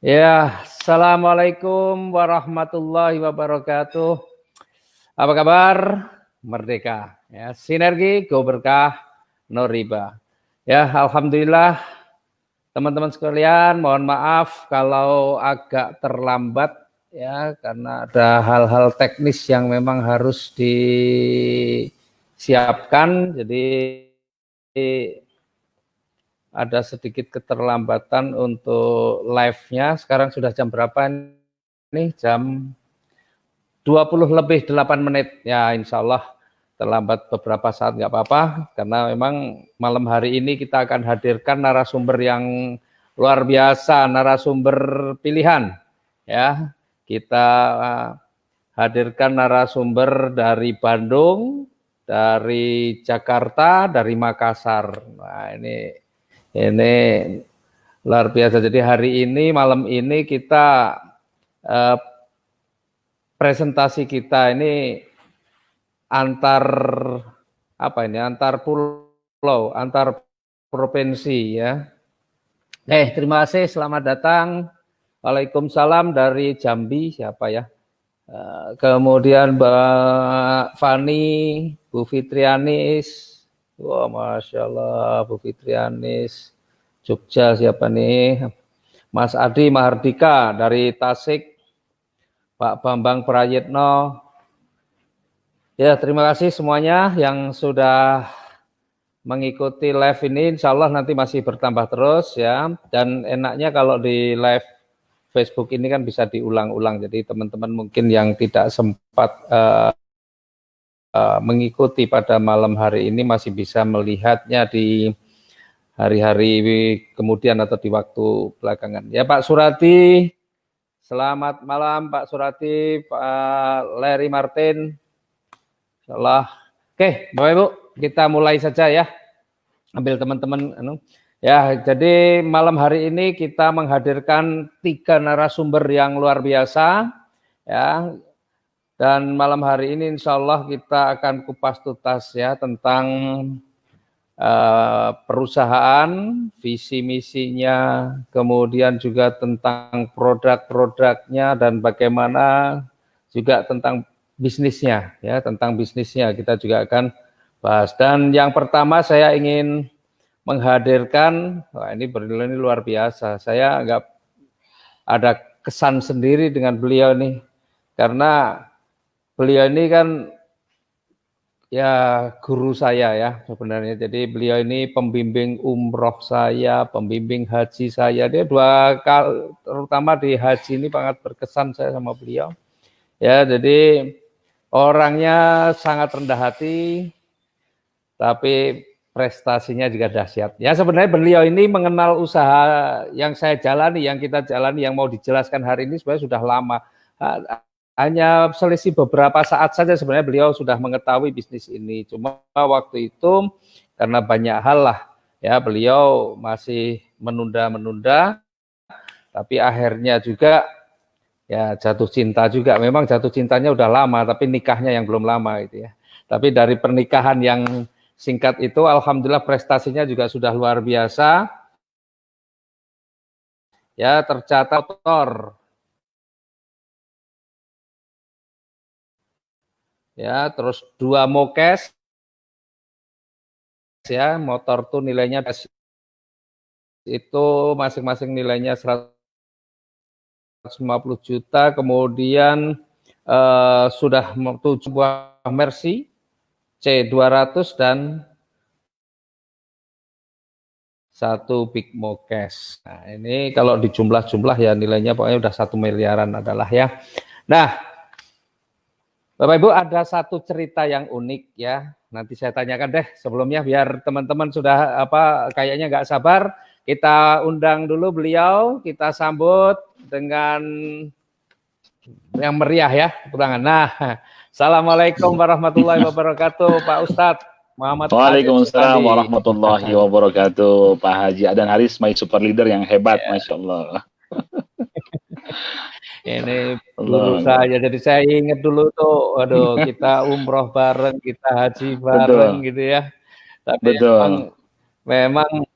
Ya, assalamualaikum warahmatullahi wabarakatuh. Apa kabar? Merdeka. Ya, sinergi, go berkah, no riba. Ya, alhamdulillah teman-teman sekalian. Mohon maaf kalau agak terlambat ya, karena ada hal-hal teknis yang memang harus disiapkan. Jadi ada sedikit keterlambatan untuk live-nya. Sekarang sudah jam berapa nih? Jam 20 lebih 8 menit. Ya, insya Allah terlambat beberapa saat nggak apa-apa. Karena memang malam hari ini kita akan hadirkan narasumber yang luar biasa, narasumber pilihan. Ya, kita hadirkan narasumber dari Bandung, dari Jakarta, dari Makassar. Nah, ini luar biasa. Jadi hari ini, malam ini kita presentasi kita ini antar pulau, antar provinsi ya. Terima kasih, selamat datang. Waalaikumsalam dari Jambi, siapa ya? Kemudian Mbak Fani, Bu Fitrianis. Wah, Masya Allah, Bu Fitrianis. Jogja siapa nih? Mas Adi Mahardika dari Tasik. Pak Bambang Prayitno. Ya, terima kasih semuanya yang sudah mengikuti live ini. Insya Allah nanti masih bertambah terus ya. Dan enaknya kalau di live Facebook ini kan bisa diulang-ulang. Jadi teman-teman mungkin yang tidak sempat mengikuti pada malam hari ini masih bisa melihatnya di hari-hari kemudian atau di waktu belakangan. Ya, Pak Surati. Selamat malam Pak Surati, Pak Larry Martin. Insyaallah. Oke, Bapak Ibu, kita mulai saja ya. Ambil teman-teman. Ya, jadi malam hari ini kita menghadirkan 3 narasumber yang luar biasa. Ya, dan malam hari ini insya Allah kita akan kupas tuntas ya tentang perusahaan, visi misinya, kemudian juga tentang produk-produknya dan bagaimana juga tentang bisnisnya ya, tentang bisnisnya kita juga akan bahas. Dan yang pertama saya ingin menghadirkan, wah ini beliau ini luar biasa. Saya agak ada kesan sendiri dengan beliau nih, karena beliau ini kan ya guru saya ya sebenarnya. Jadi beliau ini pembimbing umroh saya, pembimbing haji saya. Dia 2 kali, terutama di haji ini sangat berkesan saya sama beliau. Ya, jadi orangnya sangat rendah hati, tapi prestasinya juga dahsyat. Ya, sebenarnya beliau ini mengenal usaha yang saya jalani, yang kita jalani, yang mau dijelaskan hari ini sebenarnya sudah lama. Hanya selisih beberapa saat saja sebenarnya beliau sudah mengetahui bisnis ini. Cuma waktu itu karena banyak hal lah ya, beliau masih menunda-menunda, tapi akhirnya juga ya jatuh cinta juga. Memang jatuh cintanya udah lama, tapi nikahnya yang belum lama gitu ya. Tapi dari pernikahan yang singkat itu alhamdulillah prestasinya juga sudah luar biasa. Ya, tercatat motor. Ya, terus 2 mokes. Ya, motor tuh nilainya itu masing-masing nilainya 150 juta, kemudian sudah 7 buah Mercy C200 dan 1 Big Mokes. Nah, ini kalau dijumlah-jumlah ya nilainya pokoknya udah 1 miliaran adalah ya. Nah, Bapak Ibu ada satu cerita yang unik ya. Nanti saya tanyakan deh sebelumnya biar teman-teman sudah kayaknya nggak sabar. Kita undang dulu beliau, kita sambut dengan yang meriah ya. Nah, assalamualaikum warahmatullahi wabarakatuh, Pak Ustadz Muhammad. Waalaikumsalam warahmatullahi wabarakatuh, Pak Haji Adan Haris, my super leader yang hebat, ya. Masya Allah. Ini guru saya, jadi saya ingat dulu tuh, waduh kita umroh bareng, kita haji bareng gitu ya. Tapi memang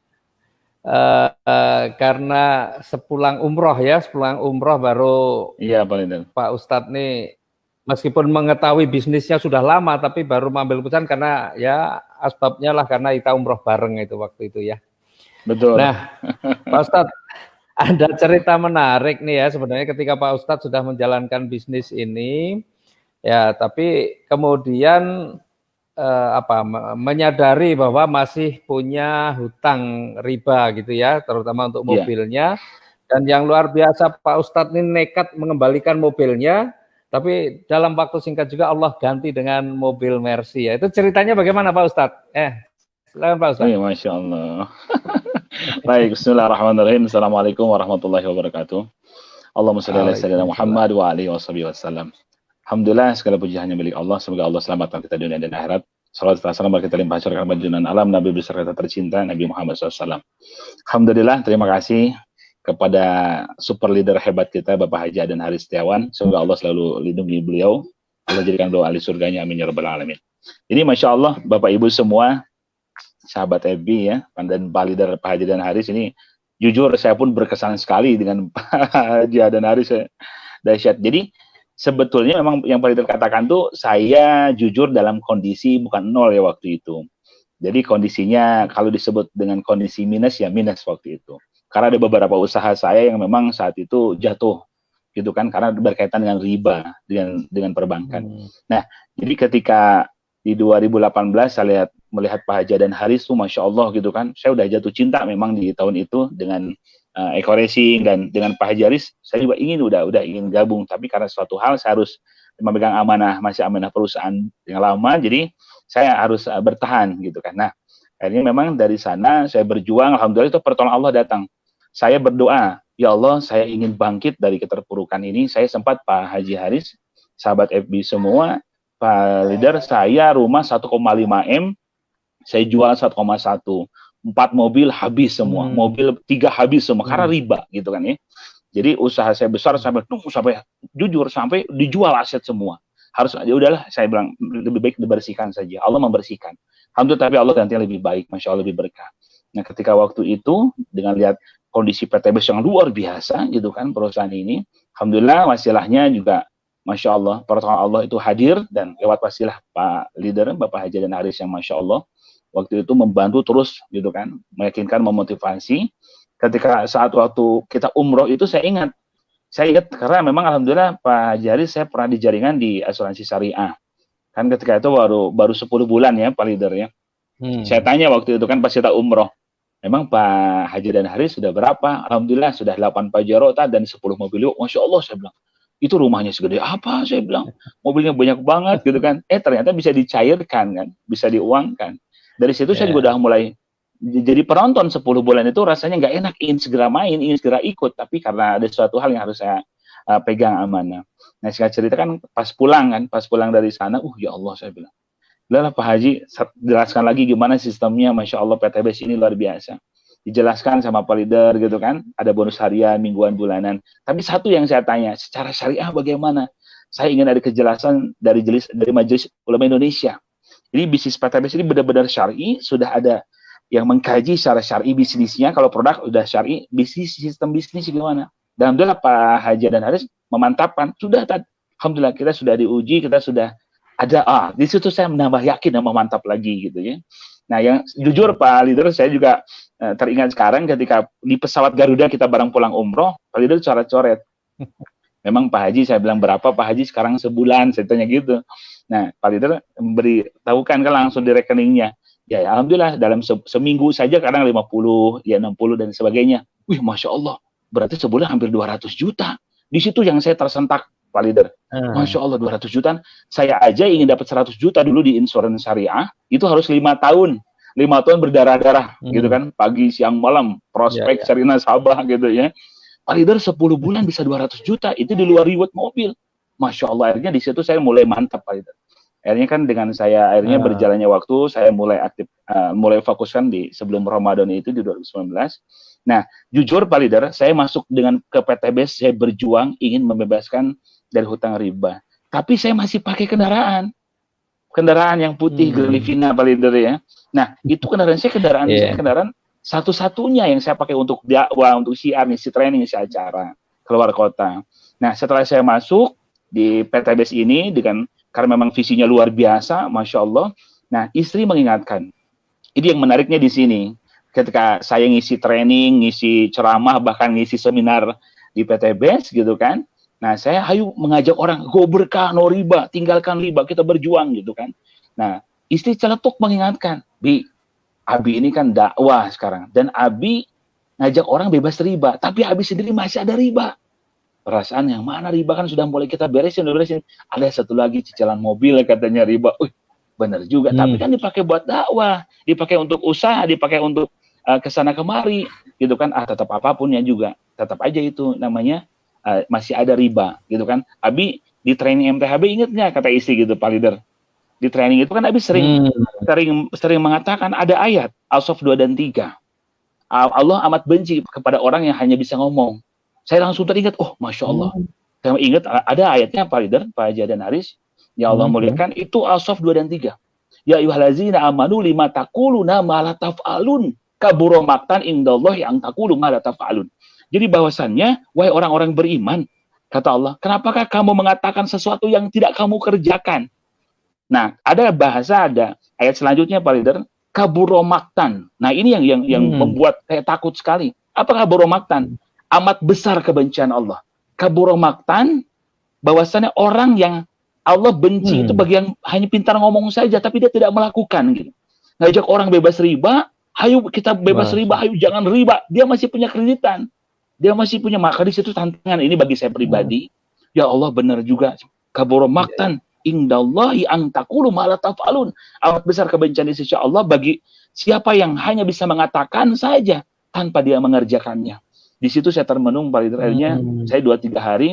karena sepulang umroh baru Iya, Pak Leader. Pak Ustadz nih meskipun mengetahui bisnisnya sudah lama, tapi baru mengambil keputusan karena ya asbabnya lah karena kita umroh bareng itu waktu itu ya. Betul. Nah, Pak Ustadz, ada cerita menarik nih ya sebenarnya ketika Pak Ustadz sudah menjalankan bisnis ini, ya tapi kemudian menyadari bahwa masih punya hutang riba gitu ya, terutama untuk mobilnya. Dan yang luar biasa Pak Ustadz ini nekat mengembalikan mobilnya, tapi dalam waktu singkat juga Allah ganti dengan mobil Mercy ya. Itu ceritanya bagaimana Pak Ustadz? Silakan Pak Ustadz. Iya, Masya Allah. Baik, bismillahirrahmanirrahim. Assalamualaikum warahmatullahi wabarakatuh. Allahumma shalli ala sayyidina Muhammad wa alihi wasallam. Alhamdulillah, segala puji hanya milik Allah. Semoga Allah selamatkan kita dunia dan akhirat. Salawat dan salam kita limpah curahkan bajunan alam Nabi besar kita tercinta Nabi Muhammad SAW. Alhamdulillah, terima kasih kepada super leader hebat kita Bapak Haji Adan Haris Setiawan. Semoga Allah selalu lindungi beliau. Allah jadikan doa ahli surganya, amin ya rabbal alamin. Ini Masya Allah, Bapak Ibu semua, sahabat FB ya, dan Pak Leader Pak Haji Adan Haris ini, jujur saya pun berkesan sekali dengan Pak Haji Adan Haris, dahsyat. Jadi sebetulnya memang yang Pak Leader katakan tuh, saya jujur dalam kondisi bukan nol ya waktu itu. Jadi kondisinya kalau disebut dengan kondisi minus ya minus waktu itu. Karena ada beberapa usaha saya yang memang saat itu jatuh gitu kan, karena berkaitan dengan riba, dengan perbankan. Nah, jadi ketika di 2018 saya melihat Pak Haji Adan Haris tuh Masya Allah gitu kan, saya udah jatuh cinta memang di tahun itu dengan Eko Racing dan dengan Pak Haji Haris. Saya juga udah ingin gabung, tapi karena suatu hal saya harus memegang masih amanah perusahaan yang lama, jadi saya harus bertahan gitu kan. Nah, akhirnya memang dari sana saya berjuang, alhamdulillah itu pertolongan Allah datang. Saya berdoa, ya Allah, saya ingin bangkit dari keterpurukan ini. Saya sempat Pak Haji Haris, sahabat FB semua, Pak Leader, saya rumah 1,5 M, saya jual 1,1. 4 mobil habis semua, mobil 3 habis semua, karena riba gitu kan ya. Jadi usaha saya besar sampai dijual aset semua. Harus ya udahlah, saya bilang lebih baik dibersihkan saja. Allah membersihkan. Alhamdulillah, tapi Allah gantinya lebih baik, Masya Allah lebih berkah. Nah, ketika waktu itu dengan lihat kondisi PTBS yang luar biasa gitu kan perusahaan ini, alhamdulillah wasilahnya juga Masya Allah, pertolongan Allah itu hadir, dan lewat wasilah Pak Leader Bapak Haji Adan Haris yang Masya Allah waktu itu membantu terus gitu kan, meyakinkan, memotivasi. Ketika saat waktu kita umroh itu saya ingat karena memang alhamdulillah Pak Haji Haris saya pernah di jaringan di asuransi syariah kan, ketika itu baru 10 bulan ya Pak Leader ya. Saya tanya waktu itu kan pas kita umroh, memang Pak Haji Adan Haris sudah berapa? Alhamdulillah sudah 8 Pajero dan 10 mobil. Masya Allah, saya bilang, itu rumahnya segede apa? Saya bilang, mobilnya banyak banget gitu kan. Ternyata bisa dicairkan kan, bisa diuangkan. Dari situ saya juga udah mulai jadi penonton 10 bulan itu rasanya nggak enak, ingin segera main, ingin segera ikut, tapi karena ada suatu hal yang harus saya pegang amanah. Nah, saya ceritakan pas pulang dari sana, ya Allah, saya bilang, lah Pak Haji, jelaskan lagi gimana sistemnya, Masya Allah PTBS ini luar biasa. Dijelaskan sama Pak Leader gitu kan, ada bonus harian, mingguan, bulanan. Tapi satu yang saya tanya, secara syariah bagaimana? Saya ingin ada kejelasan dari Majelis Ulama Indonesia. Jadi bisnis PTBS ini benar-benar syar'i, sudah ada yang mengkaji secara syar'i bisnisnya, kalau produk udah syar'i, sistem bisnis gimana? Dan alhamdulillah Pak Haji Adan Haris memantapkan, sudah alhamdulillah kita sudah diuji, kita sudah ada, di situ saya menambah yakin dan memantap lagi gitu ya. Nah, yang jujur Pak Leader, saya juga teringat sekarang ketika di pesawat Garuda kita bareng pulang umroh, Pak Leader coret-coret. Memang Pak Haji, saya bilang berapa Pak Haji sekarang sebulan, saya tanya gitu. Nah, Pak Leader beritahukan kan langsung di rekeningnya. Ya, alhamdulillah dalam seminggu saja kadang 50, ya 60 dan sebagainya. Wih, Masya Allah, berarti sebulan hampir 200 juta. Di situ yang saya tersentak, Pak Leader. Masya Allah, 200 juta. Saya aja ingin dapat 100 juta dulu di insurans syariah, itu harus 5 tahun. 5 tahun berdarah-darah, gitu kan. Pagi, siang, malam, prospek, cari nasabah, gitu ya. Pak Leader 10 bulan bisa 200 juta, itu di luar reward mobil. Masya Allah, akhirnya di situ saya mulai mantap, Pak Leader. Akhirnya kan dengan saya, akhirnya berjalannya waktu, saya mulai aktif, mulai fokuskan di sebelum Ramadan itu di 2019. Nah, jujur Pak Leader, saya masuk ke PTBS, saya berjuang ingin membebaskan dari hutang riba. Tapi saya masih pakai kendaraan yang putih Grelivina Pak Leader ya. Nah, itu kendaraan saya kendaraan satu-satunya yang saya pakai untuk dakwah, untuk syiar, ngisi training, ngisi acara keluar kota. Nah, setelah saya masuk di PTBS ini karena memang visinya luar biasa, Masya Allah. Nah, istri mengingatkan. Ini yang menariknya di sini. Ketika saya ngisi training, ngisi ceramah, bahkan ngisi seminar di PTBS gitu kan. Nah, saya mengajak orang, go berkah, no riba, tinggalkan riba, kita berjuang gitu kan. Nah, istri celetuk mengingatkan, Abi ini kan dakwah sekarang, dan Abi ngajak orang bebas riba, tapi Abi sendiri masih ada riba. Perasaan yang mana riba kan sudah mulai kita beresin. Ada satu lagi cicilan mobil katanya riba. Benar juga, tapi kan dipakai buat dakwah, dipakai untuk usaha, dipakai untuk kesana kemari, gitu kan. Tetap apapunnya juga, tetap aja itu namanya masih ada riba, gitu kan. Abi di training MTHB ingat nggak kata istri gitu, Pak Leader? Di training itu kan Abi sering mengatakan ada ayat Al-Sof 2 dan 3. Allah amat benci kepada orang yang hanya bisa ngomong. Saya langsung teringat, Masya Allah. Saya ingat ada ayatnya, Pak Leader, Pak Haji dan Haris, ya Allah muliakan, itu Al-Sof 2 dan 3. Ya ayyuhallazina amanu lima taquluna ma la taf'alun kabura maqtan indallahi an taqulu ma la taf'alun. Jadi bahwasannya, wahai orang-orang beriman, kata Allah, kenapakah kamu mengatakan sesuatu yang tidak kamu kerjakan? Nah, ada ayat selanjutnya, Pak Leader, kabura maqtan. Nah, ini yang membuat saya takut sekali. Apa kabura maqtan? Amat besar kebencian Allah. Kabura maqtan, bahwasannya orang yang Allah benci itu bagi yang hanya pintar ngomong saja, tapi dia tidak melakukan gitu. Ngajak orang bebas riba, ayo kita bebas riba, ayo jangan riba. Dia masih punya kreditan. Dia masih punya, maka di situ tantangan ini bagi saya pribadi. Ya Allah, benar juga. Kabura maqtan indallahi an taqulu ma la taf'alun. Amat besar kebencian di sisi Allah bagi siapa yang hanya bisa mengatakan saja tanpa dia mengerjakannya. Di situ saya termenung, Pak Leader. Akhirnya saya 2-3 hari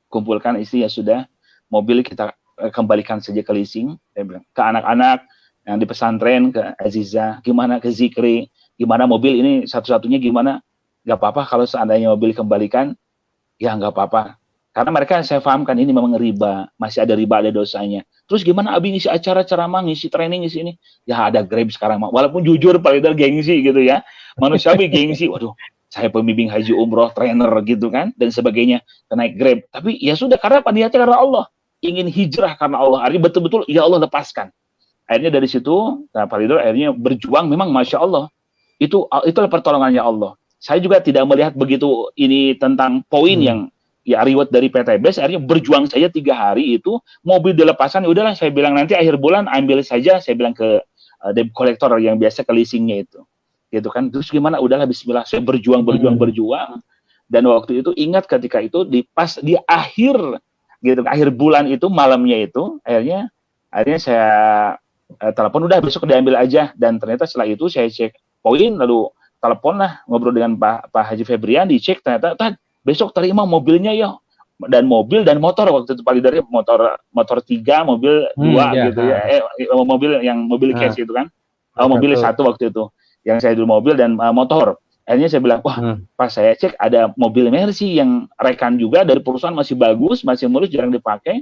kumpulkan istri, ya sudah, mobil kita kembalikan saja ke leasing. Saya bilang ke anak-anak yang di pesantren, ke Aziza, gimana ke Zikri, gimana mobil ini satu-satunya gimana? Gak apa-apa kalau seandainya mobil kembalikan, ya gak apa-apa. Karena mereka saya pahamkan ini memang riba, masih ada riba, ada dosanya. Terus gimana Abi ngisi acara ceramah, ngisi training ngisi ini? Ya ada Grab sekarang, walaupun jujur Pak Leader gengsi gitu ya. Manusiawi gengsi, waduh, saya pembimbing haji umroh, trainer gitu kan, dan sebagainya, naik Grab. Tapi ya sudah, karena niatnya karena Allah. Ingin hijrah karena Allah. Akhirnya betul-betul, ya Allah lepaskan. Akhirnya dari situ, Pak Leader akhirnya berjuang, memang Masya Allah. Itulah pertolongannya Allah. Saya juga tidak melihat begitu ini tentang poin yang ya reward dari PTBS. Akhirnya berjuang saja 3 hari itu, mobil dilepasan, ya udahlah, saya bilang nanti akhir bulan ambil saja, saya bilang ke debt collector yang biasa ke leasingnya itu. Gitu kan, terus gimana, udahlah bismillah, saya berjuang, dan waktu itu ingat ketika itu pas di akhir gitu, akhir bulan itu, malamnya itu, akhirnya saya telepon, udah besok diambil aja, dan ternyata setelah itu saya cek poin, lalu telepon lah, ngobrol dengan Pak Haji Febrian, dicek, ternyata besok terima mobilnya ya, dan mobil dan motor waktu itu Pak Leader, motor 3, mobil 2 gitu ya, mobil cash itu kan, mobil 1 waktu itu. Yang saya dulu mobil dan motor. Akhirnya saya bilang, pas saya cek ada mobil Mercy yang rekan juga dari perusahaan, masih bagus, masih mulus, jarang dipakai.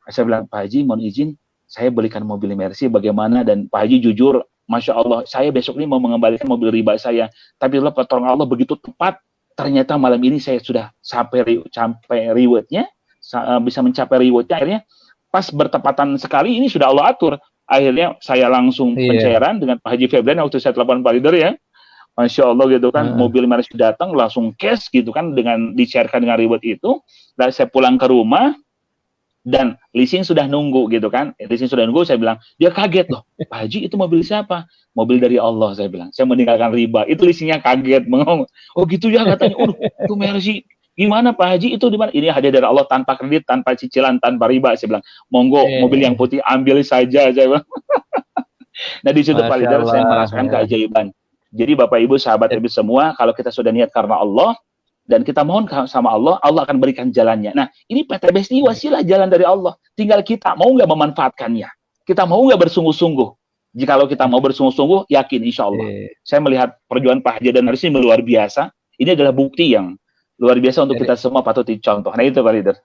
Saya bilang, Pak Haji, mohon izin, saya belikan mobil Mercy bagaimana? Dan Pak Haji jujur, Masya Allah, saya besok ini mau mengembalikan mobil riba saya. Tapi Allah, pertolongan Allah begitu tepat. Ternyata malam ini saya sudah sampai rewardnya, bisa mencapai rewardnya. Akhirnya pas bertepatan sekali, ini sudah Allah atur. Akhirnya saya langsung pencairan dengan Pak Haji Febrian waktu saya telepon Pak Leader ya. Masya Allah gitu kan, mobil Mercy datang langsung cash gitu kan, dengan dicairkan dengan reward itu. Dan saya pulang ke rumah dan leasing sudah nunggu gitu kan. Leasing sudah nunggu, saya bilang, dia kaget loh, Pak Haji itu mobil siapa? Mobil dari Allah, saya bilang. Saya meninggalkan riba. Itu leasingnya kaget, bengong. Oh gitu ya katanya. Itu Mercy. Gimana Pak Haji itu di mana? Ini hadiah dari Allah, tanpa kredit, tanpa cicilan, tanpa riba. Saya bilang, monggo mobil yang putih ambil saja, saya bilang. Nah di situ Pak Leader saya merasakan keajaiban. Jadi Bapak Ibu sahabat Ibu semua, kalau kita sudah niat karena Allah dan kita mohon sama Allah, Allah akan berikan jalannya. Nah ini PTBS ini wasilah jalan dari Allah. Tinggal kita mau nggak memanfaatkannya. Kita mau nggak bersungguh-sungguh. Jikalau kita mau bersungguh-sungguh, yakin insya Allah. Saya melihat perjuangan Pak Haji dan Haris ini luar biasa. Ini adalah bukti yang luar biasa untuk kita semua patut dicontoh. Nah itu Pak Leader.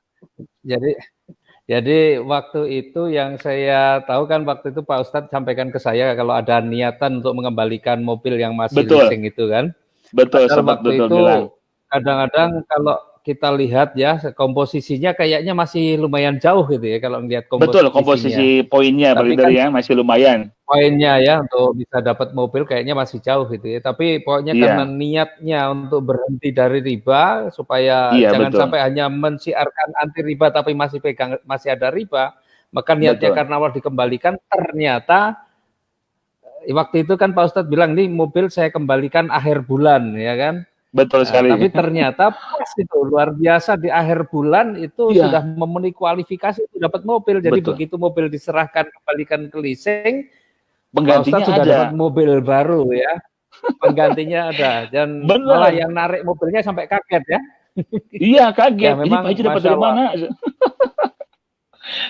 Jadi waktu itu yang saya tahu kan waktu itu Pak Ustadz sampaikan ke saya kalau ada niatan untuk mengembalikan mobil yang masih Betul, leasing itu kan. betul, Padahal sempat waktu betul itu bilang. kadang-kadang kalau kita lihat ya komposisinya kayaknya masih lumayan jauh gitu ya kalau melihat Betul, komposisinya. komposisi poinnya Pak Tapi Leader kan ya, masih lumayan. poinnya ya untuk bisa dapat mobil kayaknya masih jauh gitu ya. Tapi pokoknya karena Iya, niatnya untuk berhenti dari riba supaya iya jangan betul, sampai hanya mensiarkan anti riba tapi masih ada riba, maka niatnya betul, karena awal dikembalikan ternyata waktu itu kan Pak Ustadz bilang nih mobil saya kembalikan akhir bulan ya kan. betul Nah, sekali. tapi ternyata pas itu luar biasa di akhir bulan itu sudah Iya, memenuhi kualifikasi itu dapat mobil. Jadi betul. begitu mobil diserahkan kembalikan ke leasing, Pak Penggantinya Ustadz sudah ada. dapat mobil baru ya, penggantinya ada, dan malah Benar. yang narik mobilnya sampai kaget ya. Iya, Ya kaget. Ini Pak memang Haji dapat Masya dari Allah. mana?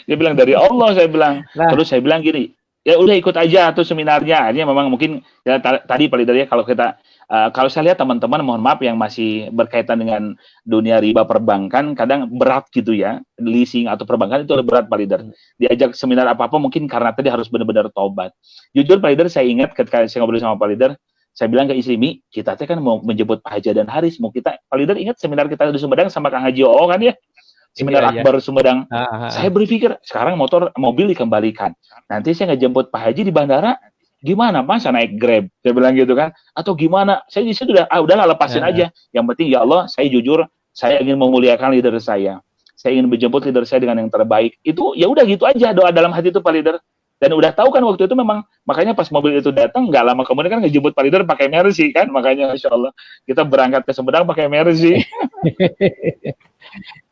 Dia bilang dari Allah, saya bilang. Nah, Terus saya bilang gini, ya udah ikut aja tuh seminarnya. Akhirnya memang mungkin ya tadi Pak Leader ya, kalau kita kalau saya lihat teman-teman mohon maaf yang masih berkaitan dengan dunia riba perbankan kadang berat gitu ya. Leasing atau perbankan itu berat Pak Leader. Diajak seminar apa-apa mungkin karena tadi harus benar-benar tobat. Jujur Pak Leader saya ingat ketika saya ngobrol sama Pak Leader, saya bilang ke istri Mi, kita kan mau menjemput Pak Haji dan Haris, mau kita, Pak Leader ingat seminar kita di Sumedang sama Kang Haji Oo kan ya? iya Seminar ya. Akbar Sumedang. Ah, ah, Saya berpikir sekarang mobil dikembalikan. Nanti saya ngejemput Pak Haji di bandara, gimana Mas? Saya naik Grab. Saya bilang gitu kan. Atau gimana? Saya di situ udahlah lepasin ah. aja. Yang penting ya Allah, saya jujur, saya ingin memuliakan leader saya. Saya ingin menjemput leader saya dengan yang terbaik. Itu ya udah gitu aja doa dalam hati itu Pak Leader. Dan udah tahu kan waktu itu memang makanya pas mobil itu datang nggak lama kemudian kan ngejemput Pak Leader pakai Mercy kan, makanya Masya Allah kita berangkat ke Sumedang pakai Mercy.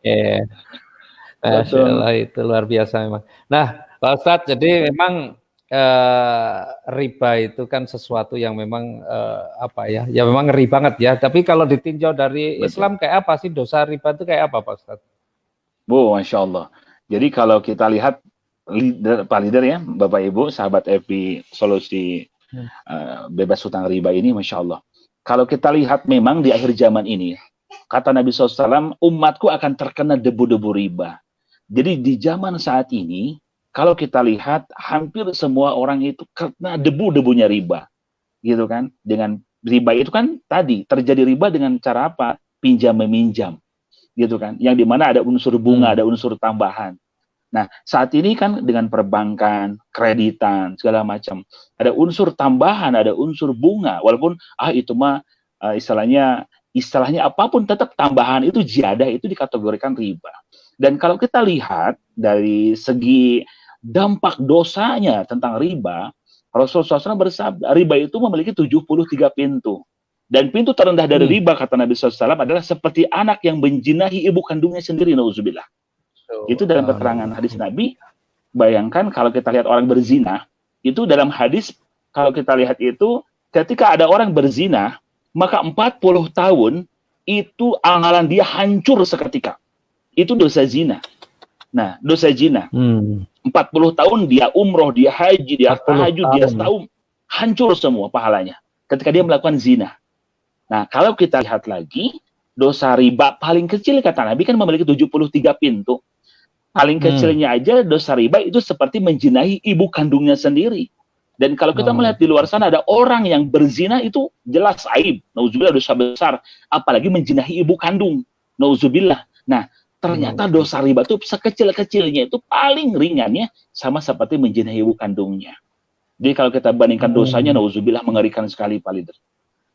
Ya, Masya Betul. Allah itu luar biasa memang. Nah, Pak Ustadz, jadi memang riba itu kan sesuatu yang memang apa ya? Ya memang ngeri banget ya. Tapi kalau ditinjau dari Betul. Islam kayak apa sih dosa riba itu kayak apa, Pak Ustadz? Bu, Masya Allah. Jadi kalau kita lihat Pak Leader ya, Bapak Ibu, sahabat FB Solusi Bebas Hutang Riba ini, Masya Allah. Kalau kita lihat memang di akhir zaman ini, kata Nabi SAW, umatku akan terkena debu-debu riba. Jadi di zaman saat ini, kalau kita lihat hampir semua orang itu kena debu-debunya riba. Gitu kan. Dengan riba itu kan tadi, terjadi riba dengan cara apa? Pinjam-meminjam. Gitu kan. Yang dimana ada unsur bunga, ada unsur tambahan. Nah, saat ini kan dengan perbankan, kreditan, segala macam, ada unsur tambahan, ada unsur bunga, walaupun itu mah istilahnya apapun tetap tambahan itu ziyadah itu dikategorikan riba. Dan kalau kita lihat dari segi dampak dosanya tentang riba, Rasulullah SAW bersabda, riba itu memiliki 73 pintu. Dan pintu terendah dari riba, kata Nabi SAW, adalah seperti anak yang menjinahi ibu kandungnya sendiri, na'udzubillah. Itu dalam keterangan hadis Nabi. Bayangkan kalau kita lihat orang berzina, itu dalam hadis, kalau kita lihat itu, ketika ada orang berzina, maka 40 tahun, itu amalan dia hancur seketika. Itu dosa zina. Nah, dosa zina. 40 tahun dia umroh, dia haji, dia tahajud, dia setahun, hancur semua pahalanya. Ketika dia melakukan zina. Nah, kalau kita lihat lagi, dosa riba paling kecil, kata Nabi kan memiliki 73 pintu. Paling kecilnya aja dosa riba itu seperti menjinahi ibu kandungnya sendiri. Dan kalau kita melihat di luar sana ada orang yang berzina itu jelas aib. Nauzubillah dosa besar. Apalagi menjinahi ibu kandung. Nauzubillah. Nah, ternyata dosa riba itu sekecil-kecilnya itu paling ringannya sama seperti menjinahi ibu kandungnya. Jadi kalau kita bandingkan dosanya, nauzubillah mengerikan sekali Pak Leader.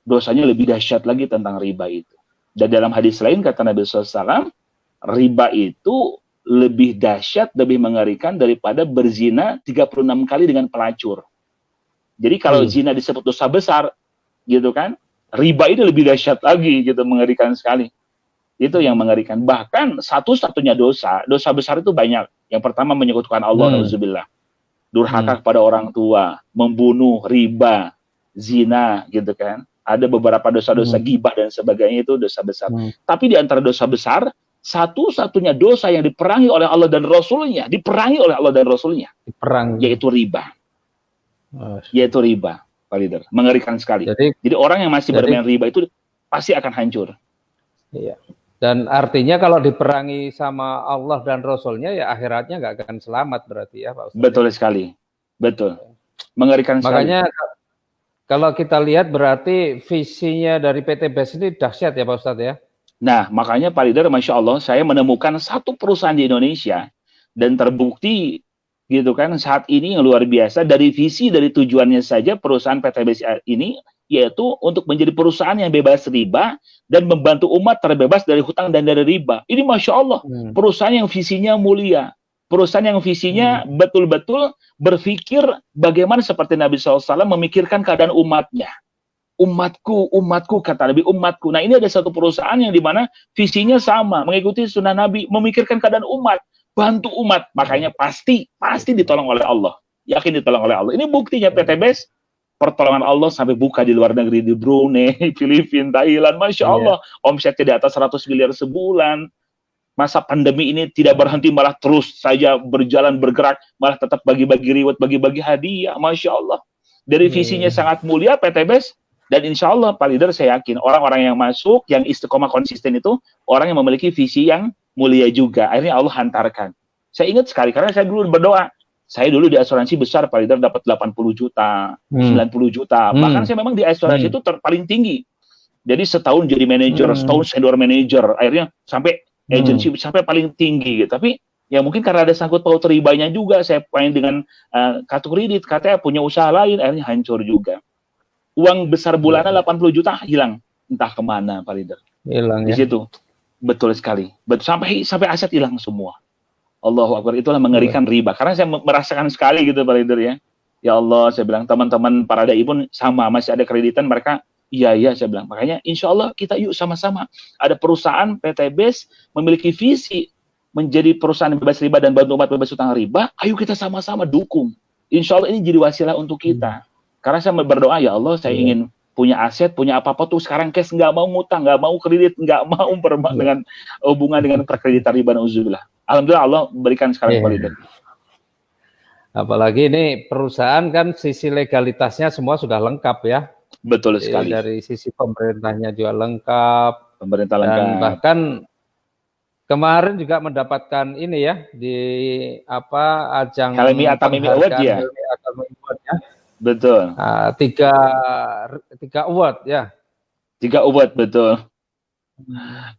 Dosanya lebih dahsyat lagi tentang riba itu. Dan dalam hadis lain kata Nabi SAW, riba itu lebih dahsyat, lebih mengerikan daripada berzina 36 kali dengan pelacur. Jadi kalau zina disebut dosa besar, gitu kan, riba itu lebih dahsyat lagi, gitu, mengerikan sekali. Itu yang mengerikan. Bahkan satu-satunya dosa besar itu banyak. Yang pertama menyekutukan Allah, na'udzubillah. Durhaka kepada orang tua, membunuh, riba, zina, gitu kan. Ada beberapa dosa-dosa gibah dan sebagainya itu dosa besar. Tapi di antara dosa besar, satu-satunya dosa yang diperangi oleh Allah dan Rasulnya, yaitu riba. Yaitu riba, Pak Leader. Mengerikan sekali. Jadi orang yang masih bermain riba itu pasti akan hancur. Iya. Dan artinya kalau diperangi sama Allah dan Rasulnya ya akhiratnya nggak akan selamat berarti ya Pak Ustadz. Betul sekali, betul. Mengerikan sekali. Makanya kalau kita lihat berarti visinya dari PT BES ini dahsyat ya Pak Ustadz ya. Nah, makanya Pak Leader, Masya Allah, saya menemukan satu perusahaan di Indonesia dan terbukti gitu kan saat ini yang luar biasa dari visi dari tujuannya saja perusahaan PT BES ini yaitu untuk menjadi perusahaan yang bebas riba dan membantu umat terbebas dari hutang dan dari riba. Ini Masya Allah, perusahaan yang visinya mulia, perusahaan yang visinya betul-betul berpikir bagaimana seperti Nabi SAW memikirkan keadaan umatnya. Umatku, umatku, kata Nabi, umatku. Nah, ini ada satu perusahaan yang dimana visinya sama, mengikuti sunnah Nabi, memikirkan keadaan umat, bantu umat. Makanya pasti ditolong oleh Allah. Yakin ditolong oleh Allah. Ini buktinya PT BES, pertolongan Allah sampai buka di luar negeri, di Brunei, Filipina, Thailand. Masya Allah, omsetnya di atas 100 miliar sebulan. Masa pandemi ini tidak berhenti, malah terus saja berjalan, bergerak, malah tetap bagi-bagi reward, bagi-bagi hadiah. Masya Allah. Dari visinya sangat mulia PT BES. Dan insya Allah, Pak Leader, saya yakin orang-orang yang masuk, yang istiqomah konsisten itu, orang yang memiliki visi yang mulia juga. Akhirnya Allah hantarkan. Saya ingat sekali, karena saya dulu berdoa. Saya dulu di asuransi besar, Pak Leader, dapat 80 juta, 90 juta. Bahkan saya memang di asuransi itu paling tinggi. Jadi setahun jadi manajer, setahun senior manager. Akhirnya sampai agency, sampai paling tinggi. Gitu. Tapi ya mungkin karena ada sangkut paut ribanya juga, saya main dengan kartu kredit, katanya punya usaha lain, akhirnya hancur juga. Uang besar bulanan 80 juta hilang, entah kemana, Pak Leader. Hilang di situ, betul sekali. Sampai aset hilang semua. Allahu Akbar, itulah mengerikan riba. Karena saya merasakan sekali gitu, Pak Leader ya. Ya Allah, saya bilang teman-teman para dai pun sama, masih ada kreditan mereka. Iya, saya bilang. Makanya insya Allah kita yuk sama-sama. Ada perusahaan PT BES memiliki visi menjadi perusahaan bebas riba dan bantu umat bebas utang riba. Ayo kita sama-sama dukung. Insya Allah ini jadi wasilah untuk kita. Karena saya berdoa, ya Allah, saya ingin punya aset, punya apa-apa tuh sekarang cash, nggak mau ngutang, nggak mau kredit, nggak mau dengan hubungan dengan perkreditan riba, na'udzubillah. Alhamdulillah Allah berikan sekarang Pak. Apalagi ini perusahaan kan sisi legalitasnya semua sudah lengkap ya. Betul sekali. Dari sisi pemerintahnya juga lengkap. Pemerintah dan lengkap. Bahkan kemarin juga mendapatkan ini ya di ajang Helmi Atamimi Award ya. Betul. 3 award ya. 3 award, betul.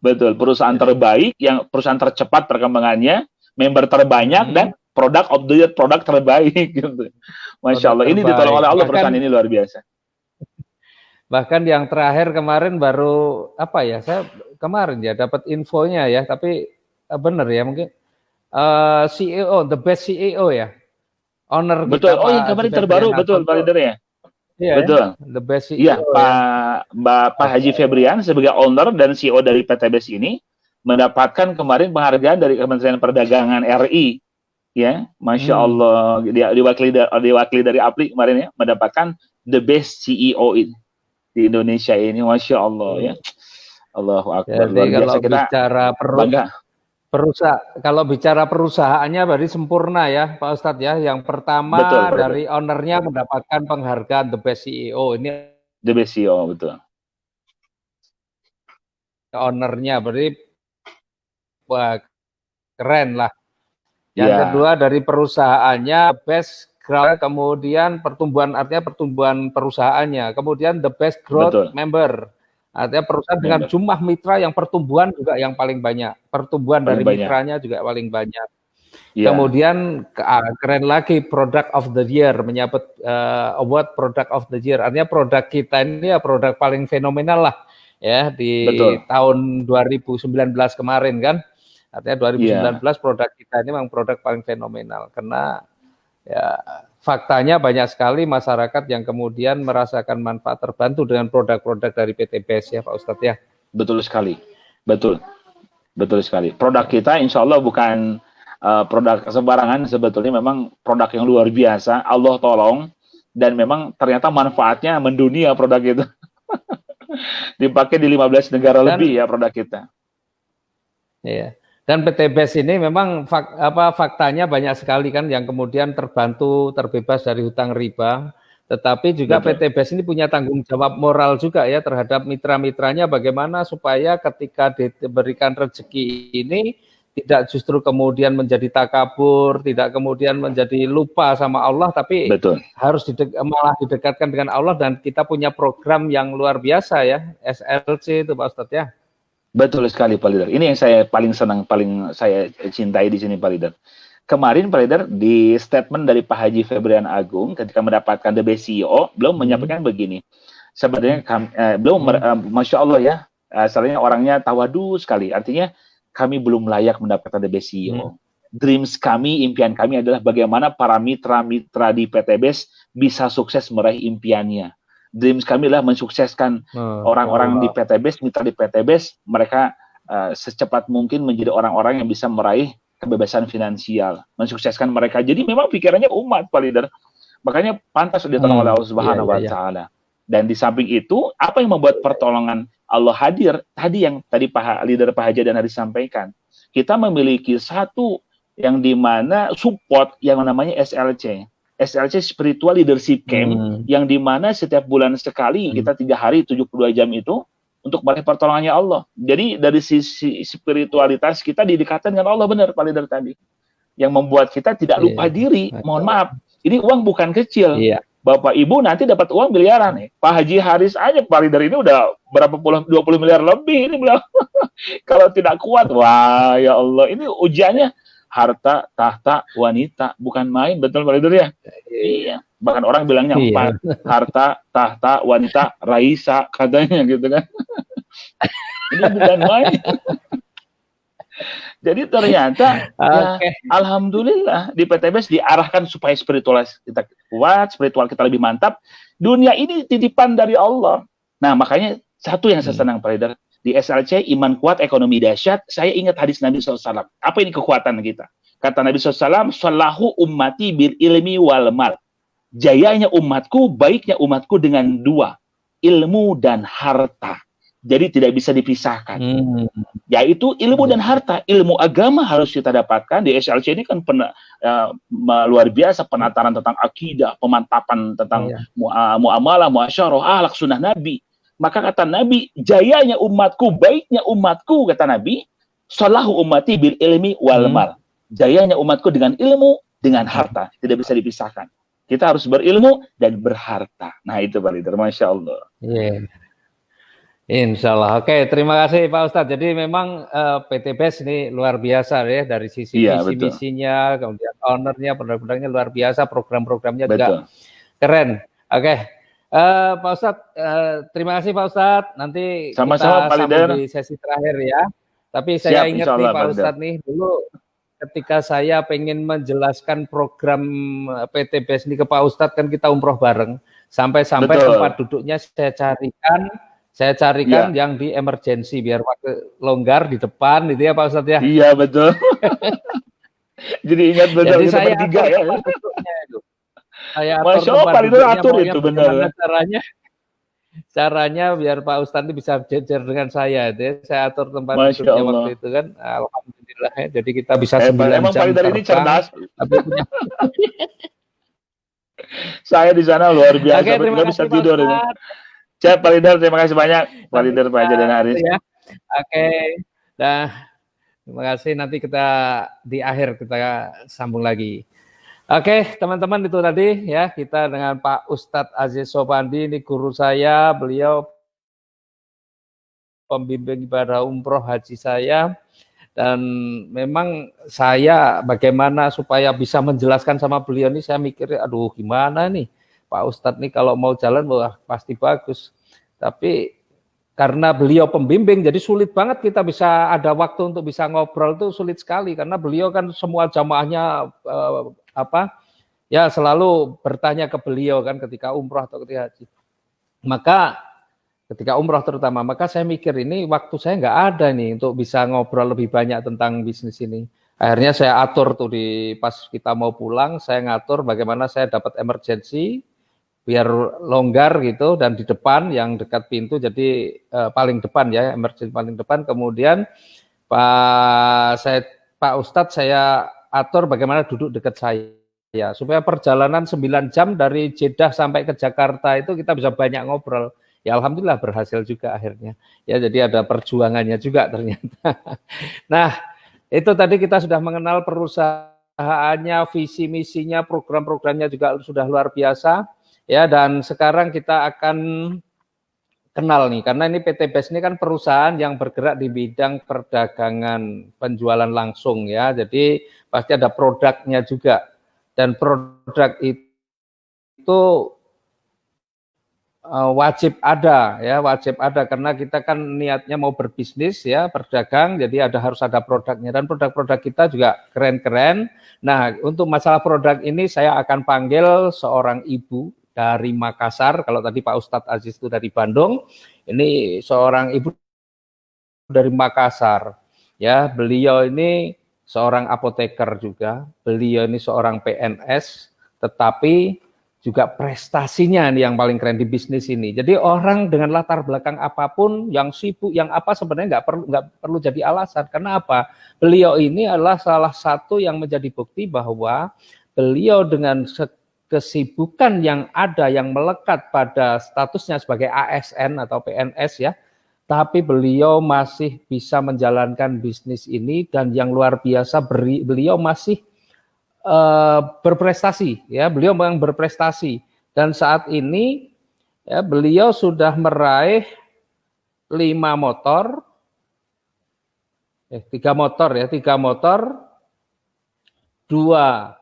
Betul. Perusahaan terbaik, yang perusahaan tercepat perkembangannya, member terbanyak dan product of the year, produk terbaik gitu. Masya Allah. Ini ditolong oleh Allah, perusahaan ini luar biasa. Bahkan yang terakhir kemarin baru saya kemarin ya dapat infonya ya, tapi benar ya mungkin CEO, the best CEO ya. Owner betul. Kita, yang kemarin terbaru, betul, Pak Leader ya. Iya, betul. The best CEO. Iya, Pak Haji Febrian sebagai owner dan CEO dari PT BES ini mendapatkan kemarin penghargaan dari Kementerian Perdagangan RI. Ya, Masya Allah, diwakili dari APLI kemarin ya, mendapatkan the best CEO di Indonesia ini, Masya Allah ya. Allahu Akbar. Jadi kalau bicara kalau bicara perusahaannya berarti sempurna ya Pak Ustadz ya. Yang pertama dari ownernya mendapatkan penghargaan the best CEO. Ini the best CEO, betul. Ownernya berarti wah, keren lah. Yang kedua dari perusahaannya best growth, kemudian artinya pertumbuhan perusahaannya, kemudian the best growth member. Artinya perusahaan dengan jumlah mitra yang pertumbuhan juga yang paling banyak. Pertumbuhan dari mitranya juga paling banyak. Kemudian keren lagi product of the year, menyabet award product of the year. Artinya produk kita ini ya produk paling fenomenal lah ya di tahun 2019 kemarin kan. Artinya 2019 produk kita ini memang produk paling fenomenal karena ya faktanya banyak sekali masyarakat yang kemudian merasakan manfaat, terbantu dengan produk-produk dari PT BES ya Pak Ustadz ya. Betul sekali, betul sekali. Produk kita insya Allah bukan produk sembarangan, sebetulnya memang produk yang luar biasa, Allah tolong, dan memang ternyata manfaatnya mendunia produk itu. Dipakai di 15 negara lebih ya produk kita. Iya. Dan PT BES ini memang faktanya banyak sekali kan yang kemudian terbantu, terbebas dari hutang riba, Tetapi juga Betul. PT BES ini punya tanggung jawab moral juga ya terhadap mitra-mitranya, bagaimana supaya ketika diberikan rezeki ini tidak justru kemudian menjadi takabur, tidak kemudian menjadi lupa sama Allah, tapi Betul. harus malah didekatkan dengan Allah. Dan kita punya program yang luar biasa ya, SLC itu Pak Ustadz ya. Betul sekali Pak Leader. Ini yang saya paling senang, paling saya cintai di sini Pak Leader. Kemarin Pak Leader di statement dari Pak Haji Febrian Agung ketika mendapatkan The Best CEO, beliau menyampaikan begini. Sebenarnya beliau Masya Allah ya, asalnya orangnya tawadu sekali. Artinya kami belum layak mendapatkan The Best CEO. Dreams kami, impian kami adalah bagaimana para mitra-mitra di PT BES bisa sukses meraih impiannya. Dreams kami adalah mensukseskan orang-orang di PT BES, mitra di PT BES, mereka secepat mungkin menjadi orang-orang yang bisa meraih kebebasan finansial, mensukseskan mereka. Jadi memang pikirannya umat, Pak Leader. Makanya pantas ditolong oleh Allah Subhanahu wa Ta'ala. Dan di samping itu, apa yang membuat pertolongan Allah hadir? Tadi yang tadi Pak Leader, Pak Haji dan Haris sampaikan. Kita memiliki satu yang dimana support yang namanya SLC. SLC Spiritual Leadership Camp, yang dimana setiap bulan sekali, kita 3 hari, 72 jam itu, untuk meraih pertolongannya Allah. Jadi dari sisi spiritualitas kita didekatkan dengan Allah, benar Pak Leader tadi. Yang membuat kita tidak lupa diri. Mohon maaf, ini uang bukan kecil. Bapak Ibu nanti dapat uang miliaran nih. Pak Haji Haris aja Pak Leader ini udah berapa puluh 20 miliar lebih ini beliau. Kalau tidak kuat, wah ya Allah, ini ujiannya harta, tahta, wanita, bukan main, betul Pak Leader ya? Iya. Bahkan orang bilangnya 4, harta, tahta, wanita, Raisa, katanya gitu kan. Ini bukan main. Jadi ternyata, ya, alhamdulillah di PT BES diarahkan supaya spiritual kita kuat, spiritual kita lebih mantap. Dunia ini titipan dari Allah. Nah, makanya satu yang saya senang, Pak Leader, di SLC, iman kuat, ekonomi dahsyat, saya ingat hadis Nabi SAW. Apa ini kekuatan kita? Kata Nabi SAW, Sallahu ummati bil ilmi wal mal. Jayanya umatku, baiknya umatku dengan 2, ilmu dan harta. Jadi tidak bisa dipisahkan. Yaitu ilmu dan harta. Ilmu agama harus kita dapatkan. Di SLC ini kan luar biasa penataran tentang akidah, pemantapan tentang muamalah, muasyarah, akhlak sunnah Nabi. Maka kata Nabi, jayanya umatku, baiknya umatku, kata Nabi, Sallahu ummati bil ilmi wal mal. Jayanya umatku dengan ilmu, dengan harta. Tidak bisa dipisahkan. Kita harus berilmu dan berharta. Nah itu Pak Leader, Masya Allah. Insya Allah. Oke, terima kasih Pak Ustadz. Jadi memang PT BES ini luar biasa ya, dari sisi visi-misinya, kemudian ownernya, produk-produknya luar biasa, program-programnya juga keren. Oke, Pak Ustadz, terima kasih Pak Ustadz. Nanti sama-sama, kita sambung di sesi terakhir ya. Tapi saya ingat nih Pak Ustadz nih, dulu ketika saya pengen menjelaskan program PT BES ini ke Pak Ustadz, kan kita umroh bareng. Sampai-sampai tempat duduknya saya carikan yang di emergency, biar waktu longgar di depan gitu ya Pak Ustadz ya. Iya betul. Jadi ingat betul. Jadi saya bertiga ya. Saya atur itu benar. Caranya biar Pak Ustadz ini bisa jejer dengan saya itu ya. Saya atur tempat duduknya waktu itu kan. Alhamdulillah ya. Jadi kita bisa 9 emang jam terbang. Ini cerdas. Tapi saya di sana luar biasa. Oke, terima kasih bisa tidur ini. Cep, Pak Leader, terima kasih banyak. Pak Leader, Pak Haji dan Haris. Ya. Oke. Nah, terima kasih. Nanti kita di akhir kita sambung lagi. Oke, teman-teman, itu tadi ya, kita dengan Pak Ustadz Aziz Sopandi, ini guru saya, beliau pembimbing ibadah umroh haji saya, dan memang saya bagaimana supaya bisa menjelaskan sama beliau ini, saya mikir, aduh gimana nih, Pak Ustadz nih kalau mau jalan, wah pasti bagus. Tapi karena beliau pembimbing, jadi sulit banget kita bisa ada waktu untuk bisa ngobrol, itu sulit sekali, karena beliau kan semua jamaahnya selalu bertanya ke beliau kan ketika umroh atau ketika haji. Maka ketika umroh terutama, maka saya mikir ini waktu saya nggak ada nih untuk bisa ngobrol lebih banyak tentang bisnis ini. Akhirnya saya atur tuh pas kita mau pulang, saya ngatur bagaimana saya dapat emergency biar longgar gitu, dan di depan yang dekat pintu, jadi paling depan ya, emergency paling depan. Kemudian Pak Ustadz saya atur bagaimana duduk dekat saya. supaya perjalanan 9 jam dari Jeddah sampai ke Jakarta itu kita bisa banyak ngobrol. Ya alhamdulillah berhasil juga akhirnya. Ya jadi ada perjuangannya juga ternyata. Nah, itu tadi kita sudah mengenal perusahaannya, visi misinya, program-programnya juga sudah luar biasa. Ya, dan sekarang kita akan kenal nih, karena ini PT BES ini kan perusahaan yang bergerak di bidang perdagangan penjualan langsung ya, jadi pasti ada produknya juga, dan produk itu wajib ada ya, wajib ada karena kita kan niatnya mau berbisnis ya, berdagang, jadi harus ada produknya, dan produk-produk kita juga keren-keren. Nah, untuk masalah produk ini saya akan panggil seorang ibu dari Makassar. Kalau tadi Pak Ustadz Aziz itu dari Bandung, ini seorang ibu dari Makassar. Ya, beliau ini seorang apoteker juga. Beliau ini seorang PNS, tetapi juga prestasinya nih yang paling keren di bisnis ini. Jadi orang dengan latar belakang apapun, yang sibuk, yang apa sebenarnya nggak perlu jadi alasan. Karena apa? Beliau ini adalah salah satu yang menjadi bukti bahwa beliau dengan kesibukan yang ada, yang melekat pada statusnya sebagai ASN atau PNS ya, tapi beliau masih bisa menjalankan bisnis ini, dan yang luar biasa beliau masih berprestasi ya, beliau memang berprestasi, dan saat ini ya beliau sudah meraih 5 motor, 3 motor ya, 3 motor, 2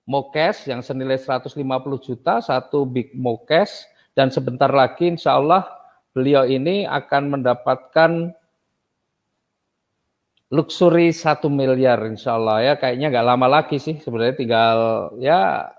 Mokes yang senilai 150 juta, 1 big Mokes, dan sebentar lagi insya Allah beliau ini akan mendapatkan luxury 1 miliar insya Allah ya, kayaknya nggak lama lagi sih sebenarnya, tinggal ya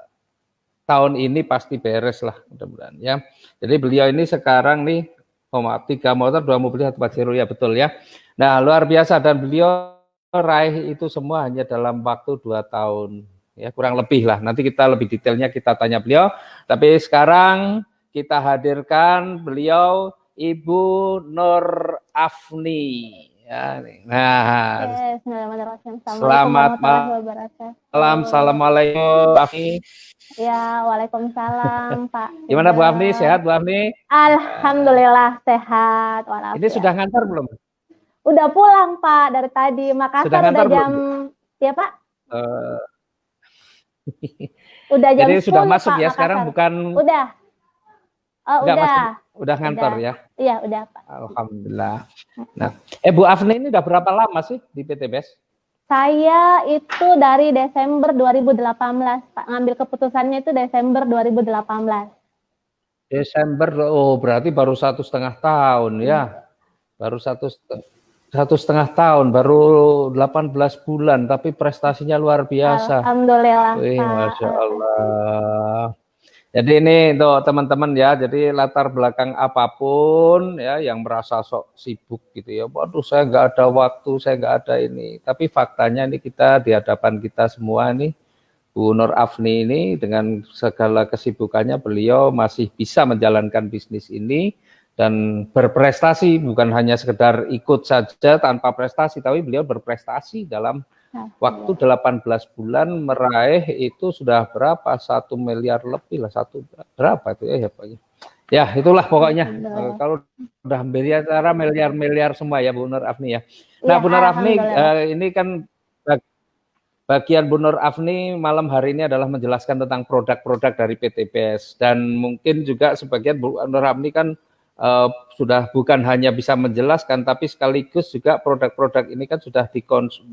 tahun ini pasti beres lah mudah-mudahan ya. Jadi beliau ini sekarang nih 3 motor, 2 mobil, 1 Pajero ya, betul ya. Nah luar biasa, dan beliau raih itu semua hanya dalam waktu 2 tahun ya, kurang lebih lah. Nanti kita lebih detailnya kita tanya beliau, tapi sekarang kita hadirkan beliau Ibu Nur Afni. Ya, nah, selamat malam, assalamualaikum, Afni. Ya, waalaikumsalam, Pak. Gimana Bu Afni? Sehat Bu Afni? Alhamdulillah sehat. Walafiat. Ini sudah ngantor belum? Udah pulang Pak dari tadi. Makassar udah jam, ya Pak? Udah jam. Jadi 10, sudah masuk Pak, ya Makassar. Sekarang bukan? Udah. Oh, udah ngantor ya? Iya, udah Pak. Alhamdulillah. Nah, Bu Afni ini udah berapa lama sih di PT BES? Saya itu dari Desember 2018, Pak. Ngambil keputusannya itu Desember 2018. Desember, oh berarti baru 1,5 tahun ya? Baru 1,5 tahun, baru 18 bulan, tapi prestasinya luar biasa. Alhamdulillah. Wih, Masya Allah. Jadi ini untuk teman-teman ya, jadi latar belakang apapun ya yang merasa sok sibuk gitu ya, waduh saya nggak ada waktu, saya nggak ada ini. Tapi faktanya ini kita di hadapan kita semua nih, Bu Nur Afni ini dengan segala kesibukannya beliau masih bisa menjalankan bisnis ini dan berprestasi, bukan hanya sekedar ikut saja tanpa prestasi, tapi beliau berprestasi dalam waktu 18 bulan meraih itu sudah berapa? 1 miliar lebih lah, berapa itu ya Pak? Ya itulah pokoknya. Kalau udah miliar semua ya Bu Nur Afni ya. Nah Bu Nur Afni ini kan bagian Bu Nur Afni malam hari ini adalah menjelaskan tentang produk-produk dari PT BES, dan mungkin juga sebagian Bu Nur Afni kan sudah bukan hanya bisa menjelaskan, tapi sekaligus juga produk-produk ini kan sudah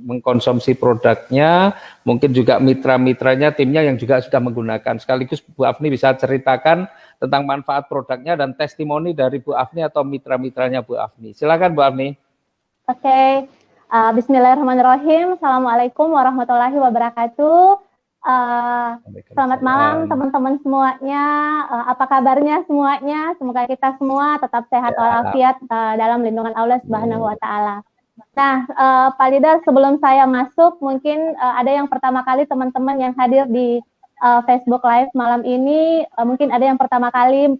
mengkonsumsi produknya, mungkin juga mitra-mitranya, timnya yang juga sudah menggunakan. Sekaligus Bu Afni bisa ceritakan tentang manfaat produknya dan testimoni dari Bu Afni atau mitra-mitranya Bu Afni. Silakan Bu Afni. Oke, bismillahirrahmanirrahim. Assalamualaikum warahmatullahi wabarakatuh. Selamat malam teman-teman semuanya, apa kabarnya semuanya? Semoga kita semua tetap sehat walafiat dalam lindungan Allah Subhanahu wa Ta'ala. Nah, Pak Leader, sebelum saya masuk, mungkin ada yang pertama kali teman-teman yang hadir di Facebook Live malam ini, mungkin ada yang pertama kali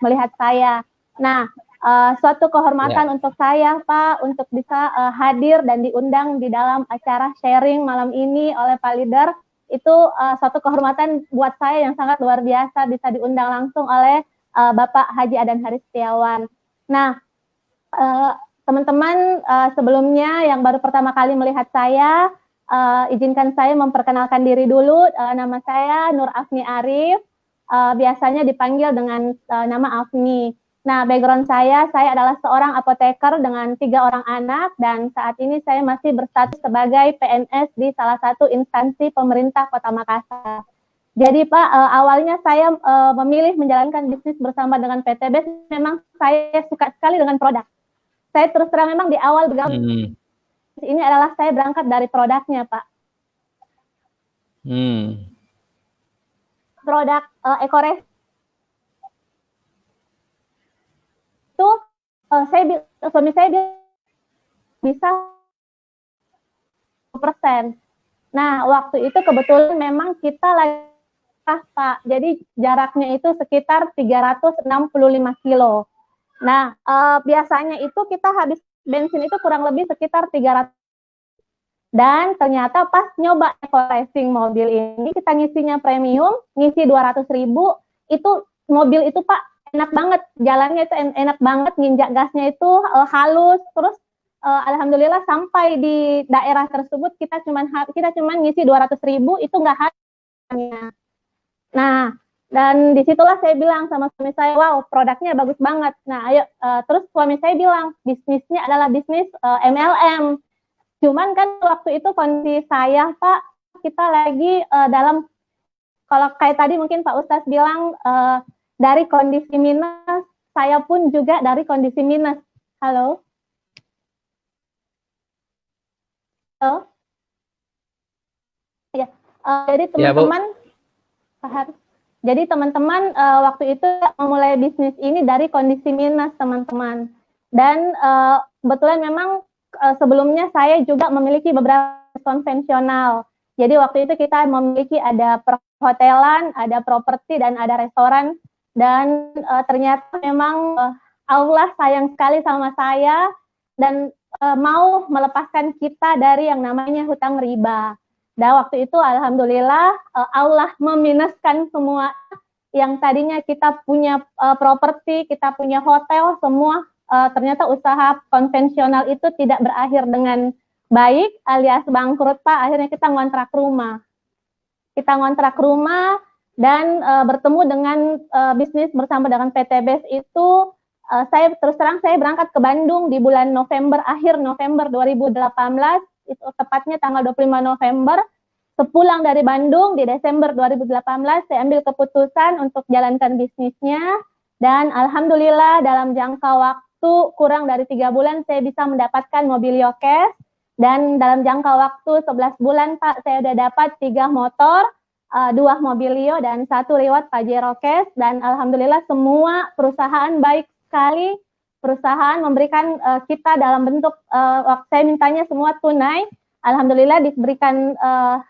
melihat saya. Nah, suatu kehormatan untuk saya, Pak, untuk bisa hadir dan diundang di dalam acara sharing malam ini oleh Pak Leader, itu suatu kehormatan buat saya yang sangat luar biasa bisa diundang langsung oleh Bapak Haji Adan Haris Setiawan. Nah, teman-teman sebelumnya yang baru pertama kali melihat saya, izinkan saya memperkenalkan diri dulu. Nama saya Nur Afni Arif, biasanya dipanggil dengan nama Afni. Nah, background saya adalah seorang apoteker dengan 3 orang anak, dan saat ini saya masih berstatus sebagai PNS di salah satu instansi pemerintah Kota Makassar. Jadi Pak, awalnya saya memilih menjalankan bisnis bersama dengan PTB, memang saya suka sekali dengan produk. Saya terus terang memang di awal bergabung, ini adalah saya berangkat dari produknya Pak. Produk Ekores itu suami saya bisa 1%. Nah, waktu itu kebetulan memang kita lagi Pak, jadi jaraknya itu sekitar 365 kilo. Nah, biasanya itu kita habis bensin itu kurang lebih sekitar 300. Dan ternyata pas nyoba eco-racing mobil ini, kita ngisinya premium, ngisi 200.000, itu mobil itu Pak enak banget, jalannya itu enak banget, nginjak gasnya itu halus, terus alhamdulillah sampai di daerah tersebut kita cuman ngisi 200.000, itu nggak habisnya. Nah, dan disitulah saya bilang sama suami saya, wow, produknya bagus banget. Nah, ayo, terus suami saya bilang, bisnisnya adalah bisnis MLM. Cuman kan waktu itu kondisi saya, Pak, kita lagi dalam, kalau kayak tadi mungkin Pak Ustadz bilang, dari kondisi minus, saya pun juga dari kondisi minus. Halo? Halo? Ya, jadi teman-teman, ya, jadi teman-teman waktu itu memulai bisnis ini dari kondisi minus, teman-teman. Dan kebetulan memang sebelumnya saya juga memiliki beberapa konvensional. Jadi waktu itu kita memiliki ada perhotelan, ada properti, dan ada restoran. Dan ternyata memang Allah sayang sekali sama saya dan mau melepaskan kita dari yang namanya hutang riba. Dan waktu itu alhamdulillah Allah meminuskan semua yang tadinya kita punya properti, kita punya hotel, semua ternyata usaha konvensional itu tidak berakhir dengan baik alias bangkrut Pak. Akhirnya kita ngontrak rumah. Kita ngontrak rumah dan bertemu dengan bisnis bersama dengan PTBes itu, saya terus terang saya berangkat ke Bandung di bulan November, akhir November 2018, itu tepatnya tanggal 25 November. Sepulang dari Bandung di Desember 2018, saya ambil keputusan untuk jalankan bisnisnya, dan alhamdulillah dalam jangka waktu kurang dari 3 bulan saya bisa mendapatkan mobil Yokes, dan dalam jangka waktu 11 bulan Pak, saya sudah dapat 3 motor, 2 mobilio dan 1 Riwat Pajero Cash, dan alhamdulillah semua perusahaan baik sekali, perusahaan memberikan kita dalam bentuk saya mintanya semua tunai, alhamdulillah diberikan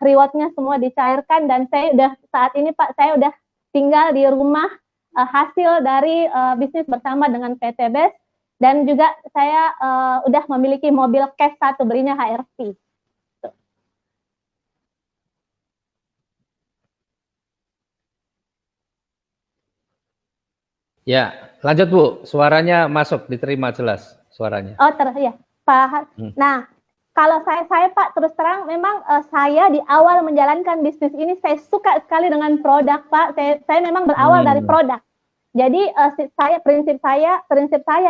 rewardnya semua dicairkan, dan saya udah saat ini Pak, saya udah tinggal di rumah hasil dari bisnis bersama dengan PTBes, dan juga saya udah memiliki mobil cash 1, belinya HRV. Ya, lanjut Bu. Suaranya masuk, diterima jelas suaranya. Oh, ya, Pak. Nah, kalau saya Pak, terus terang memang saya di awal menjalankan bisnis ini saya suka sekali dengan produk Pak. Saya memang berawal dari produk. Jadi prinsip saya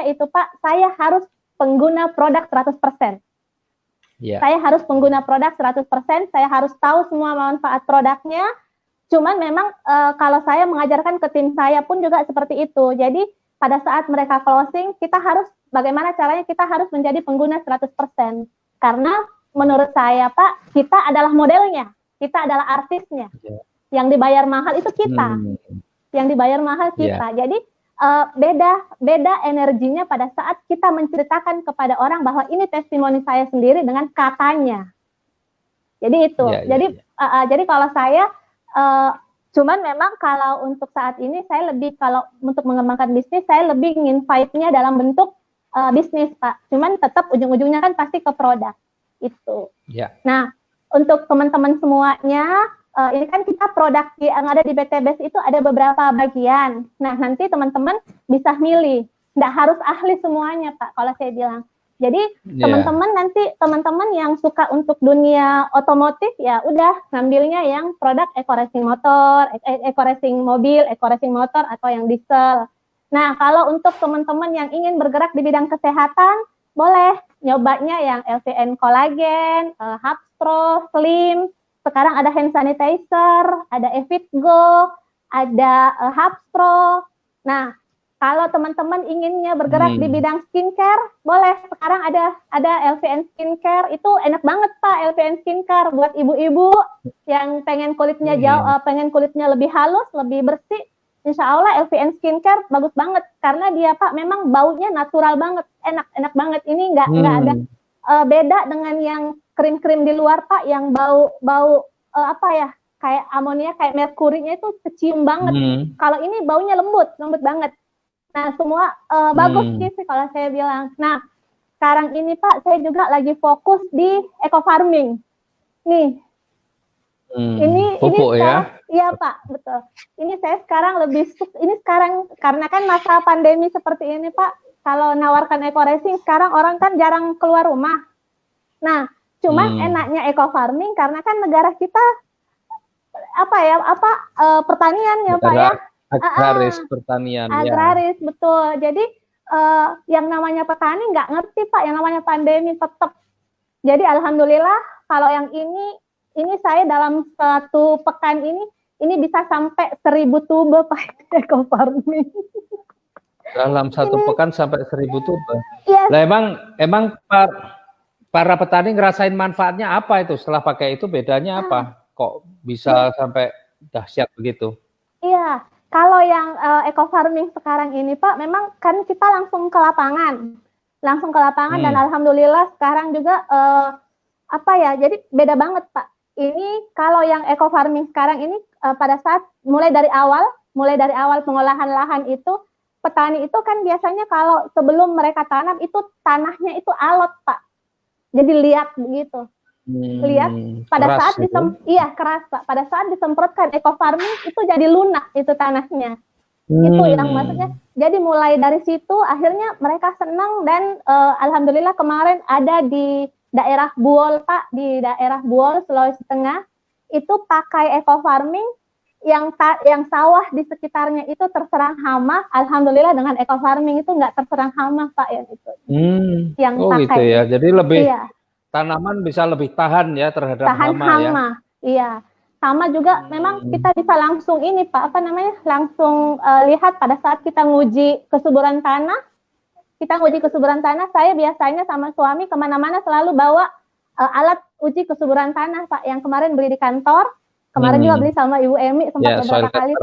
itu Pak, saya harus pengguna produk 100%. Yeah. Saya harus pengguna produk 100%, saya harus tahu semua manfaat produknya. Cuman memang kalau saya mengajarkan ke tim saya pun juga seperti itu. Jadi pada saat mereka closing, kita harus bagaimana caranya kita harus menjadi pengguna 100%. Karena menurut saya Pak, kita adalah modelnya, kita adalah artisnya. Yeah. Yang dibayar mahal itu kita. Yang dibayar mahal kita. Yeah. Jadi beda energinya pada saat kita menceritakan kepada orang bahwa ini testimoni saya sendiri dengan katanya. Jadi itu. Jadi kalau saya cuman memang kalau untuk saat ini saya lebih, kalau untuk mengembangkan bisnis saya lebih nginvite-nya dalam bentuk bisnis Pak. Cuman tetap ujung-ujungnya kan pasti ke produk itu. Yeah. Nah, untuk teman-teman semuanya, ini kan kita produk yang ada di BTBS itu ada beberapa bagian. Nah, nanti teman-teman bisa milih. Nggak harus ahli semuanya, Pak, kalau saya bilang. Jadi teman-teman nanti teman-teman yang suka untuk dunia otomotif ya udah ngambilnya yang produk eco racing motor, eco racing mobil, eco racing motor atau yang diesel. Nah, kalau untuk teman-teman yang ingin bergerak di bidang kesehatan, boleh nyobanya yang LVN Collagen, Hubspro, Slim. Sekarang ada hand sanitizer, ada Evit Go, ada Hubspro. Nah, kalau teman-teman inginnya bergerak di bidang skincare, boleh. Sekarang ada LVN Skincare, itu enak banget Pak, LVN Skincare buat ibu-ibu yang pengen kulitnya pengen kulitnya lebih halus, lebih bersih. Insya Allah LVN Skincare bagus banget karena dia Pak memang baunya natural banget, enak banget. Ini nggak ada beda dengan yang krim-krim di luar Pak yang bau kayak amonia, kayak merkurinya itu kecium banget. Kalau ini baunya lembut banget. Nah, semua bagus sih kalau saya bilang. Nah, sekarang ini Pak, saya juga lagi fokus di eco farming. Nih. Ini ya? Iya Pak, betul. Ini saya sekarang sekarang karena kan masa pandemi seperti ini Pak, kalau nawarkan eco racing sekarang orang kan jarang keluar rumah. Nah, cuman enaknya eco farming karena kan negara kita pertanian ya Pak ya. Agraris pertanian. Agraris, ya. Betul. Jadi yang namanya petani nggak ngerti Pak, yang namanya pandemi tetap. Jadi alhamdulillah kalau yang ini saya dalam satu pekan ini bisa sampai 1000 tube Pak eco farming. Dalam satu pekan sampai 1000 tube. Yes. Lah emang para petani ngerasain manfaatnya apa itu setelah pakai itu, bedanya apa? Kok bisa sampai dahsyat begitu? Iya. Kalau yang eco farming sekarang ini Pak, memang kan kita langsung ke lapangan, dan alhamdulillah sekarang juga jadi beda banget Pak. Ini kalau yang eco farming sekarang ini pada saat mulai dari awal pengolahan lahan itu, petani itu kan biasanya kalau sebelum mereka tanam itu tanahnya itu alot Pak, jadi liat begitu. Lihat pada saat keras Pak. Pada saat disemprotkan eco farming itu jadi lunak itu tanahnya. Itu yang maksudnya. Jadi mulai dari situ akhirnya mereka senang dan alhamdulillah kemarin ada di daerah Buol Pak, di daerah Buol Sulawesi Tengah itu pakai eco farming yang sawah di sekitarnya itu terserang hama. Alhamdulillah dengan eco farming itu nggak terserang hama Pak yang itu. Yang pakai. Gitu ya. Jadi lebih tanaman bisa lebih tahan ya terhadap hama ya. Iya. Sama juga memang kita bisa langsung ini Pak, langsung lihat pada saat kita nguji kesuburan tanah. Saya biasanya sama suami kemana-mana selalu bawa alat uji kesuburan tanah Pak, yang kemarin beli di kantor. Kemarin juga beli sama Ibu Emi sempat beberapa kali.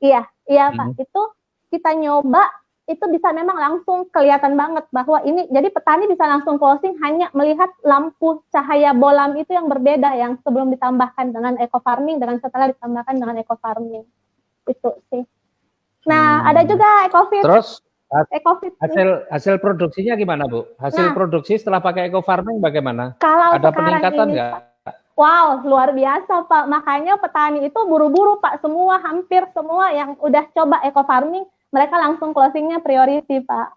Iya Pak, itu kita nyoba. Itu bisa memang langsung kelihatan banget bahwa ini, jadi petani bisa langsung closing hanya melihat lampu cahaya bolam itu yang berbeda yang sebelum ditambahkan dengan eco farming dengan setelah ditambahkan dengan eco farming. Itu sih. Nah, ada juga EcoFit. Terus EcoFit hasil produksinya gimana Bu? Hasil produksi setelah pakai eco farming bagaimana? Kalau ada peningkatan nggak? Wow, luar biasa Pak. Makanya petani itu buru-buru Pak, hampir semua yang udah coba eco farming mereka langsung closingnya priority Pak.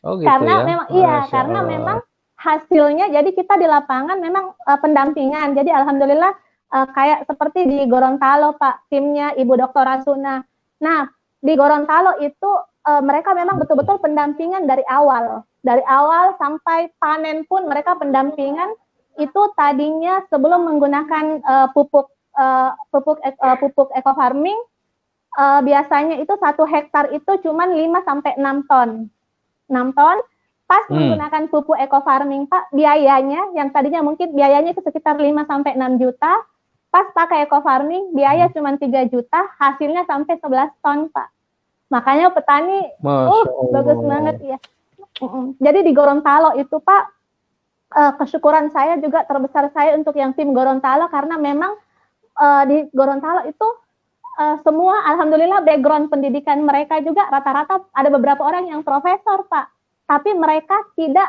Oh gitu karena ya? Karena memang hasilnya, jadi kita di lapangan memang pendampingan. Jadi alhamdulillah kayak seperti di Gorontalo Pak, timnya Ibu Dr. Rasuna. Nah, di Gorontalo itu mereka memang betul-betul pendampingan dari awal sampai panen pun mereka pendampingan. Itu tadinya sebelum menggunakan pupuk eco farming, biasanya itu 1 hektar itu cuma 5-6 ton. 6 ton, pas menggunakan pupuk eco farming Pak, biayanya yang tadinya mungkin biayanya itu sekitar 5-6 juta, pas pakai eco farming biaya cuma 3 juta, hasilnya sampai 11 ton Pak. Makanya petani, bagus banget ya. Jadi di Gorontalo itu Pak, kesyukuran saya juga terbesar saya untuk yang tim Gorontalo, karena memang di Gorontalo itu semua alhamdulillah background pendidikan mereka juga rata-rata ada beberapa orang yang profesor Pak, tapi mereka tidak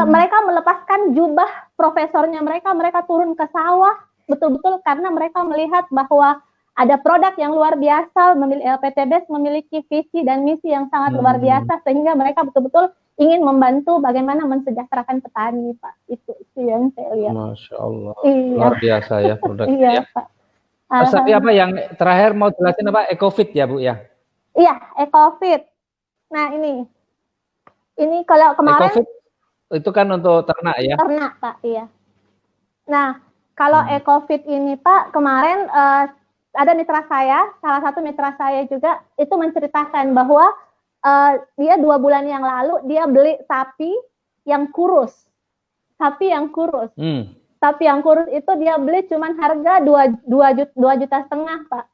mereka melepaskan jubah profesornya mereka turun ke sawah, betul-betul karena mereka melihat bahwa ada produk yang luar biasa, PTBS memiliki visi dan misi yang sangat luar biasa, sehingga mereka betul-betul ingin membantu bagaimana mensejahterakan petani, Pak. Itu yang saya lihat. Masya Allah, Iya. luar biasa ya produknya. Iya, ya. Pak. Mas, tapi apa yang terakhir mau jelasin apa? EcoFit ya, Bu ya? Iya, EcoFit. Nah, ini kalau kemarin EcoFit itu kan untuk ternak ya? Ternak, Pak, iya. Nah, kalau EcoFit ini, Pak, kemarin ada mitra saya, salah satu mitra saya juga itu menceritakan bahwa dia 2 bulan yang lalu dia beli sapi yang kurus. Sapi yang kurus. Sapi yang kurus itu dia beli cuman harga 2,5 juta, Pak.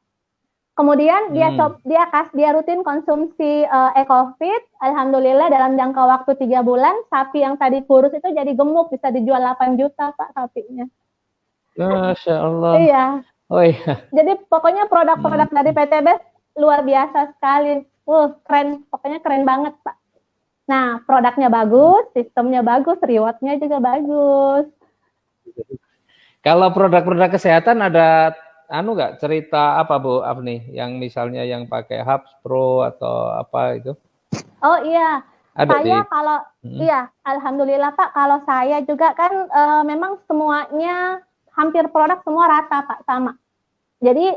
Kemudian dia rutin konsumsi EcoFit. Alhamdulillah dalam jangka waktu 3 bulan sapi yang tadi kurus itu jadi gemuk, bisa dijual 8 juta, Pak, sapinya. Masya Allah. Iya. Oh iya. Jadi pokoknya produk-produk dari PTBS luar biasa sekali. Keren, pokoknya keren banget, Pak. Nah, produknya bagus, sistemnya bagus, rewardnya juga bagus. Kalau produk-produk kesehatan ada nggak cerita apa, Bu Afni, yang misalnya yang pakai Hubs Pro atau apa itu? Oh iya. Ada saya kalau iya, alhamdulillah, Pak, kalau saya juga kan memang semuanya hampir produk semua rata, Pak, sama. Jadi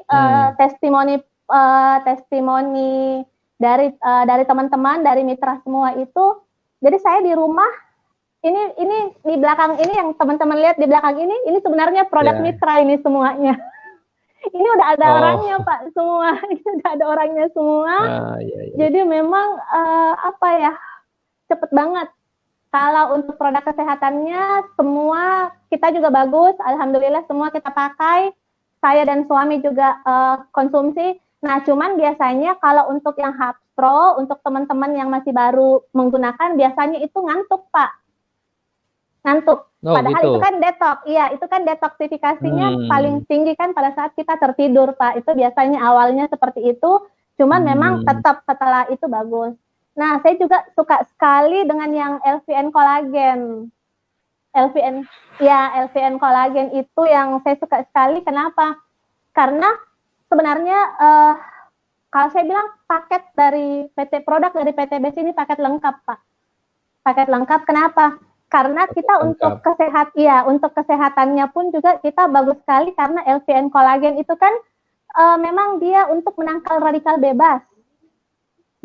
testimoni dari teman-teman, dari mitra semua itu. Jadi saya di rumah ini di belakang ini yang teman-teman lihat di belakang ini sebenarnya produk mitra ini semuanya. Ini udah ada orangnya, Pak, semua. Ini udah ada orangnya semua. Jadi memang cepet banget. Kalau untuk produk kesehatannya semua kita juga bagus, alhamdulillah semua kita pakai. Saya dan suami juga konsumsi. Nah, cuman biasanya kalau untuk yang Hubs Pro, untuk teman-teman yang masih baru menggunakan, biasanya itu ngantuk, Pak. Ngantuk. Padahal gitu. Itu kan detox. Iya, itu kan detoksifikasinya paling tinggi kan pada saat kita tertidur, Pak. Itu biasanya awalnya seperti itu. Cuman memang tetap setelah itu bagus. Nah, saya juga suka sekali dengan yang LVN Collagen. LVN Collagen itu yang saya suka sekali. Kenapa? Karena sebenarnya kalau saya bilang paket dari produk dari PTBS ini paket lengkap, Pak. Paket lengkap. Kenapa? Karena kita untuk kesehatannya pun juga kita bagus sekali karena LVN Collagen itu kan memang dia untuk menangkal radikal bebas.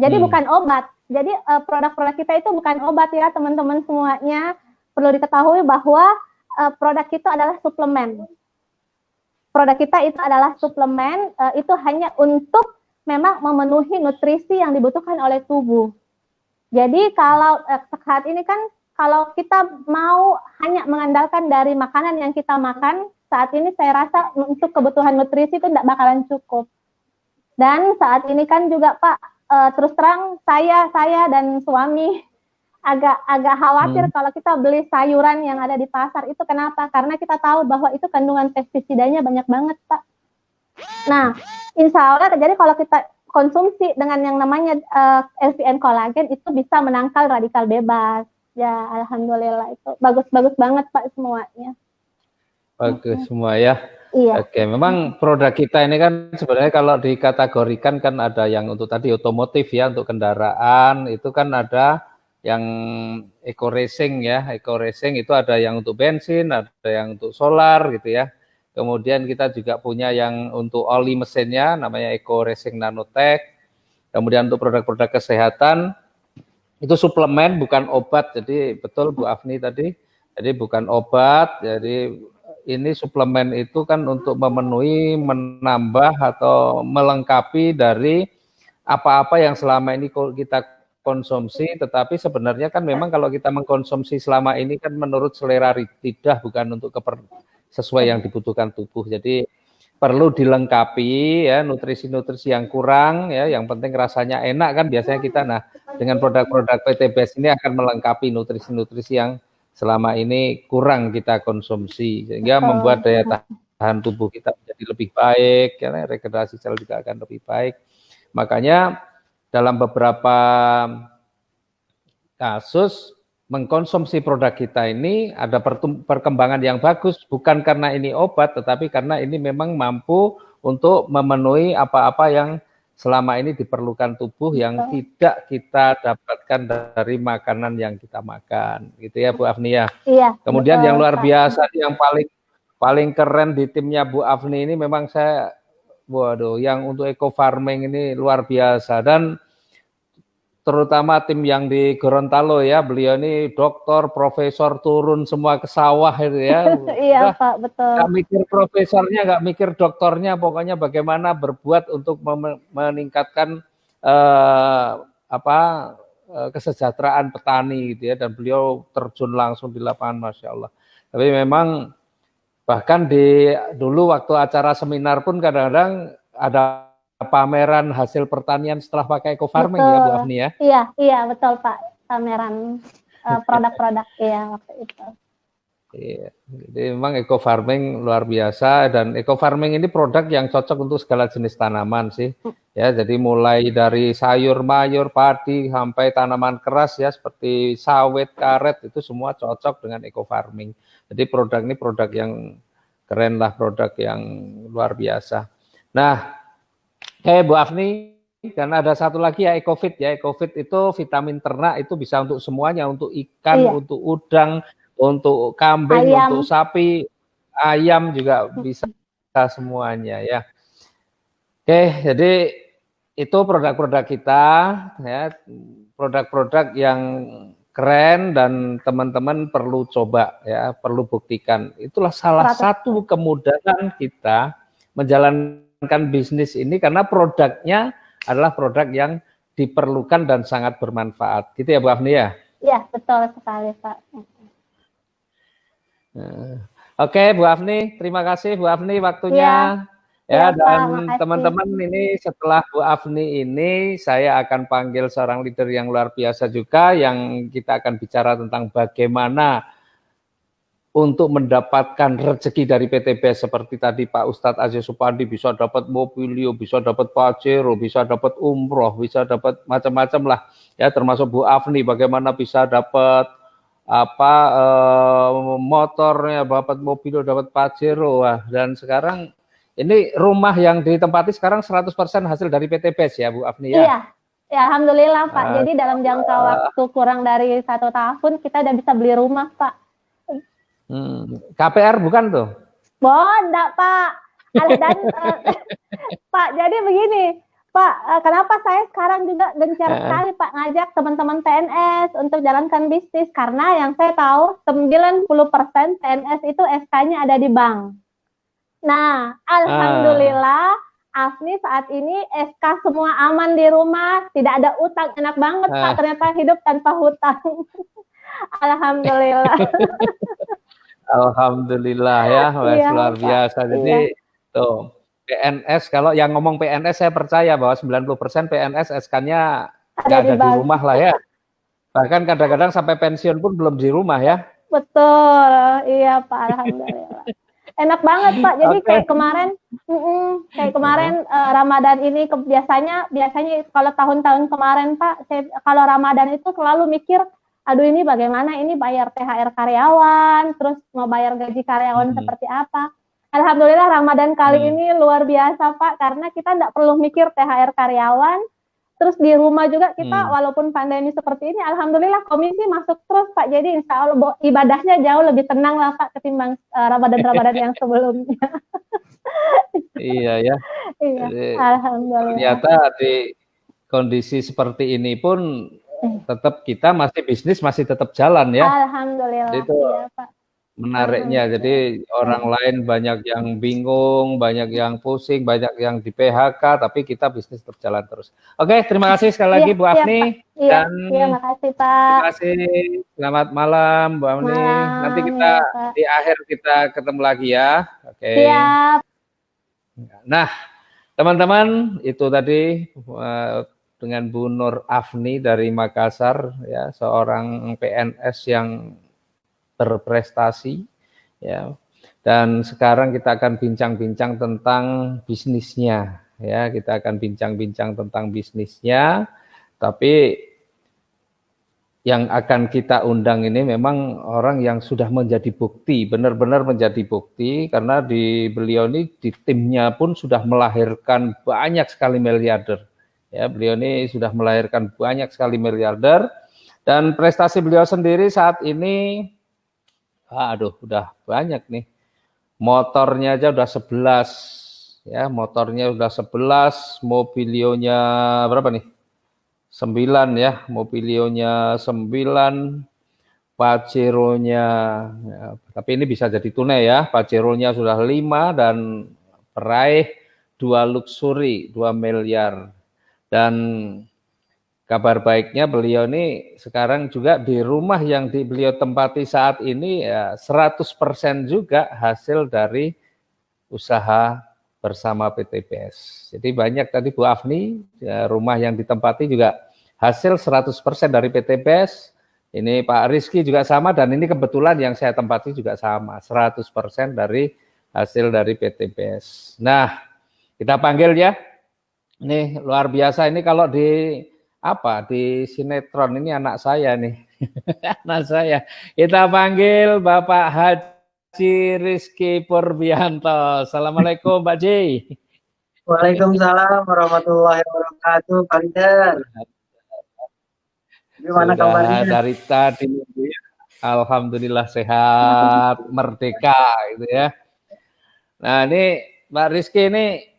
Jadi bukan obat. Jadi produk-produk kita itu bukan obat ya, teman-teman semuanya. Perlu diketahui bahwa produk itu adalah suplemen. Produk kita itu adalah suplemen, itu hanya untuk memang memenuhi nutrisi yang dibutuhkan oleh tubuh. Jadi kalau saat ini kan kalau kita mau hanya mengandalkan dari makanan yang kita makan, saat ini saya rasa untuk kebutuhan nutrisi itu tidak bakalan cukup. Dan saat ini kan juga, Pak, terus terang saya dan suami agak khawatir kalau kita beli sayuran yang ada di pasar itu. Kenapa? Karena kita tahu bahwa itu kandungan pestisidanya banyak banget, Pak. Nah, insya Allah jadi kalau kita konsumsi dengan yang namanya LVN Collagen itu bisa menangkal radikal bebas. Ya, alhamdulillah itu bagus-bagus banget, Pak, semuanya. Bagus semua ya. Iya. Oke, memang produk kita ini kan sebenarnya kalau dikategorikan kan ada yang untuk tadi otomotif ya, untuk kendaraan itu kan ada yang eco racing ya. Eco racing itu ada yang untuk bensin, ada yang untuk solar gitu ya. Kemudian kita juga punya yang untuk oli mesinnya namanya Eco Racing Nanotech. Kemudian untuk produk-produk kesehatan itu suplemen bukan obat. Jadi betul Bu Afni tadi. Jadi bukan obat. Jadi ini suplemen itu kan untuk memenuhi, menambah atau melengkapi dari apa-apa yang selama ini kita konsumsi, tetapi sebenarnya kan memang kalau kita mengkonsumsi selama ini kan menurut selera lidah, bukan untuk sesuai yang dibutuhkan tubuh. Jadi perlu dilengkapi ya nutrisi-nutrisi yang kurang ya, yang penting rasanya enak kan biasanya kita. Nah, dengan produk-produk PTBS ini akan melengkapi nutrisi-nutrisi yang selama ini kurang kita konsumsi, sehingga membuat daya tahan tubuh kita menjadi lebih baik, karena regenerasi sel juga akan lebih baik. Makanya dalam beberapa kasus mengkonsumsi produk kita ini ada perkembangan yang bagus, bukan karena ini obat, tetapi karena ini memang mampu untuk memenuhi apa-apa yang selama ini diperlukan tubuh yang tidak kita dapatkan dari makanan yang kita makan, gitu ya Bu Afni ya. Iya. Kemudian betul, yang luar Pak. biasa, yang paling keren di timnya Bu Afni ini memang saya, waduh, yang untuk eco farming ini luar biasa, dan terutama tim yang di Gorontalo ya, beliau ini doktor, profesor, turun semua ke sawah itu ya. Iya Pak, betul. Nggak mikir profesornya, nggak mikir doktornya, pokoknya bagaimana berbuat untuk meningkatkan kesejahteraan petani gitu ya, dan beliau terjun langsung di lapangan, Masya Allah. Tapi memang bahkan dulu waktu acara seminar pun kadang-kadang ada pameran hasil pertanian setelah pakai eco farming ya Bu Afni ya. Iya betul Pak, pameran produk-produk ya waktu itu. Iya, jadi memang eco farming luar biasa, dan eco farming ini produk yang cocok untuk segala jenis tanaman sih. Ya, jadi mulai dari sayur mayur, padi sampai tanaman keras ya seperti sawit, karet, itu semua cocok dengan eco farming. Jadi produk ini produk yang keren lah, produk yang luar biasa. Nah, Bu Afni, dan ada satu lagi ya EcoFit ya. EcoFit itu vitamin ternak, itu bisa untuk semuanya, untuk ikan, untuk udang, untuk kambing, ayam, untuk sapi, ayam juga bisa semuanya ya. Oke, jadi itu produk-produk kita ya, produk-produk yang keren dan teman-teman perlu coba ya, perlu buktikan. Itulah salah satu kemudahan kita menjalankan bisnis ini, karena produknya adalah produk yang diperlukan dan sangat bermanfaat. Gitu ya Bu Afni ya? Iya, betul sekali Pak. Oke Bu Afni, terima kasih Bu Afni waktunya. Ya, dan teman-teman ini setelah Bu Afni ini saya akan panggil seorang leader yang luar biasa juga, yang kita akan bicara tentang bagaimana untuk mendapatkan rezeki dari PTBS, seperti tadi Pak Ustadz Aziz Supandi bisa dapat mobilio, bisa dapat pajero, bisa dapat umroh, bisa dapat macam-macam lah ya, termasuk Bu Afni bagaimana bisa dapat motornya, dapat mobilio, dapat pajero. Wah, dan sekarang ini rumah yang ditempati sekarang 100% hasil dari PTBS ya Bu Afni ya? Iya. Ya, alhamdulillah Pak. Jadi dalam jangka waktu kurang dari 1 tahun kita udah bisa beli rumah Pak. KPR bukan tuh? Enggak Pak. Dan Pak, jadi begini Pak, kenapa saya sekarang juga gencar sekali Pak ngajak teman-teman PNS untuk jalankan bisnis, karena yang saya tahu 90% PNS itu SK-nya ada di bank. Nah, alhamdulillah Afni saat ini SK semua aman di rumah, tidak ada utang, enak banget Pak, ternyata hidup tanpa hutang. Alhamdulillah. Alhamdulillah ya, luar biasa. Jadi tuh PNS, kalau yang ngomong PNS saya percaya bahwa 90% PNS SK-nya nggak ada di rumah lah ya. Bahkan kadang-kadang sampai pensiun pun belum di rumah ya. Betul, iya Pak, alhamdulillah. Enak banget Pak. Jadi kayak kemarin Ramadan ini biasanya kalau tahun-tahun kemarin Pak, kalau Ramadan itu selalu mikir, aduh ini bagaimana ini bayar THR karyawan, terus mau bayar gaji karyawan seperti apa. Alhamdulillah Ramadan kali ini luar biasa Pak, karena kita tidak perlu mikir THR karyawan, terus di rumah juga kita walaupun pandemi seperti ini, alhamdulillah komisi masuk terus Pak, jadi insya Allah ibadahnya jauh lebih tenang lah Pak ketimbang Ramadan-Ramadan yang sebelumnya. Iya ya. Iya, alhamdulillah. Ternyata di kondisi seperti ini pun tetap kita bisnis masih tetap jalan ya. Alhamdulillah. Itu iya, Pak. Menariknya. Jadi orang lain banyak yang bingung, banyak yang pusing, banyak yang di PHK, tapi kita bisnis tetap jalan terus. Oke, terima kasih sekali lagi Bu Afni. Iya, terima kasih Pak. Terima kasih. Selamat malam Bu Afni. Nanti kita di akhir kita ketemu lagi ya. Oke. Siap. Nah, teman-teman, itu tadi dengan Bu Nur Afni dari Makassar ya, seorang PNS yang berprestasi ya. Dan sekarang kita akan bincang-bincang tentang bisnisnya ya, kita akan bincang-bincang tentang bisnisnya. Tapi yang akan kita undang ini memang orang yang sudah menjadi bukti, benar-benar menjadi bukti, karena di beliau ini di timnya pun sudah melahirkan banyak sekali miliarder. Ya, beliau ini sudah melahirkan banyak sekali miliarder, dan prestasi beliau sendiri saat ini, udah banyak nih. Motornya aja udah 11, ya, motornya udah 11, mobilionya berapa nih? 9 ya, mobilionya 9, Pajero-nya, ya, tapi ini bisa jadi tunai ya, Pajero-nya sudah 5 dan peraih 2 luxury 2 miliar. Dan kabar baiknya beliau ini sekarang juga di rumah yang beliau tempati saat ini ya 100% juga hasil dari usaha bersama PTBS. Jadi banyak tadi Bu Afni, ya, rumah yang ditempati juga hasil 100% dari PTBS. Ini Pak Rizky juga sama, dan ini kebetulan yang saya tempati juga sama, 100% dari hasil dari PTBS. Nah, kita panggil ya. Ini luar biasa, ini kalau di sinetron ini anak saya nih. Anak saya. Kita panggil Bapak Haji Rizky Purbianto. Assalamualaikum Pak Ji. Waalaikumsalam warahmatullahi wabarakatuh, Pak Leader. Gimana kabarnya? Dari tadi, alhamdulillah sehat, merdeka gitu ya. Nah, ini Pak Rizky ini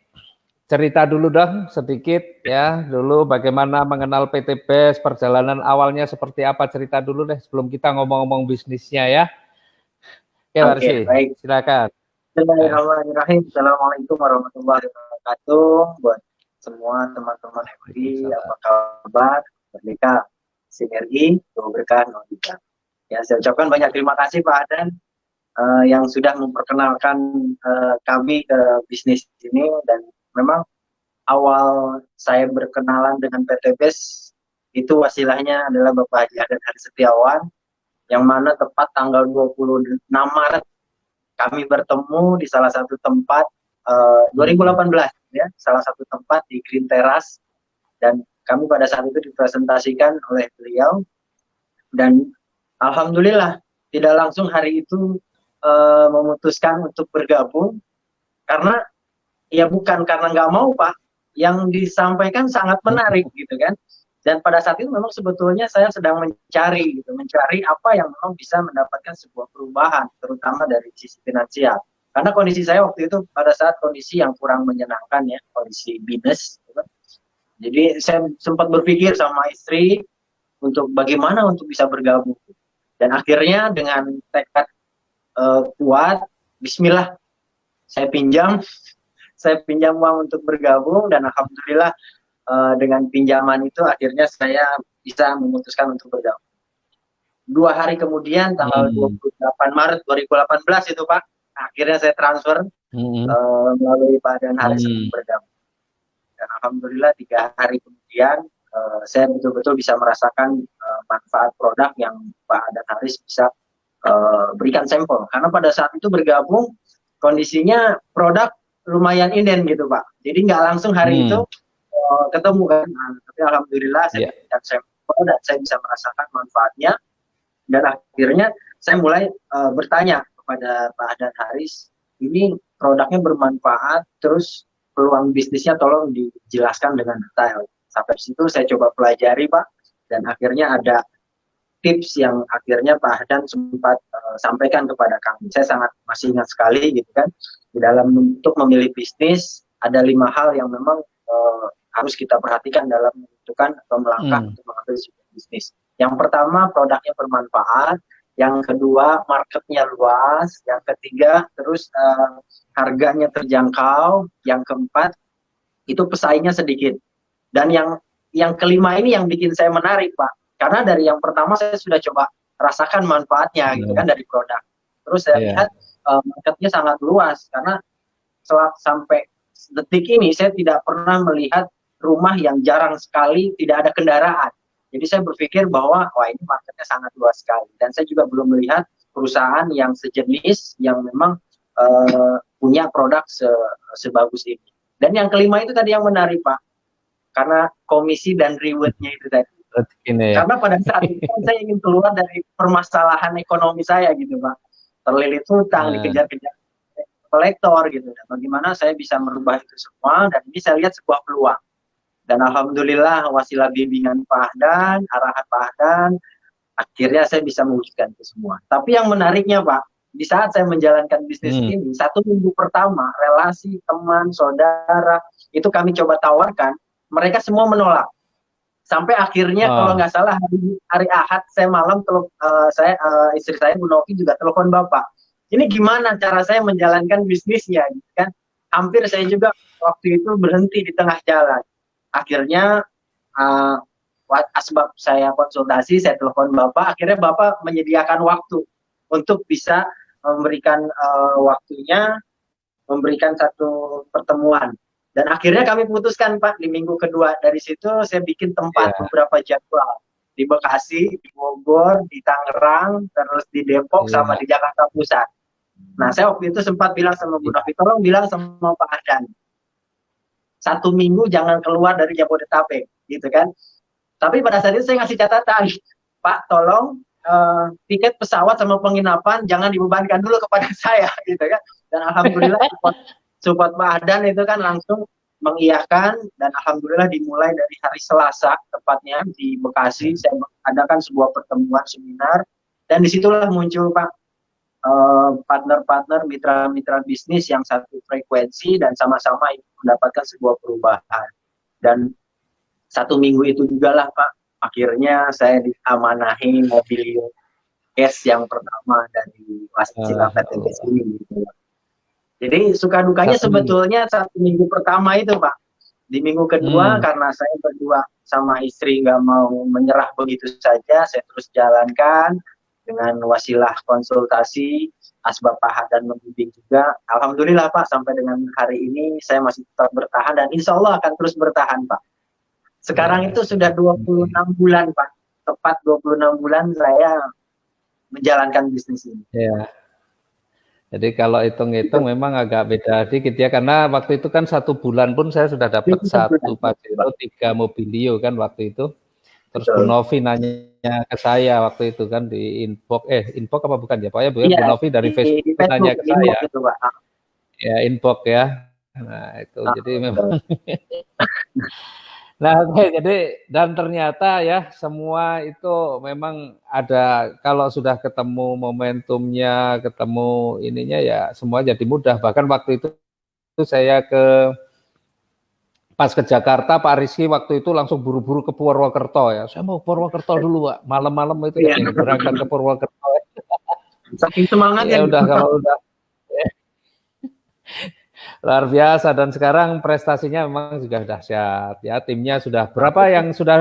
cerita dulu dong sedikit ya, dulu bagaimana mengenal PTBS, perjalanan awalnya seperti apa, cerita dulu deh sebelum kita ngomong-ngomong bisnisnya ya. Oke, Pak Rizky, baik. Silakan. Bismillahirrahmanirrahim. Assalamualaikum warahmatullahi wabarakatuh. Buat semua teman-teman FI, apa kabar? Merdeka, sinergi, berkah, nolika. Ya, saya ucapkan banyak terima kasih Pak Adan yang sudah memperkenalkan kami ke bisnis ini, dan memang awal saya berkenalan dengan PTBS itu wasilahnya adalah Bapak Haji Adan Hari Setiawan, yang mana tepat tanggal 26 Maret kami bertemu di salah satu tempat 2018 ya, salah satu tempat di Green Terrace, dan kami pada saat itu dipresentasikan oleh beliau, dan alhamdulillah tidak langsung hari itu memutuskan untuk bergabung, karena ya bukan karena nggak mau Pak, yang disampaikan sangat menarik gitu kan. Dan pada saat itu memang sebetulnya saya sedang mencari apa yang memang bisa mendapatkan sebuah perubahan, terutama dari sisi finansial. Karena kondisi saya waktu itu pada saat kondisi yang kurang menyenangkan ya, kondisi minus. Gitu. Jadi saya sempat berpikir sama istri untuk bagaimana untuk bisa bergabung. Dan akhirnya dengan tekad kuat, bismillah, saya pinjam uang untuk bergabung, dan alhamdulillah dengan pinjaman itu akhirnya saya bisa memutuskan untuk bergabung. 2 hari kemudian tanggal 28 Maret 2018 itu Pak, akhirnya saya transfer melalui Pak Adan Haris untuk bergabung. Dan alhamdulillah 3 hari kemudian saya betul-betul bisa merasakan manfaat produk yang Pak Adan Haris bisa berikan sampel. Karena pada saat itu bergabung kondisinya produk lumayan inden gitu Pak. Jadi nggak langsung hari itu ketemu kan. Nah, tapi alhamdulillah saya berikan sampel dan saya bisa merasakan manfaatnya. Dan akhirnya saya mulai bertanya kepada Pak Adan Haris, ini produknya bermanfaat, terus peluang bisnisnya tolong dijelaskan dengan detail. Sampai situ saya coba pelajari Pak, dan akhirnya ada tips yang akhirnya Pak Adan sempat sampaikan kepada kami. Saya masih ingat sekali gitu kan, di dalam untuk memilih bisnis ada 5 hal yang memang harus kita perhatikan dalam menentukan atau melangkah untuk mengambil sebuah bisnis. Yang pertama, produknya bermanfaat. Yang kedua, marketnya luas. Yang ketiga, terus harganya terjangkau. Yang keempat, itu pesaingnya sedikit. Dan yang kelima ini yang bikin saya menarik Pak. Karena dari yang pertama saya sudah coba rasakan manfaatnya gitu kan dari produk. Terus saya lihat marketnya sangat luas, karena sampai detik ini saya tidak pernah melihat rumah yang jarang sekali tidak ada kendaraan. Jadi saya berpikir bahwa wah, ini marketnya sangat luas sekali, dan saya juga belum melihat perusahaan yang sejenis yang memang punya produk sebagus ini. Dan yang kelima itu tadi yang menarik Pak, karena komisi dan rewardnya itu tadi. rezekinya ya. Karena pada saat itu kan saya ingin keluar dari permasalahan ekonomi saya gitu Pak. Terlilit hutang, dikejar-kejar kolektor gitu. Dan bagaimana saya bisa merubah itu semua, dan ini saya lihat sebuah peluang. Dan alhamdulillah wasilah bimbingan Pak Ahdan, arahan Pak Ahdan, akhirnya saya bisa mewujudkan itu semua. Tapi yang menariknya Pak, di saat saya menjalankan bisnis ini, 1 minggu pertama, relasi, teman, saudara, itu kami coba tawarkan, mereka semua menolak. Sampai akhirnya kalau nggak salah hari Ahad saya malam istri saya Bu Novi juga telepon Bapak. Ini gimana cara saya menjalankan bisnisnya, gitu kan? Hampir saya juga waktu itu berhenti di tengah jalan. Akhirnya sebab saya konsultasi, saya telepon Bapak. Akhirnya Bapak menyediakan waktu untuk bisa memberikan waktunya, memberikan satu pertemuan. Dan akhirnya kami putuskan Pak, di minggu kedua dari situ saya bikin tempat beberapa jadwal di Bekasi, di Bogor, di Tangerang, terus di Depok sama di Jakarta Pusat. Nah saya waktu itu sempat bilang sama Bu Novi, tolong bilang sama Pak Ahdan, 1 minggu jangan keluar dari Jabodetabek, gitu kan. Tapi pada saat itu saya ngasih catatan, Pak tolong tiket pesawat sama penginapan jangan dibebankan dulu kepada saya, gitu kan. Dan alhamdulillah support Pak Ahdan itu kan langsung mengiyakan, dan alhamdulillah dimulai dari hari Selasa tepatnya di Bekasi saya adakan sebuah pertemuan seminar, dan disitulah muncul Pak partner-partner, mitra-mitra bisnis yang satu frekuensi dan sama-sama mendapatkan sebuah perubahan. Dan 1 minggu itu juga lah Pak, akhirnya saya diamanahi mobil cash yang pertama dari wasilah PTBS ini. Gitu. Jadi suka dukanya sebetulnya 1 minggu pertama itu Pak. Di minggu kedua karena saya berdua sama istri nggak mau menyerah begitu saja, saya terus jalankan dengan wasilah konsultasi, asbab Pak Ahdan membimbing juga. Alhamdulillah Pak, sampai dengan hari ini saya masih tetap bertahan dan insya Allah akan terus bertahan Pak. Sekarang itu sudah 26 bulan Pak, tepat 26 bulan saya menjalankan bisnis ini. Ya. Jadi kalau hitung-hitung memang agak beda dikit ya, karena waktu itu kan 1 bulan pun saya sudah dapat 1 Pajero, 3 Mobilio kan waktu itu. Terus Bu Novi nanya ke saya waktu itu kan di inbox, inbox apa bukan ya? Pokoknya Bu Novi dari Facebook nanya ke saya. Itu, Pak. Ya inbox ya. Nah itu jadi memang. Nah, jadi dan ternyata ya semua itu memang ada, kalau sudah ketemu momentumnya, ketemu ininya ya semua jadi mudah. Bahkan waktu itu saya pas ke Jakarta, Pak Rizky waktu itu langsung buru-buru ke Purwokerto ya. Saya mau Purwokerto dulu Pak, malam-malam itu ya berangkat ke Purwokerto. Saking semangat ya udah kalau udah. Luar biasa, dan sekarang prestasinya memang juga dahsyat ya. Timnya sudah berapa yang sudah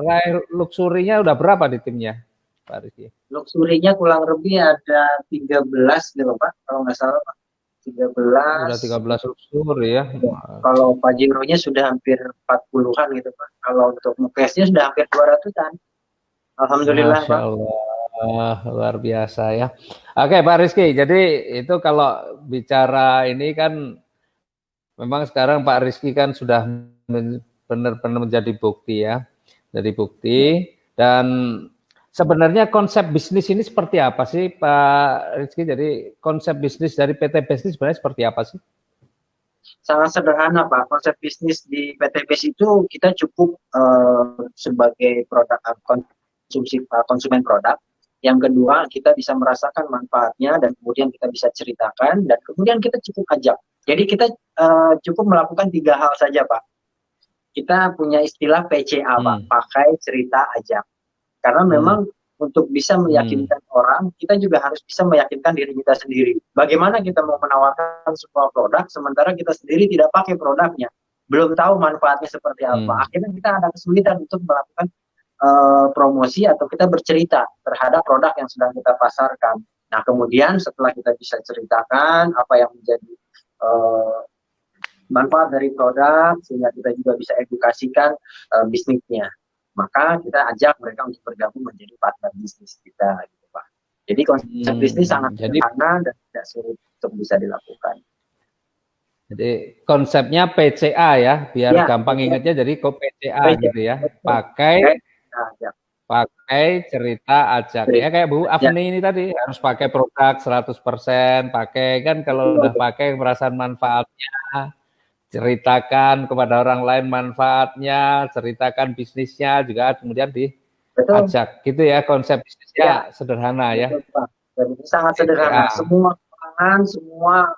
raih luxury-nya, udah berapa di timnya Pak Rizky? Luxury-nya kurang lebih ada 13 gitu Pak, kalau nggak salah Pak. 13. Sudah 13 luxury ya. Kalau Pajero-nya sudah hampir 40-an gitu Pak. Kalau untuk Mukesnya sudah hampir 200-an. Alhamdulillah Masya Allah, luar biasa ya. Oke Pak Rizky, jadi itu kalau bicara ini kan memang sekarang Pak Rizky kan sudah benar-benar menjadi bukti ya, jadi bukti. Dan sebenarnya konsep bisnis ini seperti apa sih Pak Rizky? Jadi konsep bisnis dari PTBS ini sebenarnya seperti apa sih? Sangat sederhana Pak. Konsep bisnis di PTBS itu kita cukup sebagai produk konsumen produk. Yang kedua, kita bisa merasakan manfaatnya dan kemudian kita bisa ceritakan dan kemudian kita cukup ajak. Jadi kita cukup melakukan 3 hal saja Pak. Kita punya istilah PCA Pak, pakai, cerita, ajak. Karena memang untuk bisa meyakinkan orang, kita juga harus bisa meyakinkan diri kita sendiri. Bagaimana kita mau menawarkan sebuah produk sementara kita sendiri tidak pakai produknya, belum tahu manfaatnya seperti apa. Akhirnya kita ada kesulitan untuk melakukan promosi atau kita bercerita terhadap produk yang sedang kita pasarkan. Nah kemudian setelah kita bisa ceritakan apa yang menjadi manfaat dari produk, sehingga kita juga bisa edukasikan bisnisnya, maka kita ajak mereka untuk bergabung menjadi partner bisnis kita, gitu Pak. Jadi konsep bisnis sangat sederhana dan tidak sulit untuk bisa dilakukan. Jadi konsepnya PCA ya, biar gampang ingatnya, jadi kok PCA gitu ya, pakai, pakai cerita ajak. Ya kayak Bu Afni ini tadi harus pakai produk 100%, pakai kan kalau udah pakai perasaan manfaatnya, ceritakan kepada orang lain manfaatnya, ceritakan bisnisnya juga kemudian diajak. Gitu ya konsep bisnisnya sederhana ya. Betul, Pak. Dan ini sangat sederhana. Semua kalangan, semua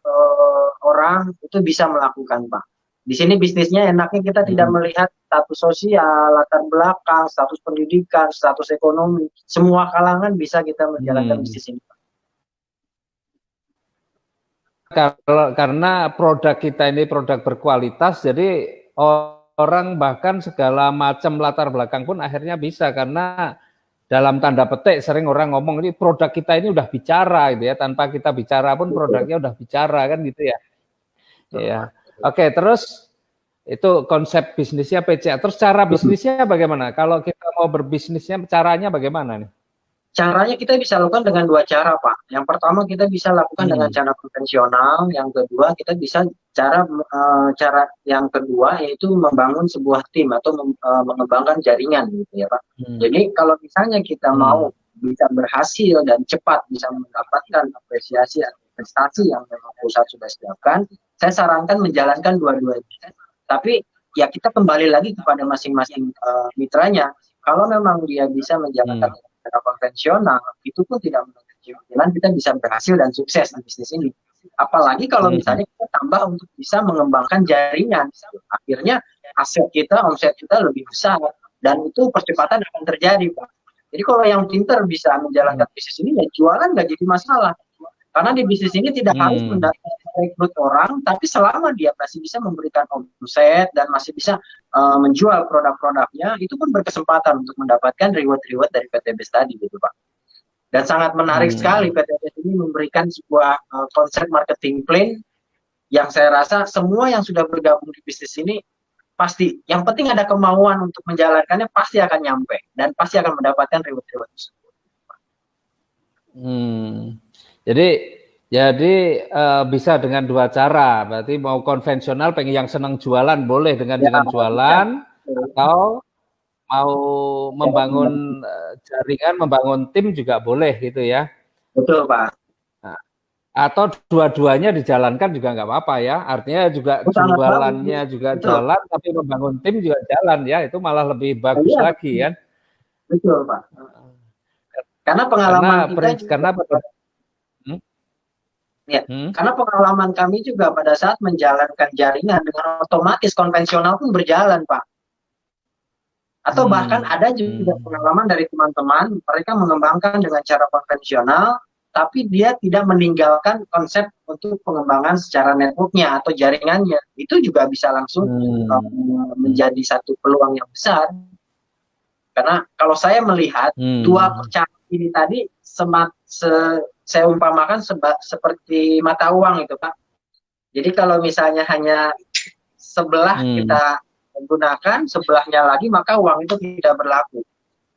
orang itu bisa melakukan, Pak. Di sini bisnisnya enaknya kita tidak melihat status sosial, latar belakang, status pendidikan, status ekonomi. Semua kalangan bisa kita menjalankan bisnis ini, Pak. Karena produk kita ini produk berkualitas, jadi orang bahkan segala macam latar belakang pun akhirnya bisa, karena dalam tanda petik sering orang ngomong ini produk kita ini udah bicara gitu ya, tanpa kita bicara pun produknya udah bicara kan gitu ya. Ya. Oke, terus itu konsep bisnisnya PCA. Terus cara bisnisnya bagaimana? Kalau kita mau berbisnisnya caranya bagaimana nih? Caranya kita bisa lakukan dengan dua cara, Pak. Yang pertama kita bisa lakukan dengan cara konvensional, yang kedua kita bisa cara yang kedua yaitu membangun sebuah tim atau mengembangkan jaringan gitu ya, Pak. Jadi kalau misalnya kita mau bisa berhasil dan cepat bisa mendapatkan apresiasi atau prestasi yang memang perusahaan sudah siapkan, saya sarankan menjalankan dua-duanya. Tapi ya kita kembali lagi kepada masing-masing mitranya. Kalau memang dia bisa menjalankan secara konvensional, itu pun tidak menutup kemungkinan kita bisa berhasil dan sukses di bisnis ini. Apalagi kalau misalnya kita tambah untuk bisa mengembangkan jaringan, akhirnya aset kita, omset kita lebih besar, dan itu percepatan akan terjadi, Pak. Jadi kalau yang pintar bisa menjalankan bisnis ini, ya jualan nggak jadi masalah. Karena di bisnis ini tidak harus merekrut orang, tapi selama dia masih bisa memberikan omset dan masih bisa menjual produk-produknya, itu pun berkesempatan untuk mendapatkan reward-reward dari PTBS tadi gitu, Pak. Dan sangat menarik sekali PTBS ini memberikan sebuah konsep marketing plan yang saya rasa semua yang sudah bergabung di bisnis ini pasti, yang penting ada kemauan untuk menjalankannya, pasti akan nyampe dan pasti akan mendapatkan reward-reward tersebut. Jadi bisa dengan dua cara. Berarti mau konvensional, pengen yang senang jualan boleh dengan jualan, atau mau membangun jaringan, membangun tim juga boleh gitu ya. Betul, Pak. Nah, atau dua-duanya dijalankan juga nggak apa-apa ya. Artinya juga jualannya juga jalan, tapi membangun tim juga jalan ya. Itu malah lebih bagus lagi kan. Betul, Pak. Karena pengalaman karena pengalaman kami juga pada saat menjalankan jaringan dengan otomatis konvensional pun berjalan, Pak. Atau bahkan ada juga pengalaman dari teman-teman, mereka mengembangkan dengan cara konvensional, tapi dia tidak meninggalkan konsep untuk pengembangan secara networknya atau jaringannya. Itu juga bisa langsung menjadi satu peluang yang besar. Karena kalau saya melihat dua cara ini tadi saya umpamakan seperti mata uang itu, Pak. Jadi kalau misalnya hanya sebelah kita gunakan, sebelahnya lagi, maka uang itu tidak berlaku.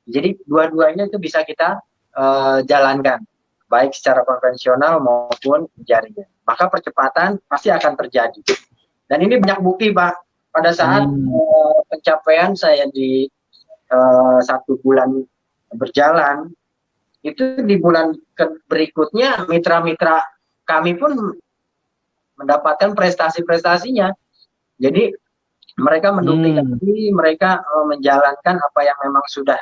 Jadi dua-duanya itu bisa kita jalankan, baik secara konvensional maupun jaringan. Maka percepatan pasti akan terjadi. Dan ini banyak bukti, Pak. Pada saat pencapaian saya di 1 bulan berjalan, itu di bulan berikutnya mitra-mitra kami pun mendapatkan prestasi-prestasinya. Jadi mereka menduplikasi, mereka menjalankan apa yang memang sudah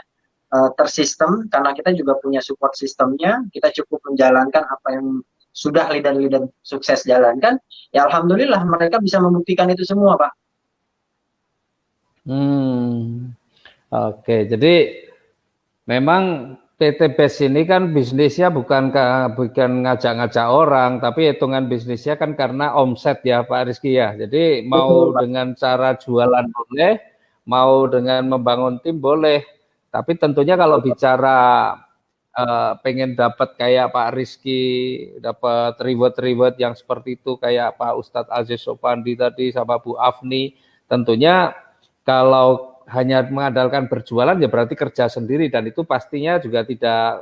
tersistem, karena kita juga punya support sistemnya, kita cukup menjalankan apa yang sudah leader-leader sukses jalankan, ya alhamdulillah mereka bisa membuktikan itu semua, Pak. Oke, jadi memang PTBS ini kan bisnisnya bukan ngajak-ngajak orang, tapi hitungan bisnisnya kan karena omset ya Pak Rizky ya. Jadi mau dengan cara jualan boleh, mau dengan membangun tim boleh. Tapi tentunya kalau bicara pengen dapat kayak Pak Rizky, dapat reward-reward yang seperti itu kayak Pak Ustadz Aziz Sopandi tadi sama Bu Afni, tentunya kalau hanya mengandalkan berjualan ya berarti kerja sendiri, dan itu pastinya juga tidak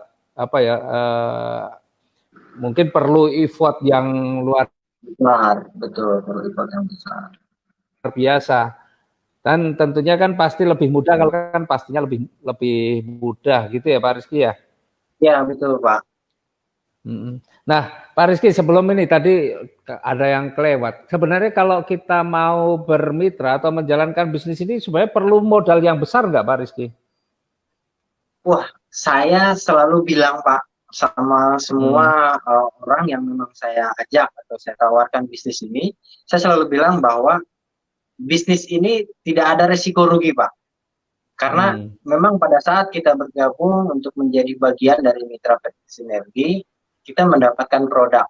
mungkin perlu effort yang luar betul, perlu effort yang besar biasa. Dan tentunya kan pasti lebih mudah kalau kan pastinya lebih mudah gitu ya Pak Rizky ya. Ya, betul Pak. Nah, Pak Rizky sebelum ini tadi ada yang kelewat. Sebenarnya kalau kita mau bermitra atau menjalankan bisnis ini sebenarnya perlu modal yang besar nggak Pak Rizky? Wah, saya selalu bilang Pak sama semua orang yang memang saya ajak atau saya tawarkan bisnis ini, saya selalu bilang bahwa bisnis ini tidak ada resiko rugi Pak. Karena memang pada saat kita bergabung untuk menjadi bagian dari mitra PT Sinergi, kita mendapatkan produk.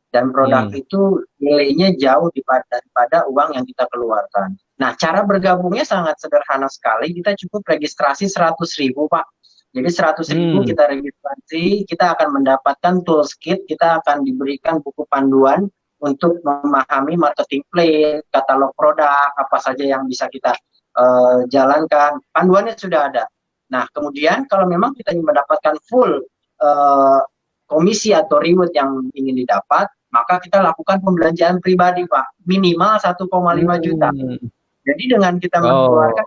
Dan produk itu nilainya jauh daripada uang yang kita keluarkan. Nah, cara bergabungnya sangat sederhana sekali. Kita cukup registrasi 100.000 Pak. Jadi 100.000 kita registrasi, kita akan mendapatkan tools kit, kita akan diberikan buku panduan untuk memahami marketing plan, katalog produk, apa saja yang bisa kita jalankan. Panduannya sudah ada. Nah, kemudian kalau memang kita ingin mendapatkan full komisi atau reward yang ingin didapat, maka kita lakukan pembelanjaan pribadi, Pak. Minimal 1,5 juta. Jadi dengan kita mengeluarkan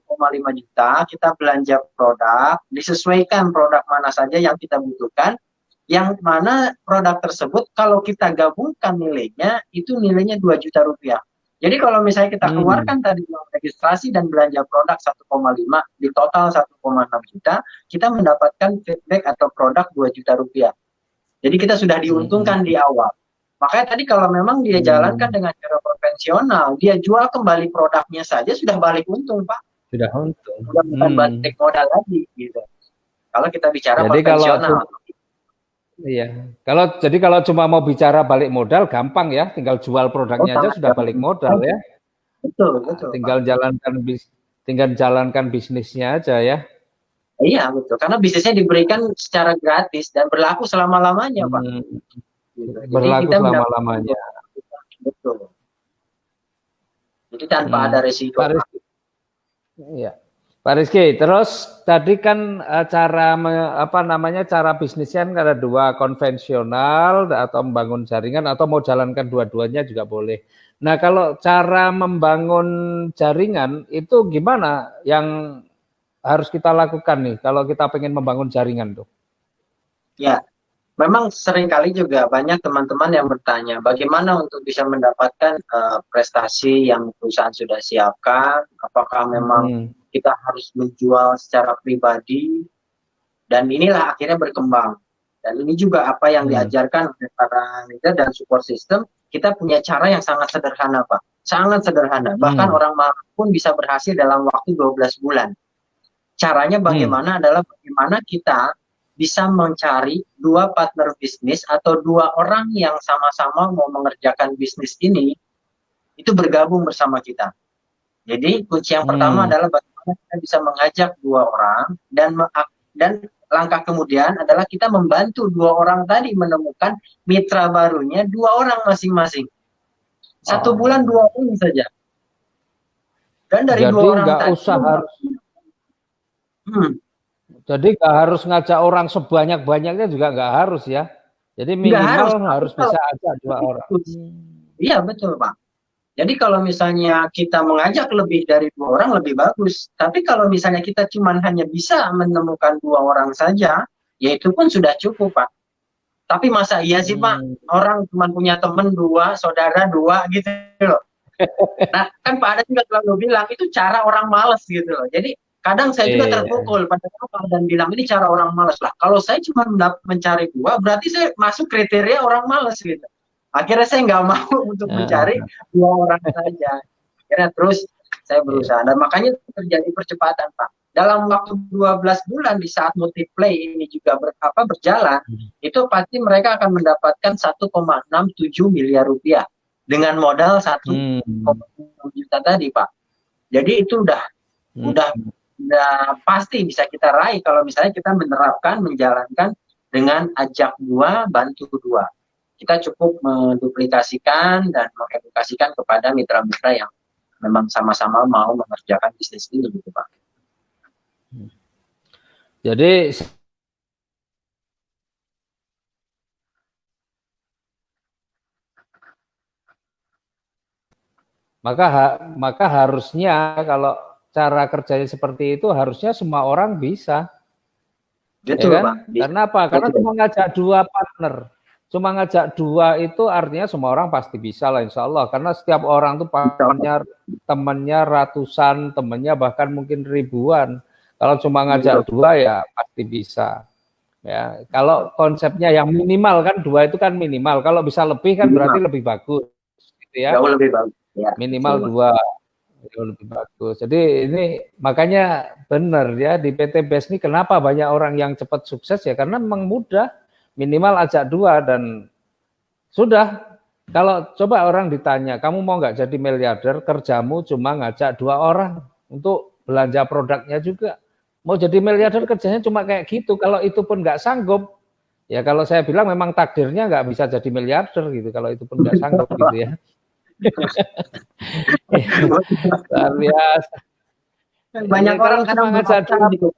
1,5 juta, kita belanja produk, disesuaikan produk mana saja yang kita butuhkan, yang mana produk tersebut kalau kita gabungkan nilainya, itu nilainya 2 juta rupiah. Jadi kalau misalnya kita keluarkan tadi uang registrasi dan belanja produk 1,5, di total 1,6 juta, kita mendapatkan feedback atau produk 2 juta rupiah. Jadi kita sudah diuntungkan di awal. Makanya tadi kalau memang dia jalankan dengan cara konvensional, dia jual kembali produknya saja sudah balik untung, Pak. Sudah untung. Sudah bukan balik modal lagi, gitu. Kalau kita bicara jadi konvensional. Kalau cuma mau bicara balik modal gampang ya, tinggal jual produknya aja sudah balik modal ya. Betul. Tinggal jalankan bisnisnya aja ya. Iya betul, karena bisnisnya diberikan secara gratis dan berlaku selama-lamanya, Pak. Gitu. Berlaku selama-lamanya. Betul. Jadi tanpa ada resiko. Pak Rizky. Iya. Pak Rizky, terus tadi kan cara bisnisnya kan ada dua, konvensional atau membangun jaringan atau mau jalankan dua-duanya juga boleh. Nah, kalau cara membangun jaringan itu gimana yang harus kita lakukan nih kalau kita pengen membangun jaringan tuh? Ya, memang seringkali juga banyak teman-teman yang bertanya bagaimana untuk bisa mendapatkan prestasi yang perusahaan sudah siapkan, apakah memang kita harus menjual secara pribadi, dan inilah akhirnya berkembang. Dan ini juga apa yang diajarkan oleh para leader dan support system, kita punya cara yang sangat sederhana, Pak. Sangat sederhana. Bahkan orang malas pun bisa berhasil dalam waktu 12 bulan. Caranya bagaimana adalah bagaimana kita bisa mencari dua partner bisnis atau dua orang yang sama-sama mau mengerjakan bisnis ini, itu bergabung bersama kita. Jadi kunci yang pertama adalah bagaimana kita bisa mengajak dua orang, dan langkah kemudian adalah kita membantu dua orang tadi menemukan mitra barunya, dua orang masing-masing. 1 bulan 2 orang saja. Dan dari jadi dua orang nggak tadi usah harus jadi nggak harus ngajak orang sebanyak-banyaknya, juga nggak harus ya. Jadi minimal harus bisa ajak 2 orang. Iya betul Pak. Jadi kalau misalnya kita mengajak lebih dari 2 orang lebih bagus. Tapi kalau misalnya kita cuma hanya bisa menemukan 2 orang saja, ya itu pun sudah cukup Pak. Tapi masa iya sih Pak, orang cuma punya teman 2, saudara 2 gitu loh. Nah kan Pak Ada juga selalu bilang itu cara orang malas gitu loh. Jadi kadang saya juga terpukul pada apa dan bilang ini cara orang malas lah. Kalau saya cuma mencari 2, berarti saya masuk kriteria orang malas gitu. Akhirnya saya nggak mau untuk mencari 2 orang saja. Akhirnya terus saya berusaha. Dan makanya terjadi percepatan Pak. Dalam waktu 12 bulan di saat multiplay ini juga berjalan, itu pasti mereka akan mendapatkan 1,67 miliar rupiah dengan modal 1,6 juta tadi Pak. Jadi itu udah pasti bisa kita raih kalau misalnya kita menerapkan, menjalankan dengan ajak 2, bantu 2. Kita cukup menduplikasikan dan mengedukasikan kepada mitra-mitra yang memang sama-sama mau mengerjakan bisnis ini gitu Pak. Jadi Maka harusnya kalau cara kerjanya seperti itu harusnya semua orang bisa. Betul, ya kan? Pak. Karena apa? Karena Betul. cuma ngajak 2 partner. Cuma ngajak 2 itu artinya semua orang pasti bisa lah insya Allah. Karena setiap orang tuh temannya ratusan, temannya bahkan mungkin ribuan. Kalau cuma ngajak 2 ya pasti bisa. Ya, kalau konsepnya yang minimal kan 2 itu kan minimal. Kalau bisa lebih kan berarti lebih bagus. Gitu ya. Jauh lebih bagus. Ya, minimal 2. Lebih bagus. Jadi ini makanya benar ya di PT BES ini kenapa banyak orang yang cepat sukses ya karena memang mudah, minimal ajak 2 dan sudah. Kalau coba orang ditanya, kamu mau nggak jadi miliarder, kerjamu cuma ngajak 2 orang untuk belanja produknya juga. Mau jadi miliarder kerjanya cuma kayak gitu. Kalau itu pun nggak sanggup, ya kalau saya bilang memang takdirnya nggak bisa jadi miliarder gitu. Kalau itu pun nggak sanggup gitu ya. Luar biasa. Banyak orang kadang ngajak 2 gitu.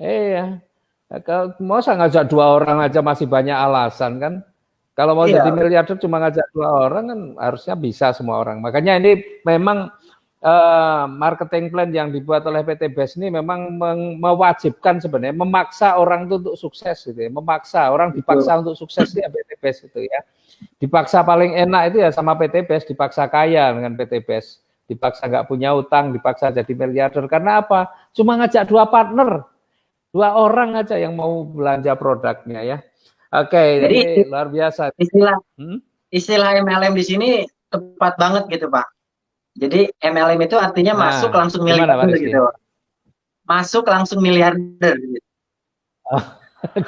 Iya. Kalau mau ngajak 2 orang aja masih banyak alasan kan. Kalau mau jadi miliarder cuma ngajak 2 orang kan harusnya bisa semua orang. Makanya ini memang marketing plan yang dibuat oleh PT BES ini memang mewajibkan sebenarnya memaksa orang itu untuk sukses gitu ya. Memaksa orang dipaksa untuk sukses ya PT BES itu ya. Dipaksa paling enak itu ya sama PT BES, dipaksa kaya dengan PT BES, dipaksa nggak punya utang, dipaksa jadi miliarder. Karena apa? Cuma ngajak 2 partner, 2 orang aja yang mau belanja produknya ya. Oke, jadi luar biasa. Istilah MLM di sini tepat banget gitu Pak. Jadi MLM itu artinya masuk langsung miliarder gitu. Masuk langsung miliarder gitu. Oh,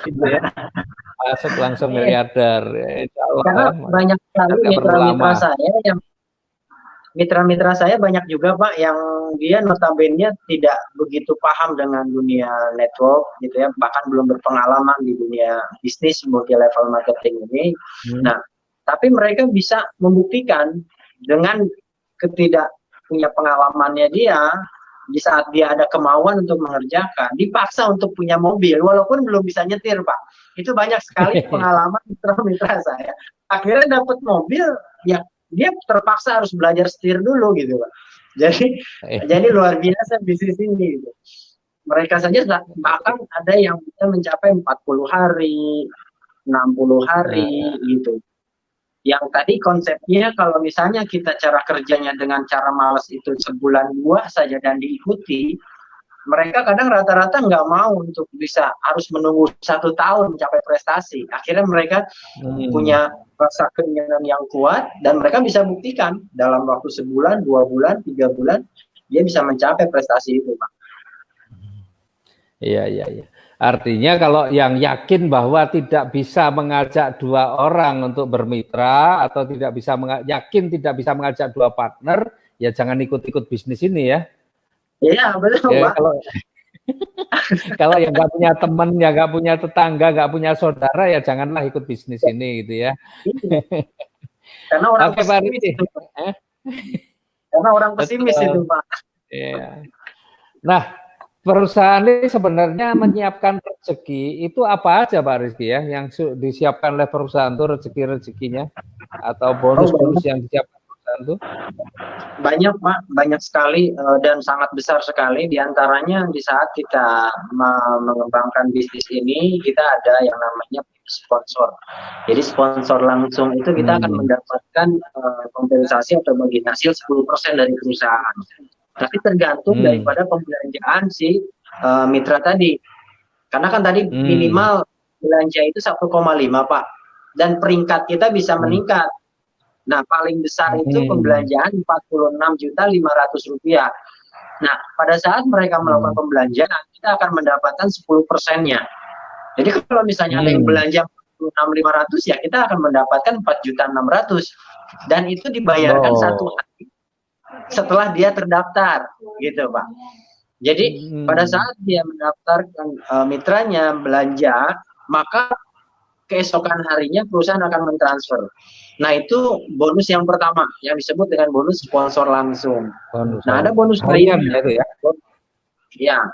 gitu ya. Masuk langsung miliarder. Karena banyak sekali mitra-mitra saya yang mitra-mitra saya banyak juga Pak yang dia notabene tidak begitu paham dengan dunia network gitu ya, bahkan belum berpengalaman di dunia bisnis multi level marketing ini. Nah, tapi mereka bisa membuktikan dengan ketidak punya pengalamannya dia, di saat dia ada kemauan untuk mengerjakan, dipaksa untuk punya mobil walaupun belum bisa nyetir Pak. Itu banyak sekali pengalaman mitra-mitra saya. Akhirnya dapat mobil, ya dia terpaksa harus belajar setir dulu gitu Pak. Jadi luar biasa bisnis ini gitu. Mereka saja bahkan ada yang bisa mencapai 40 hari, 60 hari gitu. Yang tadi konsepnya kalau misalnya kita cara kerjanya dengan cara malas itu sebulan 2 saja dan diikuti, mereka kadang rata-rata nggak mau untuk bisa harus menunggu 1 tahun mencapai prestasi. Akhirnya mereka punya rasa keinginan yang kuat dan mereka bisa buktikan dalam waktu sebulan, 2 bulan, 3 bulan dia bisa mencapai prestasi itu, Pak. Iya. Artinya kalau yang yakin bahwa tidak bisa mengajak 2 orang untuk bermitra atau tidak bisa yakin tidak bisa mengajak 2 partner, ya jangan ikut-ikut bisnis ini ya. Iya, betul, ya, Pak. Kalau yang nggak punya teman, ya nggak punya tetangga, nggak punya saudara, ya janganlah ikut bisnis ini gitu ya. Karena orang pesimis itu. Karena orang pesimis itu, Pak. Ya. Nah, perusahaan ini sebenarnya menyiapkan rezeki itu apa aja Pak Rizky ya yang disiapkan oleh perusahaan itu rezeki-rezekinya atau bonus-bonus yang disiapkan perusahaan itu? Banyak Pak, banyak sekali dan sangat besar sekali. Di antaranya di saat kita mengembangkan bisnis ini kita ada yang namanya sponsor. Jadi sponsor langsung itu kita akan mendapatkan kompensasi atau bagi hasil 10% dari perusahaan. Tapi tergantung daripada pembelanjaan si mitra tadi. Karena kan tadi minimal belanja itu 1,5 Pak. Dan peringkat kita bisa meningkat. Nah, paling besar itu pembelanjaan Rp46.500.000. Nah, pada saat mereka melakukan pembelanjaan, kita akan mendapatkan 10%-nya. Jadi kalau misalnya ada yang belanja 46.500 ya kita akan mendapatkan 4.600.000. Dan itu dibayarkan 1 hari setelah dia terdaftar, gitu Pak. Jadi pada saat dia mendaftarkan mitranya belanja, maka keesokan harinya perusahaan akan mentransfer. Nah itu bonus yang pertama yang disebut dengan bonus sponsor langsung. Nah ada bonus lainnya itu ya. Ya,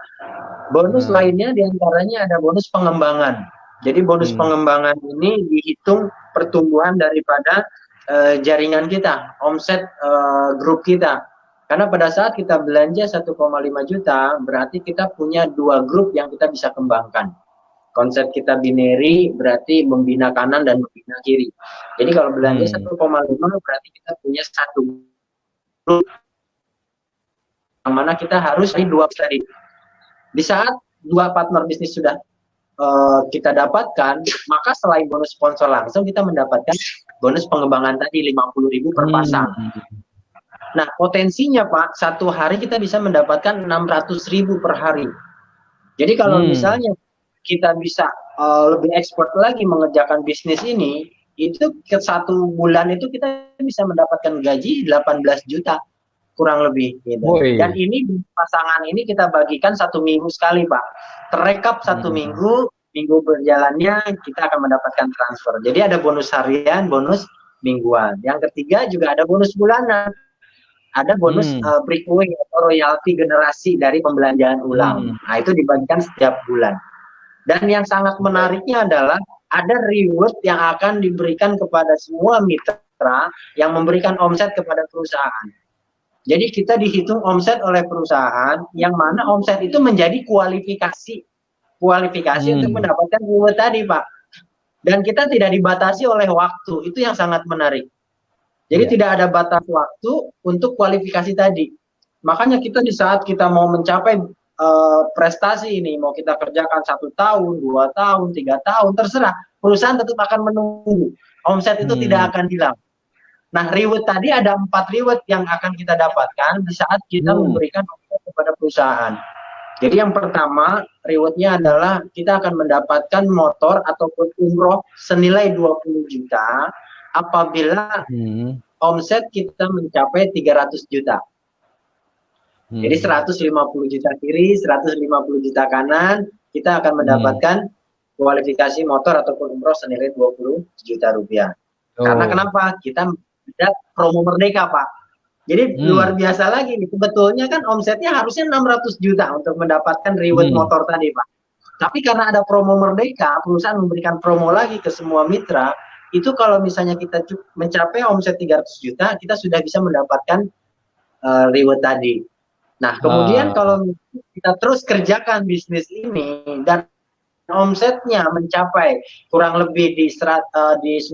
bonus lainnya diantaranya ada bonus pengembangan. Jadi bonus pengembangan ini dihitung pertumbuhan daripada jaringan kita, omset grup kita. Karena pada saat kita belanja 1,5 juta, berarti kita punya 2 grup yang kita bisa kembangkan. Konsep kita binary berarti membina kanan dan membina kiri. Jadi kalau belanja 1,5 berarti kita punya 1 grup yang mana kita harus di 2 tadi. Di saat 2 partner bisnis sudah kita dapatkan, maka selain bonus sponsor langsung kita mendapatkan bonus pengembangan tadi 50.000 per pasang. Nah, potensinya Pak, satu hari kita bisa mendapatkan 600.000 per hari. Jadi kalau misalnya kita bisa lebih expert lagi mengerjakan bisnis ini, itu ke 1 bulan itu kita bisa mendapatkan gaji 18 juta kurang lebih. Gitu. Dan ini pasangan ini kita bagikan 1 minggu sekali Pak. Terekap 1 minggu berjalannya kita akan mendapatkan transfer. Jadi ada bonus harian, bonus mingguan. Yang ketiga juga ada bonus bulanan. Ada bonus breakaway atau royalti generasi dari pembelanjaan ulang. Nah, itu dibagikan setiap bulan. Dan yang sangat menariknya adalah ada reward yang akan diberikan kepada semua mitra yang memberikan omset kepada perusahaan. Jadi kita dihitung omset oleh perusahaan, yang mana omset itu menjadi kualifikasi untuk mendapatkan reward tadi, Pak. Dan kita tidak dibatasi oleh waktu, itu yang sangat menarik. Jadi tidak ada batas waktu untuk kualifikasi tadi. Makanya kita di saat kita mau mencapai prestasi ini, mau kita kerjakan 1 tahun, 2 tahun, 3 tahun, terserah. Perusahaan tetap akan menunggu. Omset itu tidak akan hilang. Nah, reward tadi ada 4 reward yang akan kita dapatkan di saat kita memberikan omset kepada perusahaan. Jadi yang pertama, rewardnya adalah kita akan mendapatkan motor ataupun umroh senilai 20 juta apabila omset kita mencapai 300 juta. Jadi 150 juta kiri, 150 juta kanan, kita akan mendapatkan kualifikasi motor ataupun umroh senilai 20 juta rupiah. Karena kenapa? Kita ada promo merdeka, Pak. Jadi luar biasa lagi nih. Sebetulnya kan omsetnya harusnya 600 juta untuk mendapatkan reward motor tadi, Pak. Tapi karena ada promo merdeka, perusahaan memberikan promo lagi ke semua mitra. Itu kalau misalnya kita mencapai omset 300 juta, kita sudah bisa mendapatkan reward tadi. Nah, kemudian kalau kita terus kerjakan bisnis ini dan omsetnya mencapai kurang lebih di 900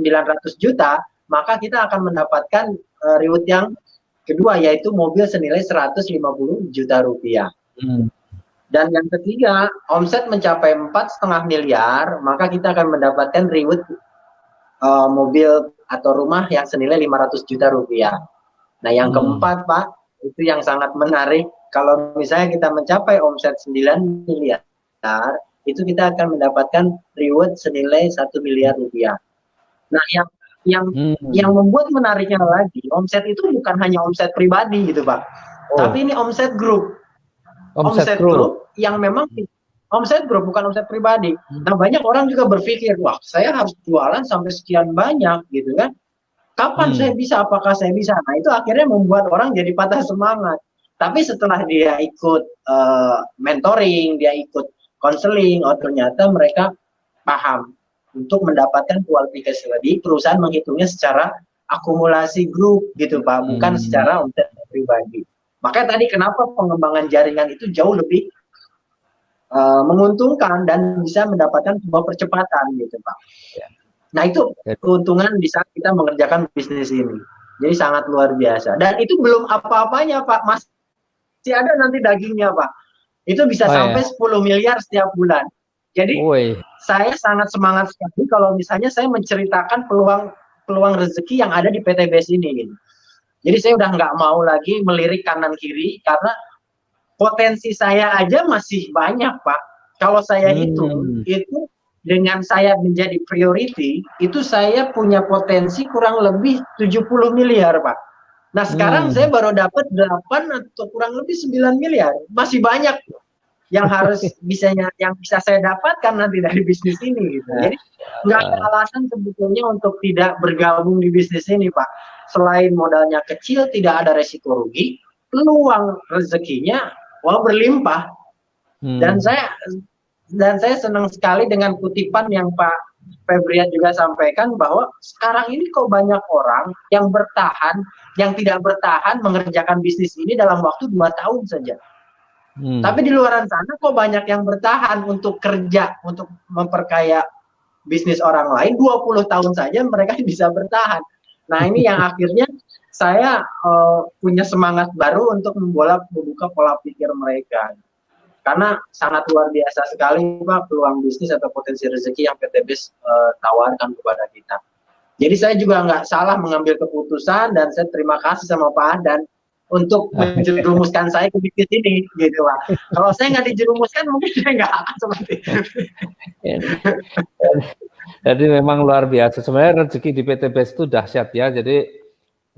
juta, maka kita akan mendapatkan reward yang kedua, yaitu mobil senilai 150 juta rupiah. Dan yang ketiga, omset mencapai 4,5 miliar, maka kita akan mendapatkan reward mobil atau rumah yang senilai 500 juta rupiah. Nah, yang keempat, Pak, itu yang sangat menarik. Kalau misalnya kita mencapai omset 9 miliar, itu kita akan mendapatkan reward senilai 1 miliar rupiah. Nah, yang membuat menariknya lagi, omset itu bukan hanya omset pribadi gitu, Pak. Tapi ini omset grup. Omset grup yang memang omset grup, bukan omset pribadi. Nah, banyak orang juga berpikir, wah, saya harus jualan sampai sekian banyak gitu kan. Kapan saya bisa? Apakah saya bisa? Nah, itu akhirnya membuat orang jadi patah semangat. Tapi setelah dia ikut mentoring, dia ikut konseling, oh ternyata mereka paham untuk mendapatkan kualifikasi tadi, perusahaan menghitungnya secara akumulasi grup gitu, Pak, bukan secara omset pribadi. Makanya tadi kenapa pengembangan jaringan itu jauh lebih menguntungkan dan bisa mendapatkan sebuah percepatan gitu, Pak. Nah, itu keuntungan di saat kita mengerjakan bisnis ini. Jadi sangat luar biasa. Dan itu belum apa-apanya, Pak. Masih ada nanti dagingnya, Pak. Itu bisa sampai 10 miliar setiap bulan. Jadi saya sangat semangat sekali kalau misalnya saya menceritakan peluang rezeki yang ada di PTBS ini. Gitu. Jadi saya udah nggak mau lagi melirik kanan kiri karena potensi saya aja masih banyak, Pak. Kalau saya hitung, itu dengan saya menjadi priority, itu saya punya potensi kurang lebih 70 miliar, Pak. Nah, sekarang saya baru dapat 8 atau kurang lebih 9 miliar. Masih banyak yang bisa saya dapatkan nanti dari bisnis ini gitu. Jadi nggak ada alasan sebetulnya untuk tidak bergabung di bisnis ini, Pak. Selain modalnya kecil, tidak ada resiko rugi, peluang rezekinya berlimpah. Dan saya senang sekali dengan kutipan yang Pak Febrian juga sampaikan bahwa sekarang ini kok banyak orang yang bertahan, yang tidak bertahan mengerjakan bisnis ini dalam waktu 2 tahun saja. Tapi di luar sana kok banyak yang bertahan untuk kerja, untuk memperkaya bisnis orang lain 20 tahun saja mereka bisa bertahan. Nah ini yang akhirnya saya punya semangat baru untuk membuka pola pikir mereka. Karena sangat luar biasa sekali Pak peluang bisnis atau potensi rezeki yang PT BES tawarkan kepada kita. Jadi saya juga nggak salah mengambil keputusan dan saya terima kasih sama Pak Adan untuk menjerumuskan saya ke bisnis ini, gitu Pak. Kalau saya nggak dijerumuskan mungkin saya nggak akan seperti itu. Jadi memang luar biasa. Sebenarnya rezeki di PT BES itu dahsyat ya. Jadi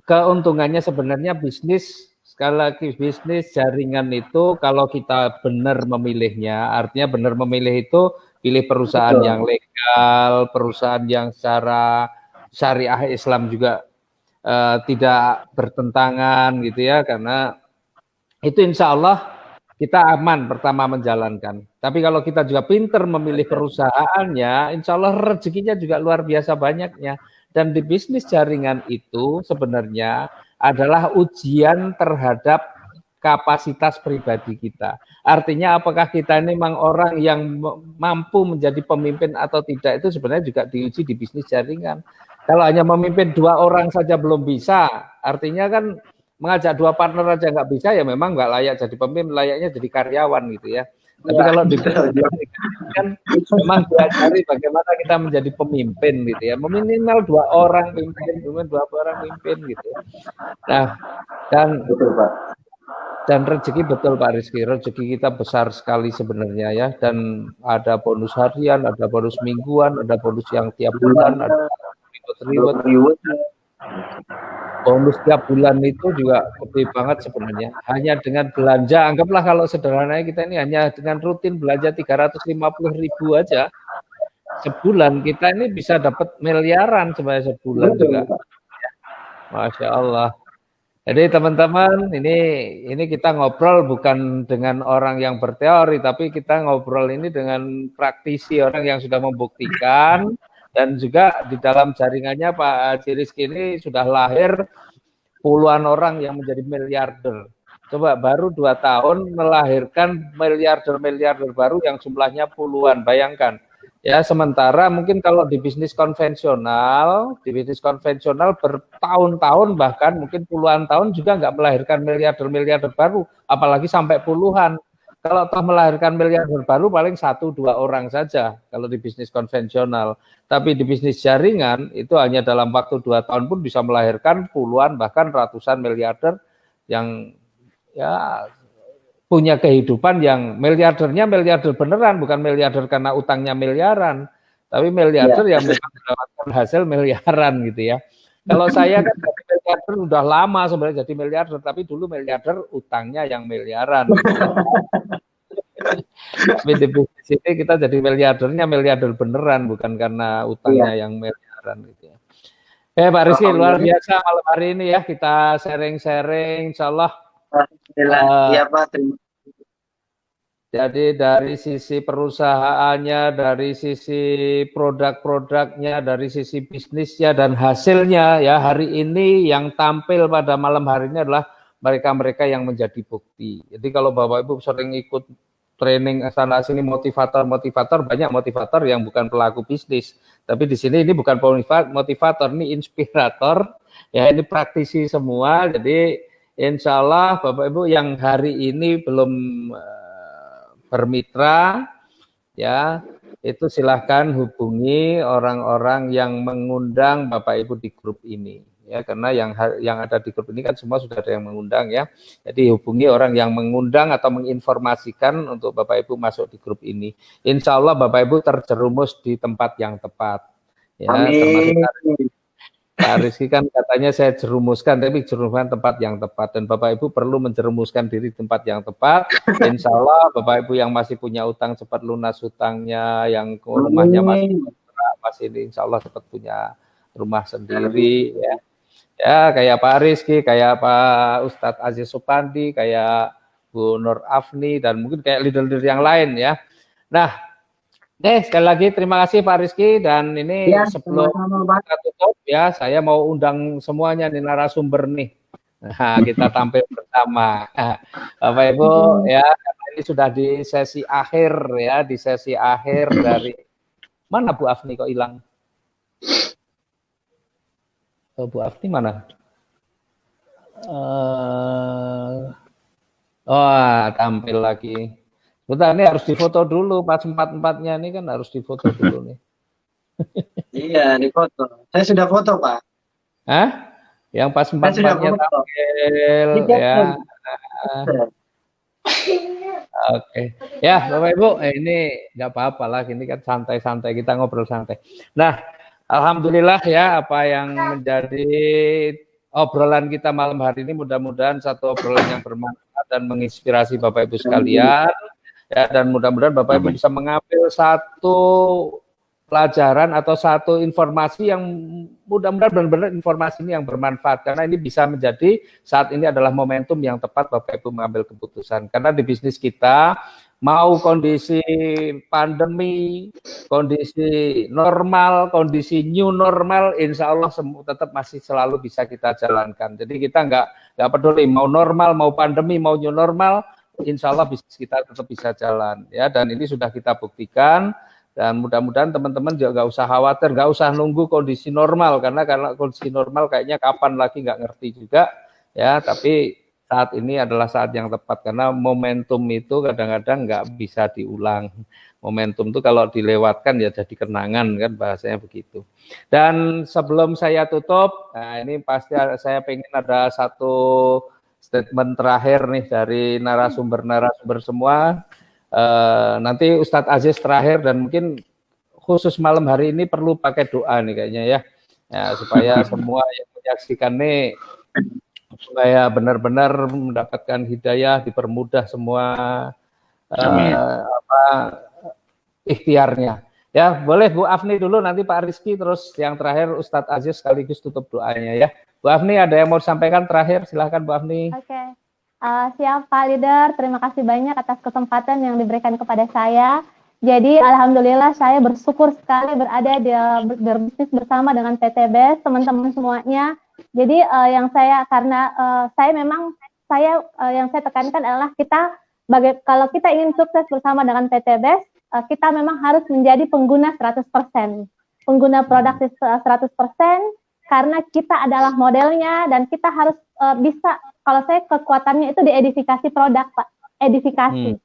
keuntungannya sebenarnya bisnis, sekali lagi bisnis jaringan itu kalau kita benar memilihnya, artinya benar memilih itu pilih perusahaan yang legal, perusahaan yang secara syariah Islam juga tidak bertentangan gitu ya, karena itu insya Allah kita aman pertama menjalankan. Tapi kalau kita juga pinter memilih perusahaannya, insya Allah rezekinya juga luar biasa banyaknya. Dan di bisnis jaringan itu sebenarnya adalah ujian terhadap kapasitas pribadi kita. Artinya apakah kita ini memang orang yang mampu menjadi pemimpin atau tidak, itu sebenarnya juga diuji di bisnis jaringan. Kalau hanya memimpin 2 orang saja belum bisa, artinya kan mengajak 2 partner aja nggak bisa, ya memang nggak layak jadi pemimpin, layaknya jadi karyawan gitu ya. Tapi kalau di kan memang diajari bagaimana kita menjadi pemimpin gitu ya, minimal 2 orang pimpin, 2 orang pimpin gitu. Nah, dan rezeki betul Pak Rizky, rezeki kita besar sekali sebenarnya ya, dan ada bonus harian, ada bonus mingguan, ada bonus yang tiap bulan, ada reward. Bonus tiap bulan itu juga gede banget sebenarnya. Hanya dengan belanja, anggaplah kalau sederhananya kita ini hanya dengan rutin belanja 350.000 aja sebulan, kita ini bisa dapat miliaran sebenarnya sebulan juga. Masya Allah. Jadi teman-teman, ini kita ngobrol bukan dengan orang yang berteori, tapi kita ngobrol ini dengan praktisi, orang yang sudah membuktikan. Dan juga di dalam jaringannya Pak Haji Rizky ini sudah lahir puluhan orang yang menjadi miliarder. Coba baru 2 tahun melahirkan miliarder baru yang jumlahnya puluhan, bayangkan. Ya, sementara mungkin kalau di bisnis konvensional bertahun-tahun bahkan mungkin puluhan tahun juga nggak melahirkan miliarder baru, apalagi sampai puluhan. Kalau toh melahirkan miliarder baru paling 1-2 orang saja kalau di bisnis konvensional. Tapi di bisnis jaringan itu hanya dalam waktu 2 tahun pun bisa melahirkan puluhan bahkan ratusan miliarder yang ya punya kehidupan yang miliardernya miliarder beneran, bukan miliarder karena utangnya miliaran, tapi miliarder yang mendapatkan hasil miliaran gitu ya. Kalau saya kan jadi miliarder udah lama sebenarnya jadi miliarder, tapi dulu miliarder utangnya yang miliaran. Tapi di bisnis ini kita jadi miliardernya miliarder beneran, bukan karena utangnya yang miliaran gitu ya. Pak Rizky, luar biasa malam hari ini ya, kita sharing-sharing, insya Allah. Iya Pak, terima kasih. Jadi dari sisi perusahaannya, dari sisi produk-produknya, dari sisi bisnisnya dan hasilnya ya, hari ini yang tampil pada malam hari ini adalah mereka-mereka yang menjadi bukti. Jadi kalau Bapak Ibu sering ikut training sana sini motivator, banyak motivator yang bukan pelaku bisnis. Tapi di sini ini bukan motivator, ini inspirator, ya ini praktisi semua. Jadi insya Allah Bapak Ibu yang hari ini belum bermitra, ya itu silahkan hubungi orang-orang yang mengundang Bapak Ibu di grup ini. Ya, karena yang ada di grup ini kan semua sudah ada yang mengundang ya. Jadi hubungi orang yang mengundang atau menginformasikan untuk Bapak Ibu masuk di grup ini. Insya Allah Bapak Ibu terjerumus di tempat yang tepat. Ya, Amin. Pak Rizky kan katanya saya jerumuskan, tapi jerumuskan tempat yang tepat. Dan Bapak Ibu perlu menjerumuskan diri di tempat yang tepat. Insya Allah Bapak Ibu yang masih punya utang cepat lunas utangnya, yang rumahnya masih insya Allah cepat punya rumah sendiri ya. Ya, kayak Pak Rizky, kayak Pak Ustadz Aziz Supandi, kayak Bu Nur Afni, dan mungkin kayak leader-leader yang lain ya. Nah, Sekali lagi terima kasih Pak Rizky, dan ini Ya, sebelum sama-sama, Pak. kita tutup ya, saya mau undang semuanya nih narasumber nih. Nah, kita tampil bersama. Bapak Ibu ya, karena ini sudah di sesi akhir ya, di sesi akhir dari mana Bu Afni kok hilang? Bu Afni mana? Tampil lagi. Bentar, ini harus difoto dulu, pas empat-empatnya ini kan harus difoto dulu nih. Iya, difoto. Saya sudah foto, Pak. Hah? Yang pas empat-empatnya tampil ya. Oke. Ya, Bapak Ibu, ini nggak apa-apa lah, ini kan santai-santai, kita ngobrol santai. Nah, alhamdulillah ya, apa yang menjadi obrolan kita malam hari ini mudah-mudahan satu obrolan yang bermanfaat dan menginspirasi Bapak Ibu sekalian. Ya, dan mudah-mudahan Bapak Ibu bisa mengambil satu pelajaran atau satu informasi yang mudah-mudahan benar-benar informasi ini yang bermanfaat, karena ini bisa menjadi saat ini adalah momentum yang tepat Bapak Ibu mengambil keputusan. Karena di bisnis kita mau kondisi pandemi, kondisi normal, kondisi new normal, insya Allah tetap masih selalu bisa kita jalankan. Jadi kita nggak peduli mau normal, mau pandemi, mau new normal, insya Allah bisnis kita tetap bisa jalan ya, dan ini sudah kita buktikan, dan mudah-mudahan teman-teman juga nggak usah khawatir, nggak usah nunggu kondisi normal, karena kondisi normal kayaknya kapan lagi nggak ngerti juga ya, tapi saat ini adalah saat yang tepat, karena momentum itu kadang-kadang nggak bisa diulang. Momentum itu kalau dilewatkan ya jadi kenangan, kan bahasanya begitu. Dan sebelum saya tutup, nah ini pasti saya pengen ada satu statement terakhir nih dari narasumber-narasumber semua. Nanti Ustadz Aziz terakhir, dan mungkin khusus malam hari ini perlu pakai doa nih kayaknya ya, supaya semua yang menyaksikan nih supaya benar-benar mendapatkan hidayah, dipermudah semua ikhtiarnya. Ya, boleh Bu Afni dulu, nanti Pak Rizky, terus yang terakhir Ustadz Aziz sekaligus tutup doanya ya. Bu Afni, ada yang mau disampaikan terakhir? Silahkan Bu Afni. Oke. Siap Pak Leader, terima kasih banyak atas kesempatan yang diberikan kepada saya. Jadi alhamdulillah saya bersyukur sekali berada di berbisnis bersama dengan PT BES, teman-teman semuanya. Jadi yang saya yang saya tekankan adalah kalau kita ingin sukses bersama dengan PT BES, kita memang harus menjadi pengguna 100%. Pengguna produk 100%, karena kita adalah modelnya, dan kita harus bisa, kalau saya kekuatannya itu di edifikasi produk, Pak. Edifikasi.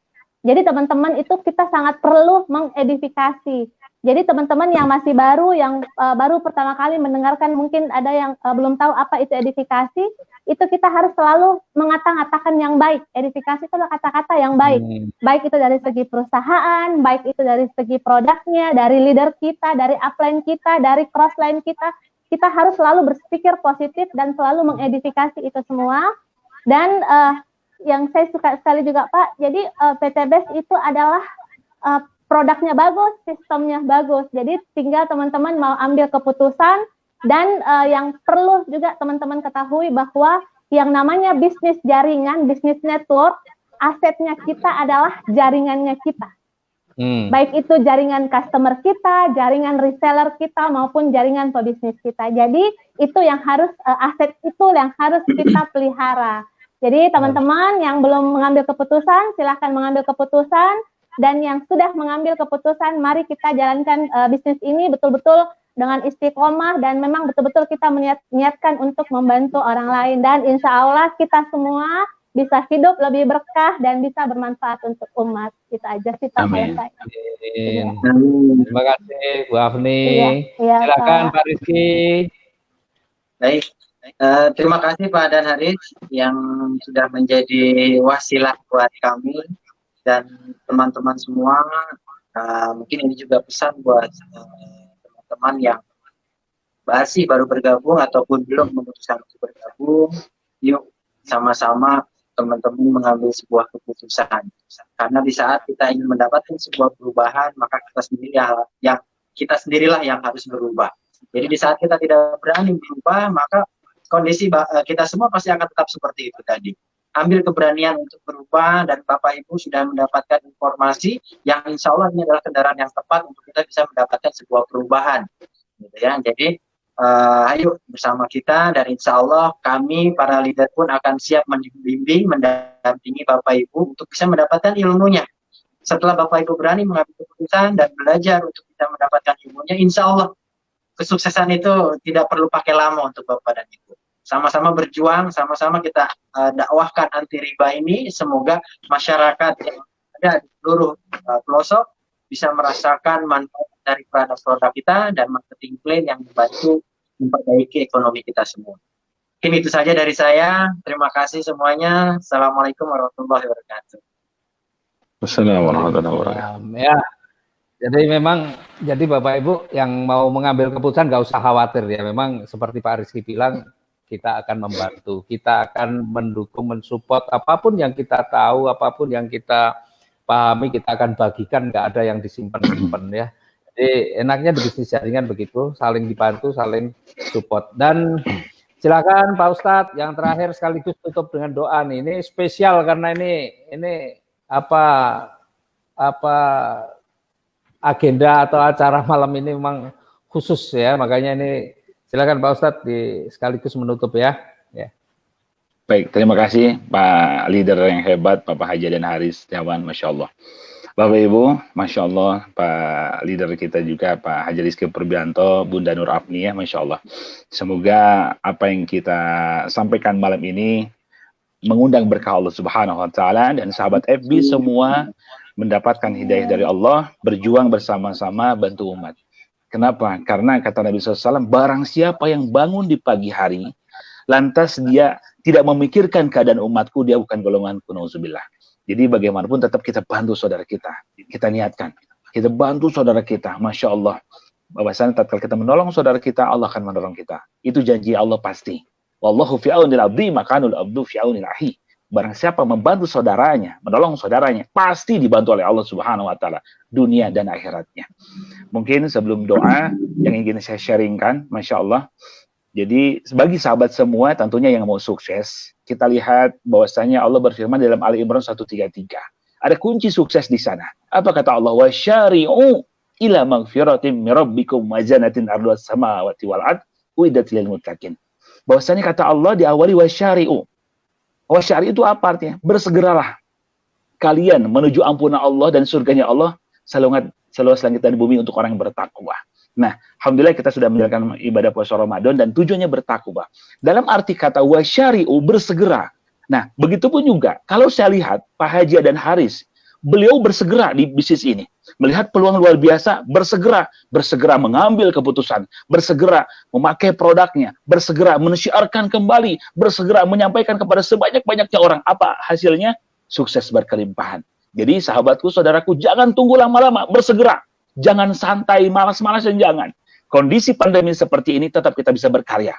Jadi teman-teman itu kita sangat perlu mengedifikasi. Jadi teman-teman yang masih baru, yang baru pertama kali mendengarkan, mungkin ada yang belum tahu apa itu edifikasi, itu kita harus selalu mengata-ngatakan yang baik. Edifikasi itu adalah kata-kata yang baik. Baik itu dari segi perusahaan, baik itu dari segi produknya, dari leader kita, dari upline kita, dari crossline kita. Kita harus selalu berpikir positif dan selalu mengedifikasi itu semua. Dan yang saya suka sekali juga Pak, jadi PT BES itu adalah produknya bagus, sistemnya bagus. Jadi tinggal teman-teman mau ambil keputusan, dan yang perlu juga teman-teman ketahui bahwa yang namanya bisnis jaringan, bisnis network, asetnya kita adalah jaringannya kita. Baik itu jaringan customer kita, jaringan reseller kita, maupun jaringan pebisnis kita. Jadi itu yang harus, aset itu yang harus kita pelihara. Jadi teman-teman yang belum mengambil keputusan, silahkan mengambil keputusan. Dan yang sudah mengambil keputusan, mari kita jalankan bisnis ini betul-betul dengan istiqomah, dan memang betul-betul kita niatkan untuk membantu orang lain. Dan insya Allah kita semua bisa hidup lebih berkah dan bisa bermanfaat untuk umat. Itu aja sih Pak. Amin. Terima kasih Bu Afni. Iya, silakan Pak Rizky. Baik. Terima kasih Pak Dan Haris yang sudah menjadi wasilah buat kami dan teman-teman semua. Mungkin ini juga pesan buat teman-teman yang masih baru bergabung ataupun belum memutuskan untuk bergabung. Yuk sama-sama teman-teman mengambil sebuah keputusan. Karena di saat kita ingin mendapatkan sebuah perubahan, maka kita sendirilah yang harus berubah. Jadi di saat kita tidak berani berubah, maka kondisi kita semua pasti akan tetap seperti itu tadi. ambil keberanian untuk berubah, dan Bapak Ibu sudah mendapatkan informasi yang insya Allah ini adalah kendaraan yang tepat untuk kita bisa mendapatkan sebuah perubahan, gitu ya. Jadi ayo bersama kita, dan insya Allah kami para leader pun akan siap membimbing, mendampingi Bapak Ibu untuk bisa mendapatkan ilmunya. Setelah Bapak Ibu berani mengambil keputusan dan belajar untuk bisa mendapatkan ilmunya, insya Allah kesuksesan itu tidak perlu pakai lama untuk Bapak dan Ibu. Sama-sama berjuang, sama-sama kita dakwahkan anti riba ini. Semoga masyarakat yang ada di seluruh pelosok bisa merasakan manfaat dari produk-produk kita dan marketing plan yang membantu memperbaiki ekonomi kita semua. Mungkin itu saja dari saya. Terima kasih semuanya. Assalamualaikum warahmatullahi wabarakatuh. Wassalamualaikum warahmatullahi wabarakatuh. Ya, jadi Bapak Ibu yang mau mengambil keputusan nggak usah khawatir ya. Memang seperti Pak Rizky bilang, kita akan membantu, kita akan mendukung, mensupport apapun yang kita tahu, apapun yang kita pahami, kita akan bagikan, nggak ada yang disimpan-simpan ya. Jadi enaknya di bisnis jaringan begitu, saling dibantu, saling support. Dan silakan Pak Ustadz, yang terakhir sekaligus tutup dengan doa nih. Ini spesial karena ini apa agenda atau acara malam ini memang khusus ya, makanya ini silakan Pak Ustadz sekaligus menutup ya. Baik, terima kasih Pak leader yang hebat, Bapak Haji dan Haris Setiawan, Masya Allah. Bapak Ibu, Masya Allah, Pak leader kita juga, Pak Haji Rizky Purbianto, Bunda Nur Afni ya, Masya Allah. Semoga apa yang kita sampaikan malam ini mengundang berkah Allah Subhanahu wa Ta'ala, dan sahabat FB semua mendapatkan hidayah dari Allah, berjuang bersama-sama bantu umat. Kenapa? Karena kata Nabi SAW, barang siapa yang bangun di pagi hari, lantas dia tidak memikirkan keadaan umatku, dia bukan golonganku, na'udzubillah. Jadi bagaimanapun tetap kita bantu saudara kita. Kita niatkan, kita bantu saudara kita. Masya Allah. Bahwasanya tatkala kita menolong saudara kita, Allah akan menolong kita. Itu janji Allah pasti. Wallahu fi aunil abdi, makanul abdu fi aunil ahi. Barang siapa membantu saudaranya, menolong saudaranya, pasti dibantu oleh Allah Subhanahu wa Ta'ala, dunia dan akhiratnya. Mungkin sebelum doa yang ingin saya sharingkan, Masya Allah. Jadi bagi sahabat semua tentunya yang mau sukses, kita lihat bahwasanya Allah berfirman dalam Ali Imran 133. Ada kunci sukses di sana. Apa kata Allah? Wa syari'u ila magfiratin min rabbikum wa jannatin arduhas samawati wal ard uiddat lil muttaqin. Bahwasanya kata Allah diawali wa syari'u. Wasyari itu apa artinya? Bersegeralah kalian menuju ampunan Allah dan surganya Allah seluas langit dan bumi untuk orang yang bertakwa. Nah, alhamdulillah kita sudah menjalankan ibadah puasa Ramadan dan tujuannya bertakwa. Dalam arti kata wasyari'u, bersegera. Nah, begitupun juga kalau saya lihat Pak Haji dan Haris, beliau bersegera di bisnis ini. Melihat peluang luar biasa, bersegera mengambil keputusan, bersegera memakai produknya, bersegera mensiarkan kembali, bersegera menyampaikan kepada sebanyak-banyaknya orang. Apa hasilnya? Sukses berkelimpahan. Jadi sahabatku, saudaraku, jangan tunggu lama-lama, bersegera. Jangan santai, malas-malasan, jangan. Kondisi pandemi seperti ini tetap kita bisa berkarya.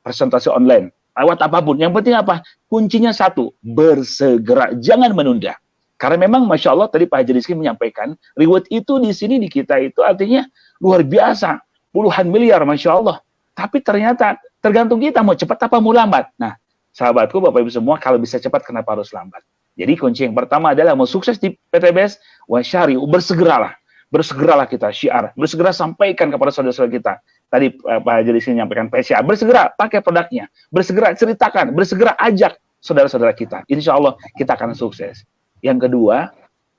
Presentasi online, lewat apapun. Yang penting apa? Kuncinya satu, bersegera, jangan menunda. Karena memang Masya Allah tadi Pak Haji Rizky menyampaikan, reward itu di sini di kita itu artinya luar biasa. Puluhan miliar Masya Allah. Tapi ternyata tergantung kita mau cepat apa mau lambat. Nah, sahabatku, Bapak Ibu semua, kalau bisa cepat kenapa harus lambat? Jadi kunci yang pertama adalah mau sukses di PTBS, wasyari'u, bersegeralah. Bersegeralah kita syiar. Bersegera sampaikan kepada saudara-saudara kita. Tadi Pak Haji Rizky menyampaikan PSA. Bersegera pakai produknya. Bersegera ceritakan. Bersegera ajak saudara-saudara kita. Insya Allah kita akan sukses. Yang kedua,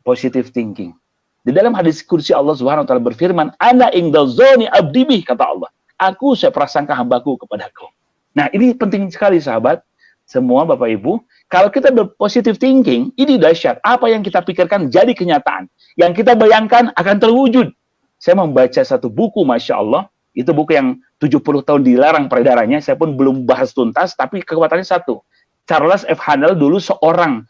positive thinking. Di dalam hadis kursi Allah Subhanahu wa Ta'ala berfirman, "Ana indal zoni abdi bih," kata Allah. Aku seprasangka hambaku kepadaku. Nah, ini penting sekali sahabat. Semua Bapak Ibu, kalau kita berpositive thinking, ini dahsyat. Apa yang kita pikirkan jadi kenyataan. Yang kita bayangkan akan terwujud. Saya membaca satu buku, Masya Allah. Itu buku yang 70 tahun dilarang peredarannya. Saya pun belum bahas tuntas, tapi kekuatannya satu. Charles F. Handel dulu seorang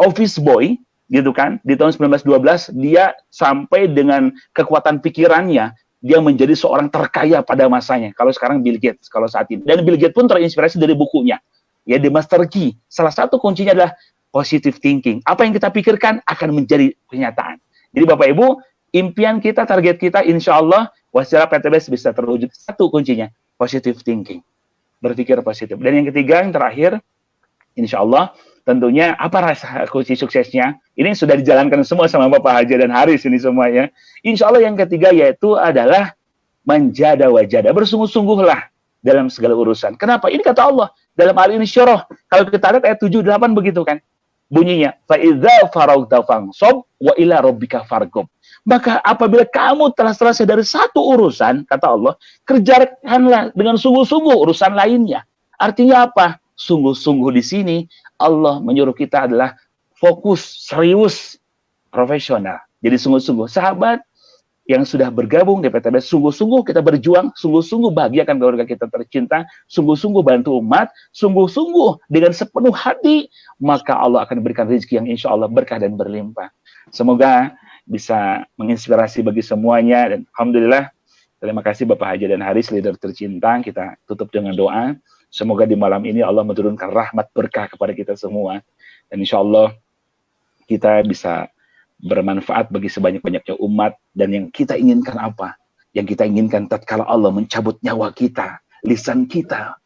office boy, gitu kan, di tahun 1912, dia sampai dengan kekuatan pikirannya, dia menjadi seorang terkaya pada masanya. Kalau sekarang Bill Gates, kalau saat ini. Dan Bill Gates pun terinspirasi dari bukunya. Ya, The Master Key. Salah satu kuncinya adalah positive thinking. Apa yang kita pikirkan akan menjadi kenyataan. Jadi Bapak Ibu, impian kita, target kita, insya Allah, wasilah PTBS bisa terwujud. Satu kuncinya, positive thinking. Berpikir positif. Dan yang ketiga, yang terakhir, Insya Allah, tentunya apa rasa kunci suksesnya? Ini sudah dijalankan semua sama Bapak Haji dan Haris ini semuanya. Insya Allah yang ketiga yaitu adalah menjada wajada, bersungguh-sungguhlah dalam segala urusan. Kenapa? Ini kata Allah dalam Al-Insyirah. Kalau kita lihat ayat 7-8 begitu kan. Bunyinya, فَإِذَا فَرَوْتَ فَانْصَبْ وَإِلَى رَبِّكَ فَارْغَب. Maka apabila kamu telah selesai dari satu urusan, kata Allah, kerjakanlah dengan sungguh-sungguh urusan lainnya. Artinya apa? Sungguh-sungguh di sini Allah menyuruh kita adalah fokus, serius, profesional. Jadi sungguh-sungguh. Sahabat yang sudah bergabung di PTBS, sungguh-sungguh kita berjuang, sungguh-sungguh bahagiakan keluarga kita tercinta, sungguh-sungguh bantu umat, sungguh-sungguh dengan sepenuh hati, maka Allah akan berikan rezeki yang insya Allah berkah dan berlimpah. Semoga bisa menginspirasi bagi semuanya, dan Alhamdulillah, terima kasih Bapak Haji dan Haris, leader tercinta. Kita tutup dengan doa. Semoga di malam ini Allah menurunkan rahmat berkah kepada kita semua, dan insya Allah kita bisa bermanfaat bagi sebanyak-banyaknya umat. Dan yang kita inginkan apa? Yang kita inginkan tatkala Allah mencabut nyawa kita, lisan kita,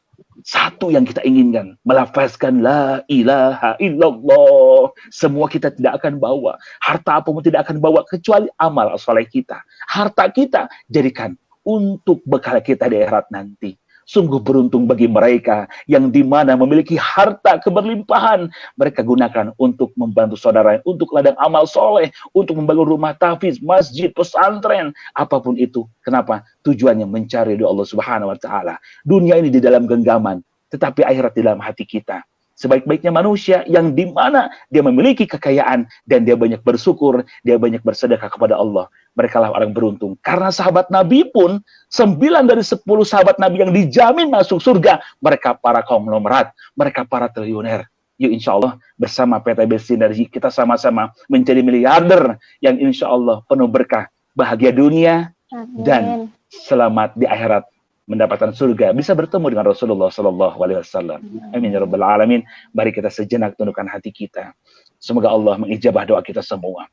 satu yang kita inginkan, melafazkan la ilaha illallah. Semua kita tidak akan bawa, harta apapun tidak akan bawa kecuali amal soleh kita. Harta kita jadikan untuk bekal kita di akhirat nanti. Sungguh beruntung bagi mereka yang dimana memiliki harta keberlimpahan. Mereka gunakan untuk membantu saudara, untuk ladang amal soleh, untuk membangun rumah tahfiz, masjid, pesantren, apapun itu. Kenapa? Tujuannya mencari ridho Allah Subhanahu wa Ta'ala. Dunia ini di dalam genggaman, tetapi akhirat di dalam hati kita. Sebaik-baiknya manusia yang dimana dia memiliki kekayaan dan dia banyak bersyukur, dia banyak bersedekah kepada Allah. Mereka lah orang beruntung. Karena sahabat Nabi pun 9 dari 10 sahabat Nabi yang dijamin masuk surga, mereka para konglomerat, mereka para triliuner. Yuk insya Allah bersama PTBS Sinergi kita sama-sama menjadi miliarder yang insya Allah penuh berkah, bahagia dunia. Amin. Dan selamat di akhirat, mendapatkan surga, bisa bertemu dengan Rasulullah SAW. Amin ya rabbal alamin. Mari kita sejenak tundukkan hati kita. Semoga Allah mengijabah doa kita semua.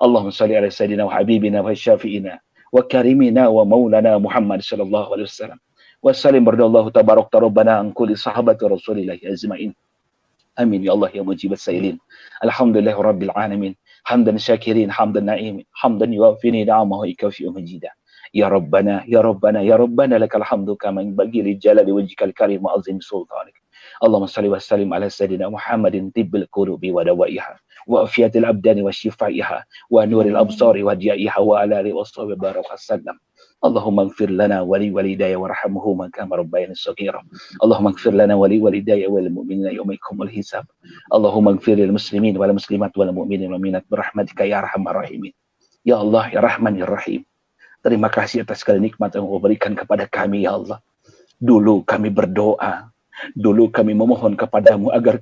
Allahumma salli ala sayyidina wa habibina wa syafi'ina wa karimina wa maulana Muhammad sallallahu alaihi wasallam. Wa sallim bardallahu tabarak rabbana an kulli sahabati Rasulillah ajma'in. Amin ya Allah ya mujibas sailin. Alhamdulillah rabbil alamin. Hamdan syakirin, hamdan na'imin, hamdan yuwafini ni'amahu ikafi'u majidah. Ya Rabbana, Ya Rabbana, Ya Rabbana, lakal hamdu kama yanbaghi li jalali wajhikal karim wa azim sultanik. Allahumma salli wa sallim ala sayyidina Muhammadin tibbil qulubi wa dawaiha wa afiyatil abdani wa shifaiha wa nuril absari wa diyaiha wa ala alihi wa sahbihi baraka sallam. Allahumma ighfir lana wa li walidayya warhamhuma kama rabbayani shaghira. Allahumma ighfir lana wa li walidayya wal mu'minina yawma yaqumul hisab. Allahumma ighfir lil muslimin wal muslimat wal mu'minin wal mu'minat birahmatika ya arhamar rahimin. Ya Allah ya Rahman ya Rahim. Terima kasih atas segala nikmat yang Allah berikan kepada kami, ya Allah. Dulu kami berdoa, dulu kami memohon kepadamu agar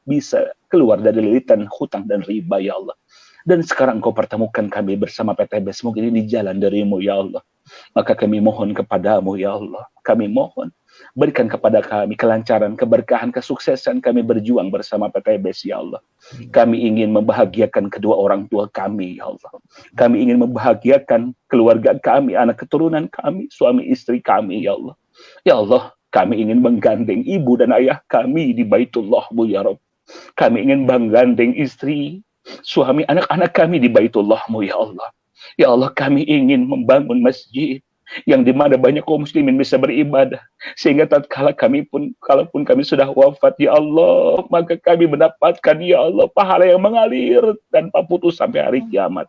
bisa keluar dari lilitan hutang dan riba, ya Allah. Dan sekarang Engkau pertemukan kami bersama PTBS mungkin ini jalan darimu, ya Allah. Maka kami mohon kepadamu, ya Allah. Kami mohon, berikan kepada kami kelancaran, keberkahan, kesuksesan kami berjuang bersama PTBS, ya Allah. Kami ingin membahagiakan kedua orang tua kami, ya Allah. Kami ingin membahagiakan keluarga kami, anak keturunan kami, suami istri kami, ya Allah. Ya Allah, kami ingin menggandeng ibu dan ayah kami di Baitullah-Mu, ya Rabb. Kami ingin menggandeng istri, suami, anak-anak kami di Baitullah-Mu, ya Allah. Ya Allah, kami ingin membangun masjid yang dimana banyak kaum muslimin bisa beribadah, sehingga tatkala kalaupun kami sudah wafat, ya Allah, maka kami mendapatkan, ya Allah, pahala yang mengalir tanpa putus sampai hari kiamat.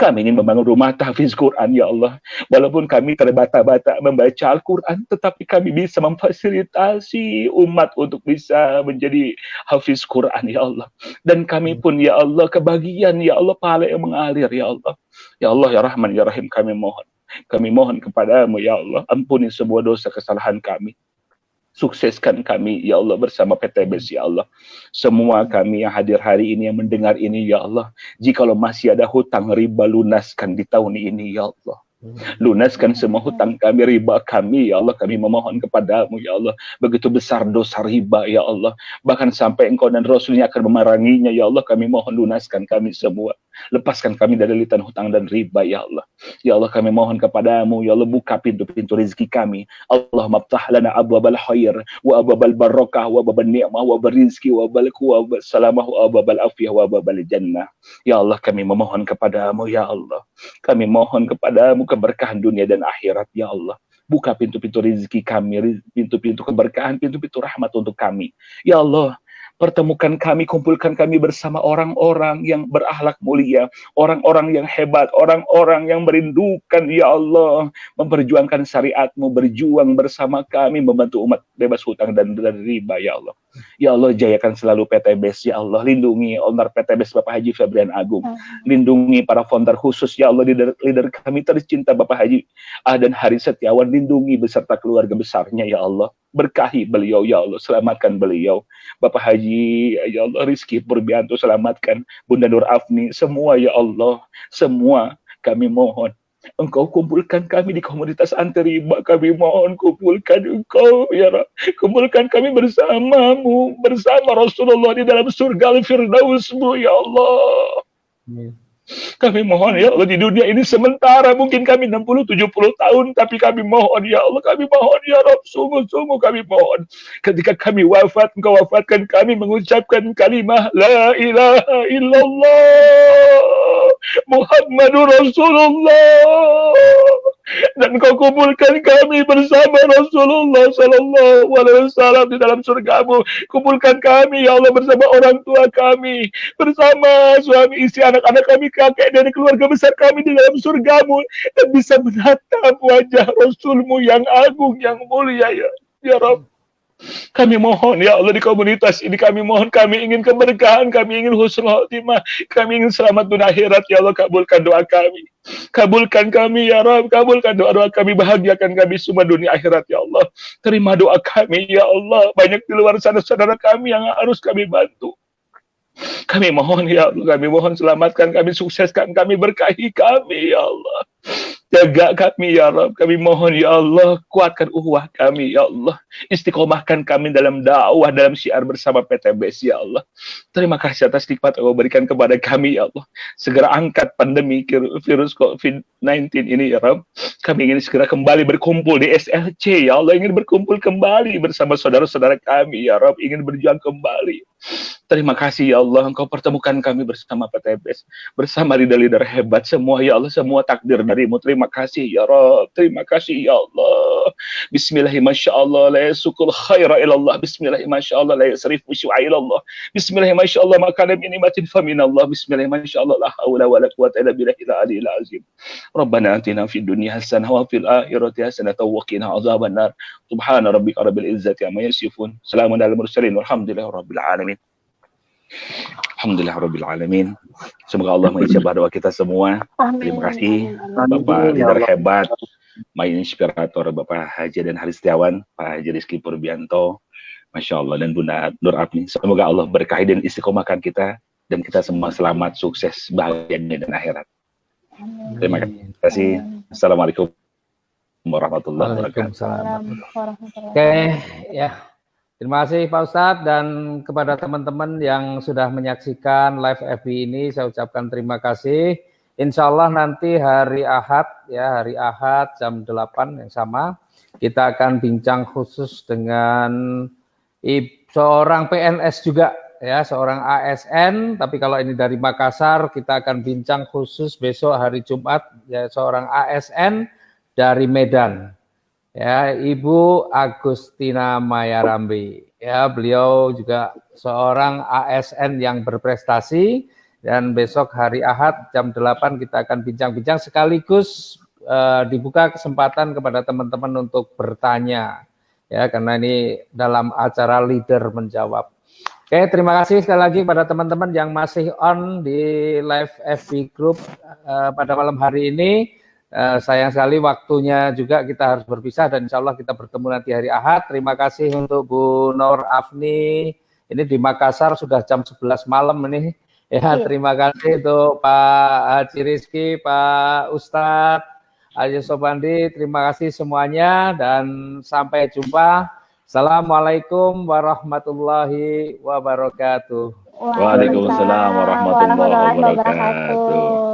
Kami ingin membangun rumah tahfiz Quran, ya Allah, walaupun kami terbata-bata membaca Al-Quran, tetapi kami bisa memfasilitasi umat untuk bisa menjadi hafiz Quran, ya Allah. Dan kami pun, ya Allah, kebagian, ya Allah, pahala yang mengalir, ya Allah. Ya Allah, ya Rahman, ya Rahim, kami mohon kepadamu, ya Allah, ampuni semua dosa kesalahan kami. Sukseskan kami, ya Allah, bersama PTBS, ya Allah. Semua kami yang hadir hari ini, yang mendengar ini, ya Allah. Jikalau masih ada hutang riba, lunaskan di tahun ini, ya Allah. Lunaskan semua hutang kami, riba kami, ya Allah. Kami memohon kepadamu, ya Allah. Begitu besar dosa riba, ya Allah. Bahkan sampai Engkau dan Rasulnya akan memeranginya, ya Allah. Kami mohon lunaskan kami semua. Lepaskan kami dari litan hutang dan riba, ya Allah. Ya Allah, kami mohon kepadamu, ya Allah, buka pintu-pintu rezeki kami. Allahumma ftah lana abwabal khair, wa abwabal barakah, wa abwabal ni'mah, wa abwabal rizki, wa abwabal quwwah, wa salamah, wa abwabal afiyah, wa abwabal jannah. Ya Allah, kami memohon kepadamu, ya Allah. Kami mohon kepadamu keberkahan dunia dan akhirat, ya Allah. Buka pintu-pintu rezeki kami, pintu-pintu keberkahan, pintu-pintu rahmat untuk kami. Ya Allah, pertemukan kami, kumpulkan kami bersama orang-orang yang berakhlak mulia, orang-orang yang hebat, orang-orang yang merindukan, ya Allah, memperjuangkan syariat-Mu, berjuang bersama kami, membantu umat bebas hutang dan riba, ya Allah. Ya Allah, jayakan selalu PTBS, ya Allah. Lindungi owner PTBS Bapak Haji Febrian Agung. Lindungi para founder khusus, ya Allah, leader kami tercinta Bapak Haji dan Hari Setiawan. Lindungi beserta keluarga besarnya, ya Allah. Berkahi beliau, ya Allah. Selamatkan beliau. Bapak Haji, ya Allah, Rizky Purbianto, selamatkan Bunda Nur Afni. Semua, ya Allah. Semua kami mohon Engkau kumpulkan kami di komunitas anti riba. Kami mohon kumpulkan Engkau, ya Rabb. Kumpulkan kami bersamamu, bersama Rasulullah di dalam surga Al-Firdaus-Mu, ya Allah. Kami mohon, ya Allah, di dunia ini sementara, mungkin kami 60-70 tahun, tapi kami mohon, ya Allah, kami mohon, ya Rabb, sungguh-sungguh kami mohon. Ketika kami wafat, Engkau wafatkan kami mengucapkan kalimah La ilaha illallah Muhammadur Rasulullah. Dan Kau kumpulkan kami bersama Rasulullah Sallallahu Alaihi Wasallam di dalam surga-Mu. Kumpulkan kami, ya Allah, bersama orang tua kami, bersama suami istri, anak-anak kami, kakek dan keluarga besar kami di dalam surga-Mu, dan bisa menatap wajah Rasul-Mu yang agung, yang mulia, ya Rabb. Kami mohon, ya Allah, di komunitas ini kami mohon, kami ingin keberkahan, kami ingin husnul khotimah, kami ingin selamat dunia akhirat, ya Allah. Kabulkan doa kami, kabulkan kami, ya Rabb, kabulkan doa-doa kami, bahagiakan kami semua dunia akhirat, ya Allah. Terima doa kami, ya Allah. Banyak di luar sana saudara kami yang harus kami bantu. Kami mohon, ya Allah, kami mohon selamatkan kami, sukseskan kami, berkahi kami, ya Allah. Jaga kami, ya Rabb. Kami mohon, ya Allah, kuatkan ukhuwah kami, ya Allah. Istiqomahkan kami dalam dakwah, dalam syiar bersama PTBS, ya Allah. Terima kasih atas nikmat yang Kau berikan kepada kami, ya Allah. Segera angkat pandemi virus COVID-19 ini, ya Rabb. Kami ingin segera kembali berkumpul di SLC, ya Allah. Ingin berkumpul kembali bersama saudara-saudara kami, ya Rabb. Ingin berjuang kembali. Terima kasih, ya Allah. Engkau pertemukan kami bersama PTBS, bersama leader-leader hebat semua, ya Allah. Semua takdir dari-Mu. Terima kasih, ya Rabb. Terima kasih, ya Allah. Bismillahirrahmanirrahim. La yasukul khaira ilallah. Bismillahirrahmanirrahim. La yasrifu syu'a ilallah. Bismillahirrahmanirrahim. Maka min ni'matin faminallah. Bismillahirrahmanirrahim. La hawla wa la quwwata illa billahil aliyyil azim. Rabbana atina fid dunya hasanah wa fil akhirati hasanah wa qina adzabannar. Subhana rabbika rabbil izzati amma yasifun. Salamun alal mursalin walhamdulillahi rabbil alamin. Alhamdulillah alamin. Semoga Allah mengijabah doa kita semua. Terima kasih Bapak leader hebat, main inspirator Bapak Haji dan Hari Setiawan, Pak Haji Rizky Purbianto, Masya Allah, dan Bunda Nur Afni. Semoga Allah berkahi dan istiqomahkan kita, dan kita semua selamat, sukses, bahagia dan akhirat. Terima kasih. Assalamualaikum warahmatullahi wabarakatuh. Oke, ya. Terima kasih Pak Ustadz, dan kepada teman-teman yang sudah menyaksikan live FB ini saya ucapkan terima kasih. Insya Allah nanti hari Ahad, ya, hari Ahad jam 8 yang sama, kita akan bincang khusus dengan seorang PNS juga, ya, seorang ASN, tapi kalau ini dari Makassar, kita akan bincang khusus besok hari Jumat, ya, seorang ASN dari Medan. Ya, Ibu Agustina Mayarambi. Ya, beliau juga seorang ASN yang berprestasi, dan besok hari Ahad jam 8 kita akan bincang-bincang, sekaligus dibuka kesempatan kepada teman-teman untuk bertanya. Ya, karena ini dalam acara leader menjawab. Oke, terima kasih sekali lagi pada teman-teman yang masih on di live FB Group pada malam hari ini. Sayang sekali waktunya juga kita harus berpisah, dan insya Allah kita bertemu nanti hari Ahad. Terima kasih untuk Bu Nur Afni, ini di Makassar sudah jam 11 malam ini. Ya, terima kasih untuk Pak Haji Rizky, Pak Ustadz Haji Sobandi, terima kasih semuanya, dan sampai jumpa. Assalamualaikum warahmatullahi wabarakatuh. Waalaikumsalam warahmatullahi wabarakatuh.